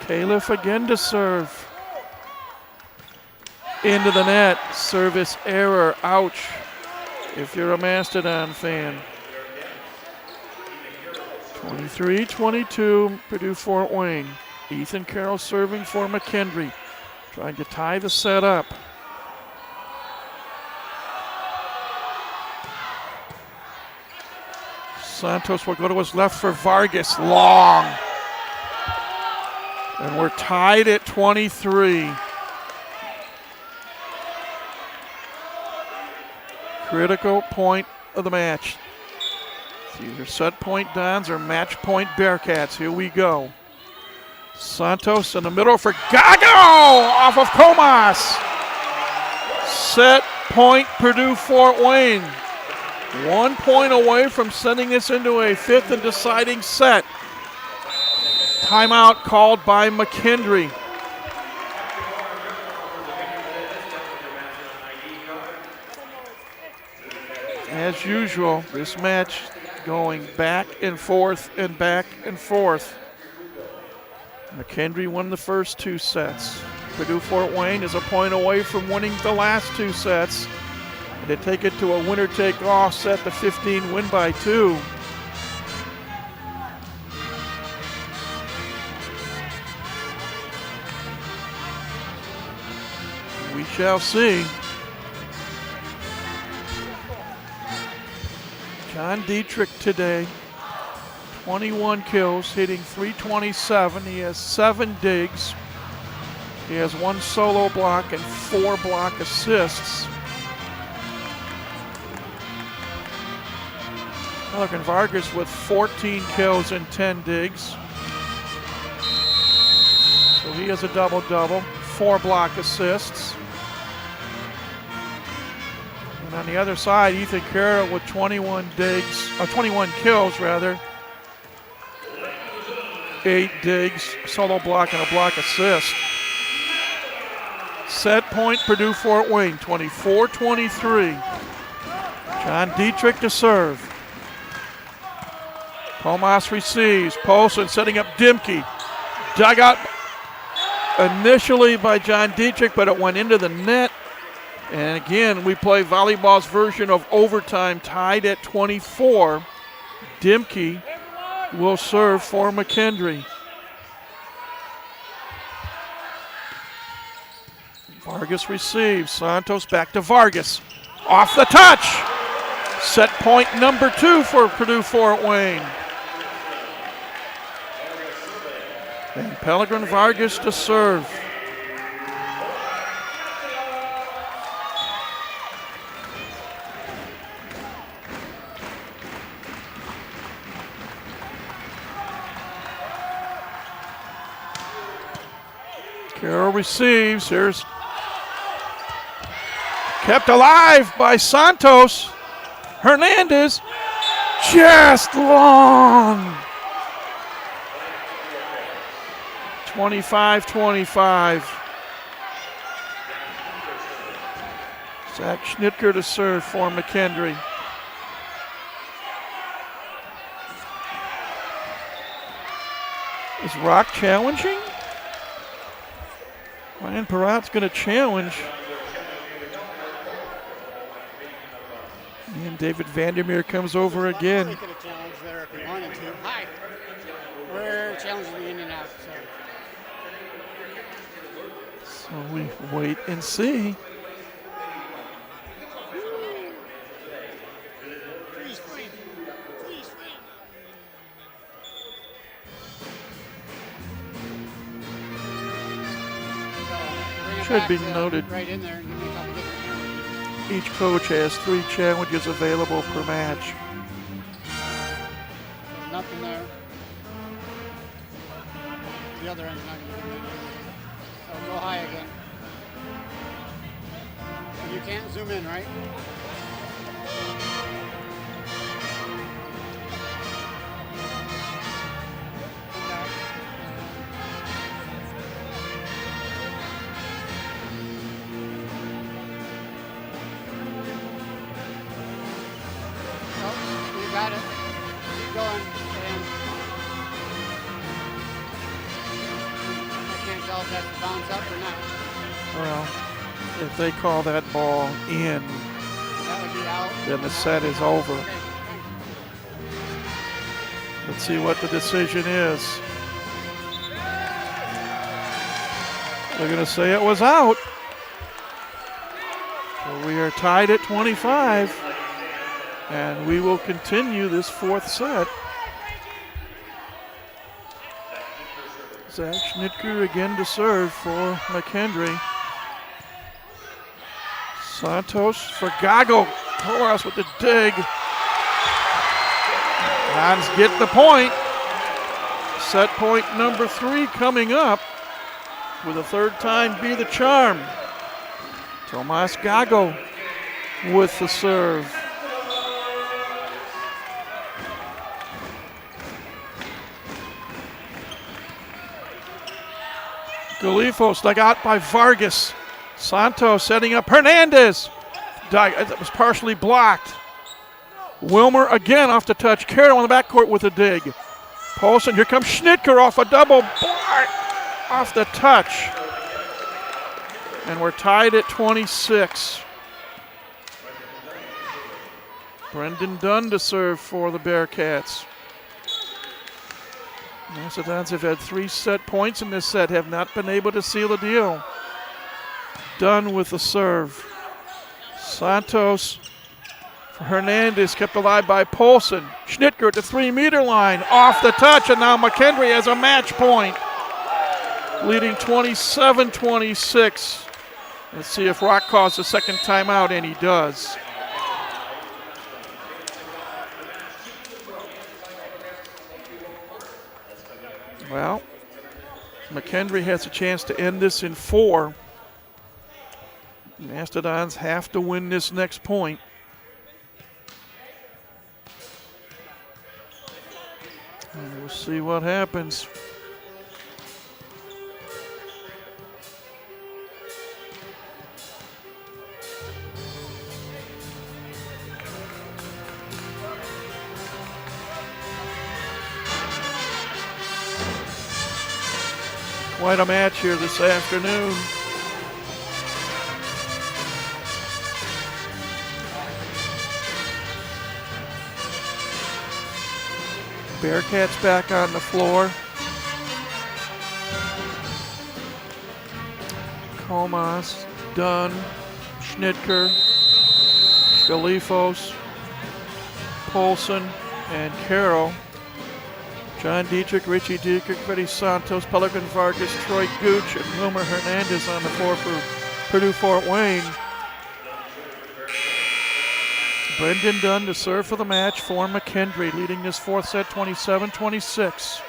Califf again to serve. Into the net. Service error. Ouch. If you're a Mastodon fan. 23-22 Purdue Fort Wayne. Ethan Carroll serving for McKendree. Trying to tie the set up. Santos will go to his left for Vargas. Long. And we're tied at 23. Critical point of the match. It's either set point Dons or match point Bearcats. Here we go. Santos in the middle for Gago off of Comas. Set point Purdue Fort Wayne. 1 point away from sending this into a 5th and deciding set. Timeout called by McKendree. As usual, this match going back and forth and back and forth. McKendree won the first 2 sets. Purdue Fort Wayne is a point away from winning the last 2 sets. And to take it to a winner-take-all set, the 15 win by 2. We shall see. John Dietrich today, 21 kills, hitting .327. He has 7 digs. He has 1 solo block and 4 block assists. Pelican Vargas with 14 kills and 10 digs. So he has a double-double, 4 block assists. And on the other side, Ethan Carroll with 21 kills rather. 8 digs, solo block, and a block assist. Set point Purdue Fort Wayne, 24-23. John Dietrich to serve. Comas receives. Polson setting up Dimke. Dug out initially by John Dietrich, but it went into the net. And again, we play volleyball's version of overtime, tied at 24. Dimke will serve for McKendree. Vargas receives. Santos back to Vargas. Off the touch. Set point number 2 for Purdue Fort Wayne. And Pellegrin Vargas to serve. Carroll receives. Here's Kept alive by Santos. Hernandez just long. 25-25. Zach Schnitker to serve for McKendree. Is Rock challenging? Ryan Perrot's going to challenge. And David Vandermeer comes over again. He could have challenged there if he wanted to. Hi. We're challenging the in and out. So we wait and see. Should be noted, right in there and give me a couple different challenges. Each coach has 3 challenges available per match. So nothing there. The other end's not going to give me anything. So go high again. And you can't zoom in, right? Got it. Keep going, Dan. I can't tell if that's a bounce up or not. Well, if they call that ball in, That would be out. then the set is over. Okay. Let's see what the decision is. They're going to say it was out. So we are tied at 25. And we will continue this 4th set. Zach Schnitker again to serve for McKendree. Santos for Gago. Torres with the dig. Hans get the point. Set point number 3 coming up. With a 3rd time be the charm. Tomas Gago with the serve. Galifos dug out by Vargas. Santos setting up Hernandez. It was partially blocked. Wilmer again off the touch. Carroll on the backcourt with a dig. Paulson, here comes Schnitker off a double block off the touch. And we're tied at 26. Brendan Dunn to serve for the Bearcats. Mastodons have had 3 set points in this set, have not been able to seal the deal. Dunn with the serve. Santos for Hernandez, kept alive by Polson. Schnitker at the 3-meter line, off the touch, and now McKendree has a match point, leading 27-26. Let's see if Rock calls the second timeout, and he does. Well, McKendree has a chance to end this in 4. Mastodons have to win this next point. And we'll see what happens. Quite a match here this afternoon. Bearcats back on the floor. Comas, Dunn, Schnitker, Galifos, Polson, and Carroll. John Dietrich, Richie Dietrich, Freddie Santos, Pelican Vargas, Troy Gooch, and Wilmer Hernandez on the floor for Purdue Fort Wayne. Brendan Dunn to serve for the match for McKendree, leading this 4th set 27-26.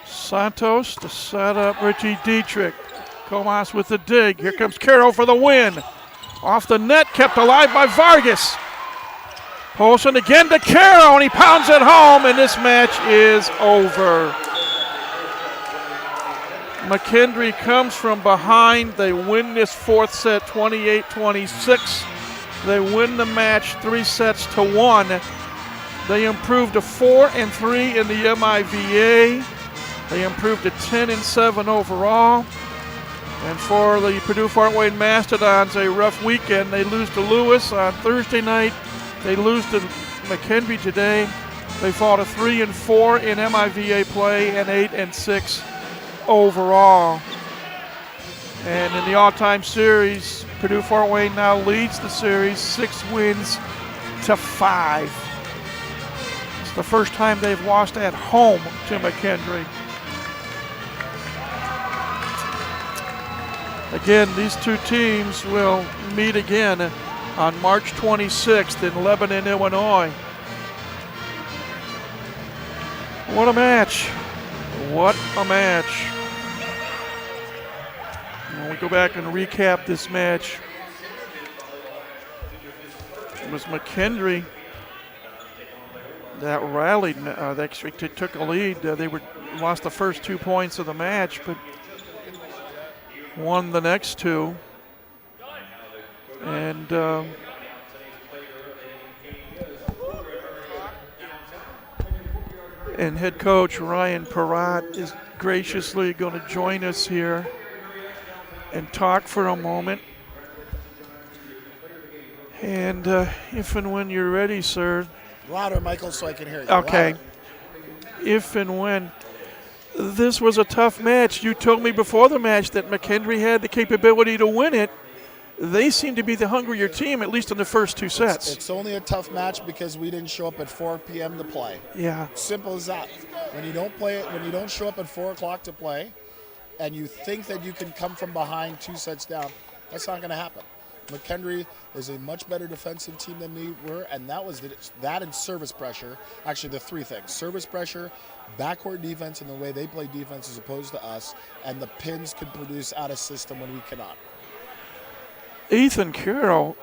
Santos to set up Richie Dietrich. Comas with the dig. Here comes Carroll for the win. Off the net, kept alive by Vargas. Polson again to Carroll, and he pounds it home, and this match is over. McKendree comes from behind. They win this fourth set 28-26. They win the match 3-1. They improved to 4-3 in the MIVA. They improved to 10-7 overall. And for the Purdue Fort Wayne Mastodons, a rough weekend. They lose to Lewis on Thursday night. They lose to McKendree today. They fall to 3-4 in MIVA play and 8-6 overall. And in the all-time series, Purdue Fort Wayne now leads the series 6-5. It's the first time they've lost at home to McKendree. Again, these two teams will meet again on March 26th in Lebanon, Illinois. What a match. What a match. When we go back and recap this match, it was McKendree that rallied. They actually took a lead. They lost the first 2 points of the match, but won the next two. And head coach Ryan Perrott is graciously going to join us here and talk for a moment. And if and when you're ready, sir. Louder, Michael, so I can hear you. Okay. Louder. If and when. This was a tough match. You told me before the match that McKendree had the capability to win it. They seem to be the hungrier team, at least in the first two sets. It's only a tough match because we didn't show up at 4 p.m. to play. Yeah. Simple as that. When you don't show up at 4 o'clock to play, and you think that you can come from behind 2 sets down, that's not going to happen. McKendree is a much better defensive team than we were, and that and service pressure. Actually, the three things: service pressure, backcourt defense, and the way they play defense as opposed to us, and the pins can produce out of system when we cannot. Ethan Carroll,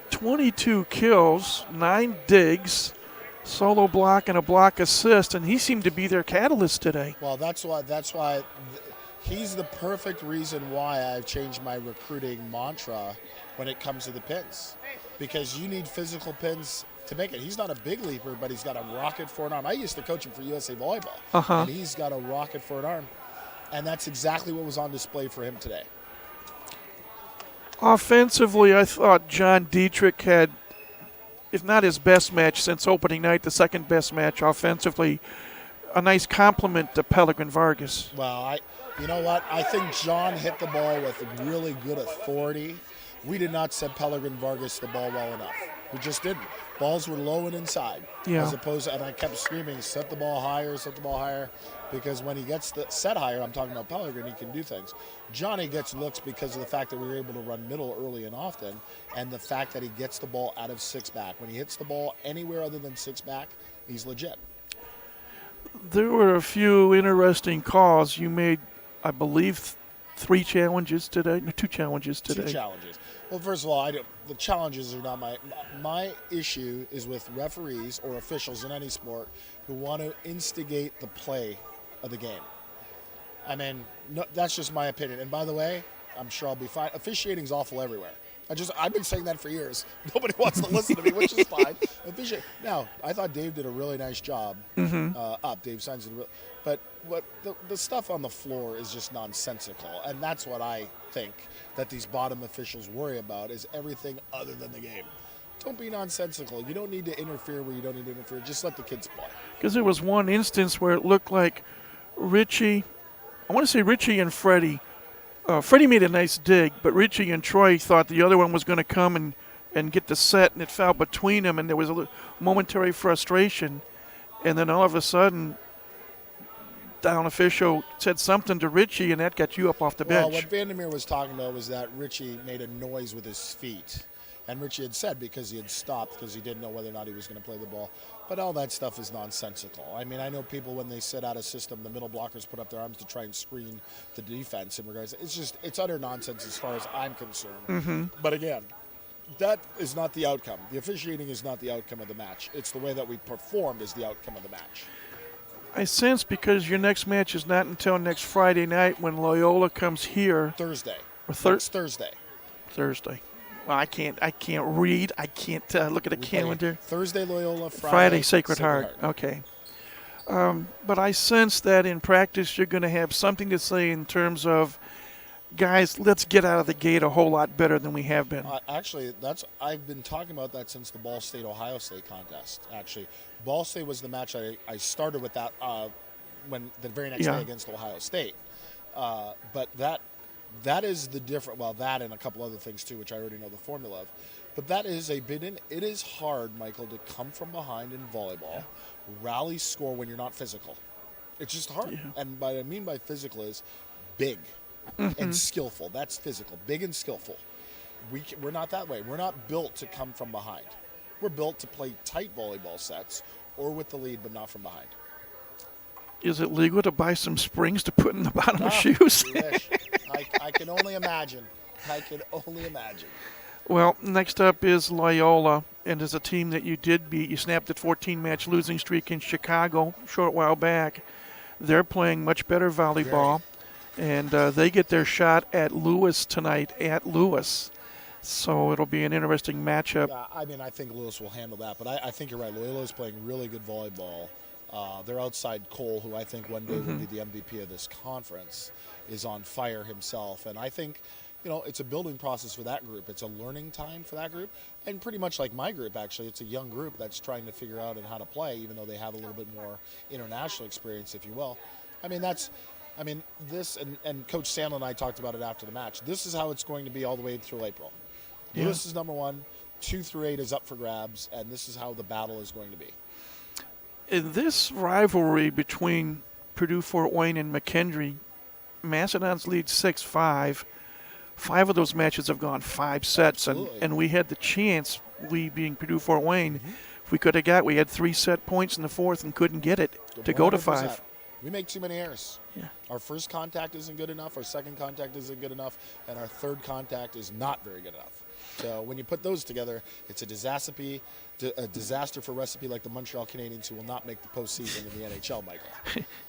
22 kills, 9 digs, solo block and a block assist, and he seemed to be their catalyst today. Well, that's why he's the perfect reason why I've changed my recruiting mantra when it comes to the pins, because you need physical pins to make it. He's not a big leaper, but he's got a rocket for an arm. I used to coach him for USA Volleyball, and he's got a rocket for an arm, and that's exactly what was on display for him today. Offensively, I thought John Dietrich had, if not his best match since opening night, the second best match offensively. A nice compliment to Pellegrin Vargas. Well, you know what? I think John hit the ball with really good authority. We did not set Pellegrin Vargas the ball well enough. We just didn't. Balls were low and inside. Yeah. As opposed to, and I kept screaming, set the ball higher, because when he gets the set higher, I'm talking about Pellegrin, he can do things. Johnny gets looks because of the fact that we were able to run middle early and often, and the fact that he gets the ball out of 6-back. When he hits the ball anywhere other than 6-back, he's legit. There were a few interesting calls. You made, I believe, 2 challenges today. 2 challenges. Well, first of all, the challenges are not my issue is with referees or officials in any sport who want to instigate the play of the game. I mean, no, that's just my opinion. And by the way, I'm sure I'll be fine. Officiating's awful everywhere. I've been saying that for years. Nobody wants to listen to me, which is fine. Now, I thought Dave did a really nice job. Dave Saenz did but what the stuff on the floor is just nonsensical, and that's what I think that these bottom officials worry about is everything other than the game. Don't be nonsensical. You don't need to interfere where you don't need to interfere. Just let the kids play. Because there was one instance where it looked like Richie and Freddie. Freddie made a nice dig, but Richie and Troy thought the other one was going to come and get the set, and it fell between them, and there was a momentary frustration. And then all of a sudden, down official said something to Richie, and that got you up off the bench. Well, what Vandermeer was talking about was that Richie made a noise with his feet. And Richie had said because he had stopped because he didn't know whether or not he was going to play the ball. But all that stuff is nonsensical. I mean, I know people when they sit out of system, the middle blockers put up their arms to try and screen the defense in regards. It's utter nonsense as far as I'm concerned. But again, that is not the outcome. The officiating is not the outcome of the match. It's the way that we performed is the outcome of the match. I sense because your next match is not until next Friday night when Loyola comes here. Thursday. Or Next Thursday. Thursday. Well, I can't read. I can't look at a calendar. Thursday Loyola, Friday Sacred Heart. Okay. But I sense that in practice you're going to have something to say in terms of, guys, let's get out of the gate a whole lot better than we have been. Actually, I've been talking about that since the Ball State-Ohio State contest. Actually, Ball State was the match I started with that when the very next day against Ohio State. But that is the different. Well, that and a couple other things too, which I already know the formula of. But that is a bit in. It is hard, Michael, to come from behind in volleyball, rally score when you're not physical. It's just hard. Yeah. And what I mean by physical is big. And skillful. That's physical. Big and skillful. We're not that way. We're not built to come from behind. We're built to play tight volleyball sets or with the lead, but not from behind. Is it legal to buy some springs to put in the bottom of shoes? I can only imagine. I can only imagine. Well, next up is Loyola, and as a team that you did beat, you snapped that 14-match losing streak in Chicago a short while back. They're playing much better volleyball. And they get their shot at Lewis tonight at Lewis. So it'll be an interesting matchup. I mean, I think Lewis will handle that. But I think you're right. Loyola is playing really good volleyball. They're outside Cole, who I think one day will be the MVP of this conference, is on fire himself. And I think, it's a building process for that group. It's a learning time for that group. And pretty much like my group, actually, it's a young group that's trying to figure out and how to play, even though they have a little bit more international experience, if you will. This, and Coach Sandlin and I talked about it after the match. This is how it's going to be all the way through April. Yeah. Lewis is number 1, 2 through 8 is up for grabs, and this is how the battle is going to be. In this rivalry between Purdue Fort Wayne and McKendree, Mastodon's lead 6-5. 5 of those matches have gone 5 sets, and we had the chance, we being Purdue Fort Wayne, if we could have we had 3 set points in the 4th and couldn't get it to go to 5. We make too many errors. Yeah. Our first contact isn't good enough. Our second contact isn't good enough. And our third contact is not very good enough. So when you put those together, it's a disaster for recipe like the Montreal Canadiens, who will not make the postseason in the NHL, Michael.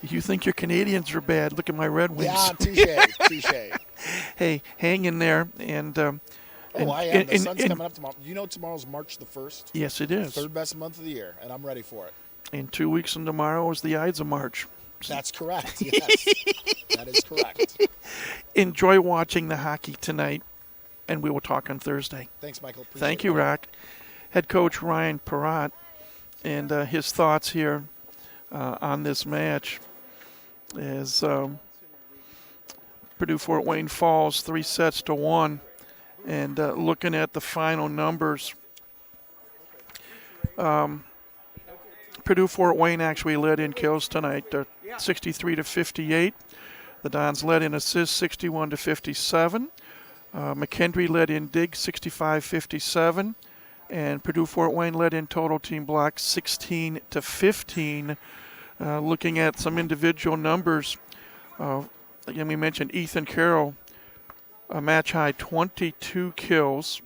You think your Canadians are bad? Look at my Red Wings. Yeah, touche. Hey, hang in there. And I am. The sun's coming up tomorrow. You know tomorrow's March the 1st? Yes, it is. Third best month of the year, and I'm ready for it. And 2 weeks from tomorrow is the Ides of March. That's correct, yes. That is correct. Enjoy watching the hockey tonight, and we will talk on Thursday. Thanks, Michael. Thank you, Rock. Head coach Ryan Perrott, and his thoughts here on this match as Purdue Fort Wayne falls 3-1. And looking at the final numbers, Purdue Fort Wayne actually led in kills tonight. They're 63-58. The Dons led in assists 61-57. McKendree led in digs 65-57. And Purdue Fort Wayne led in total team blocks 16-15. Looking at some individual numbers, again, we mentioned Ethan Carroll, a match high 22 kills,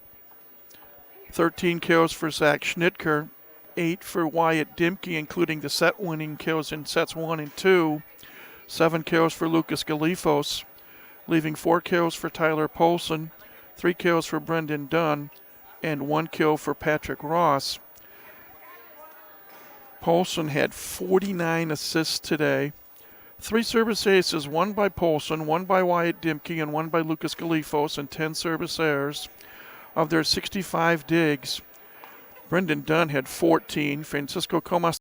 13 kills for Zach Schnitker, 8 for Wyatt Dimke, including the set-winning kills in sets 1 and 2, 7 kills for Lucas Galifos, leaving 4 kills for Tyler Polson, 3 kills for Brendan Dunn, and 1 kill for Patrick Ross. Polson had 49 assists today. 3 service aces, 1 by Polson, 1 by Wyatt Dimke, and 1 by Lucas Galifos, and 10 service errors. Of their 65 digs, Brendan Dunn had 14. Francisco Comas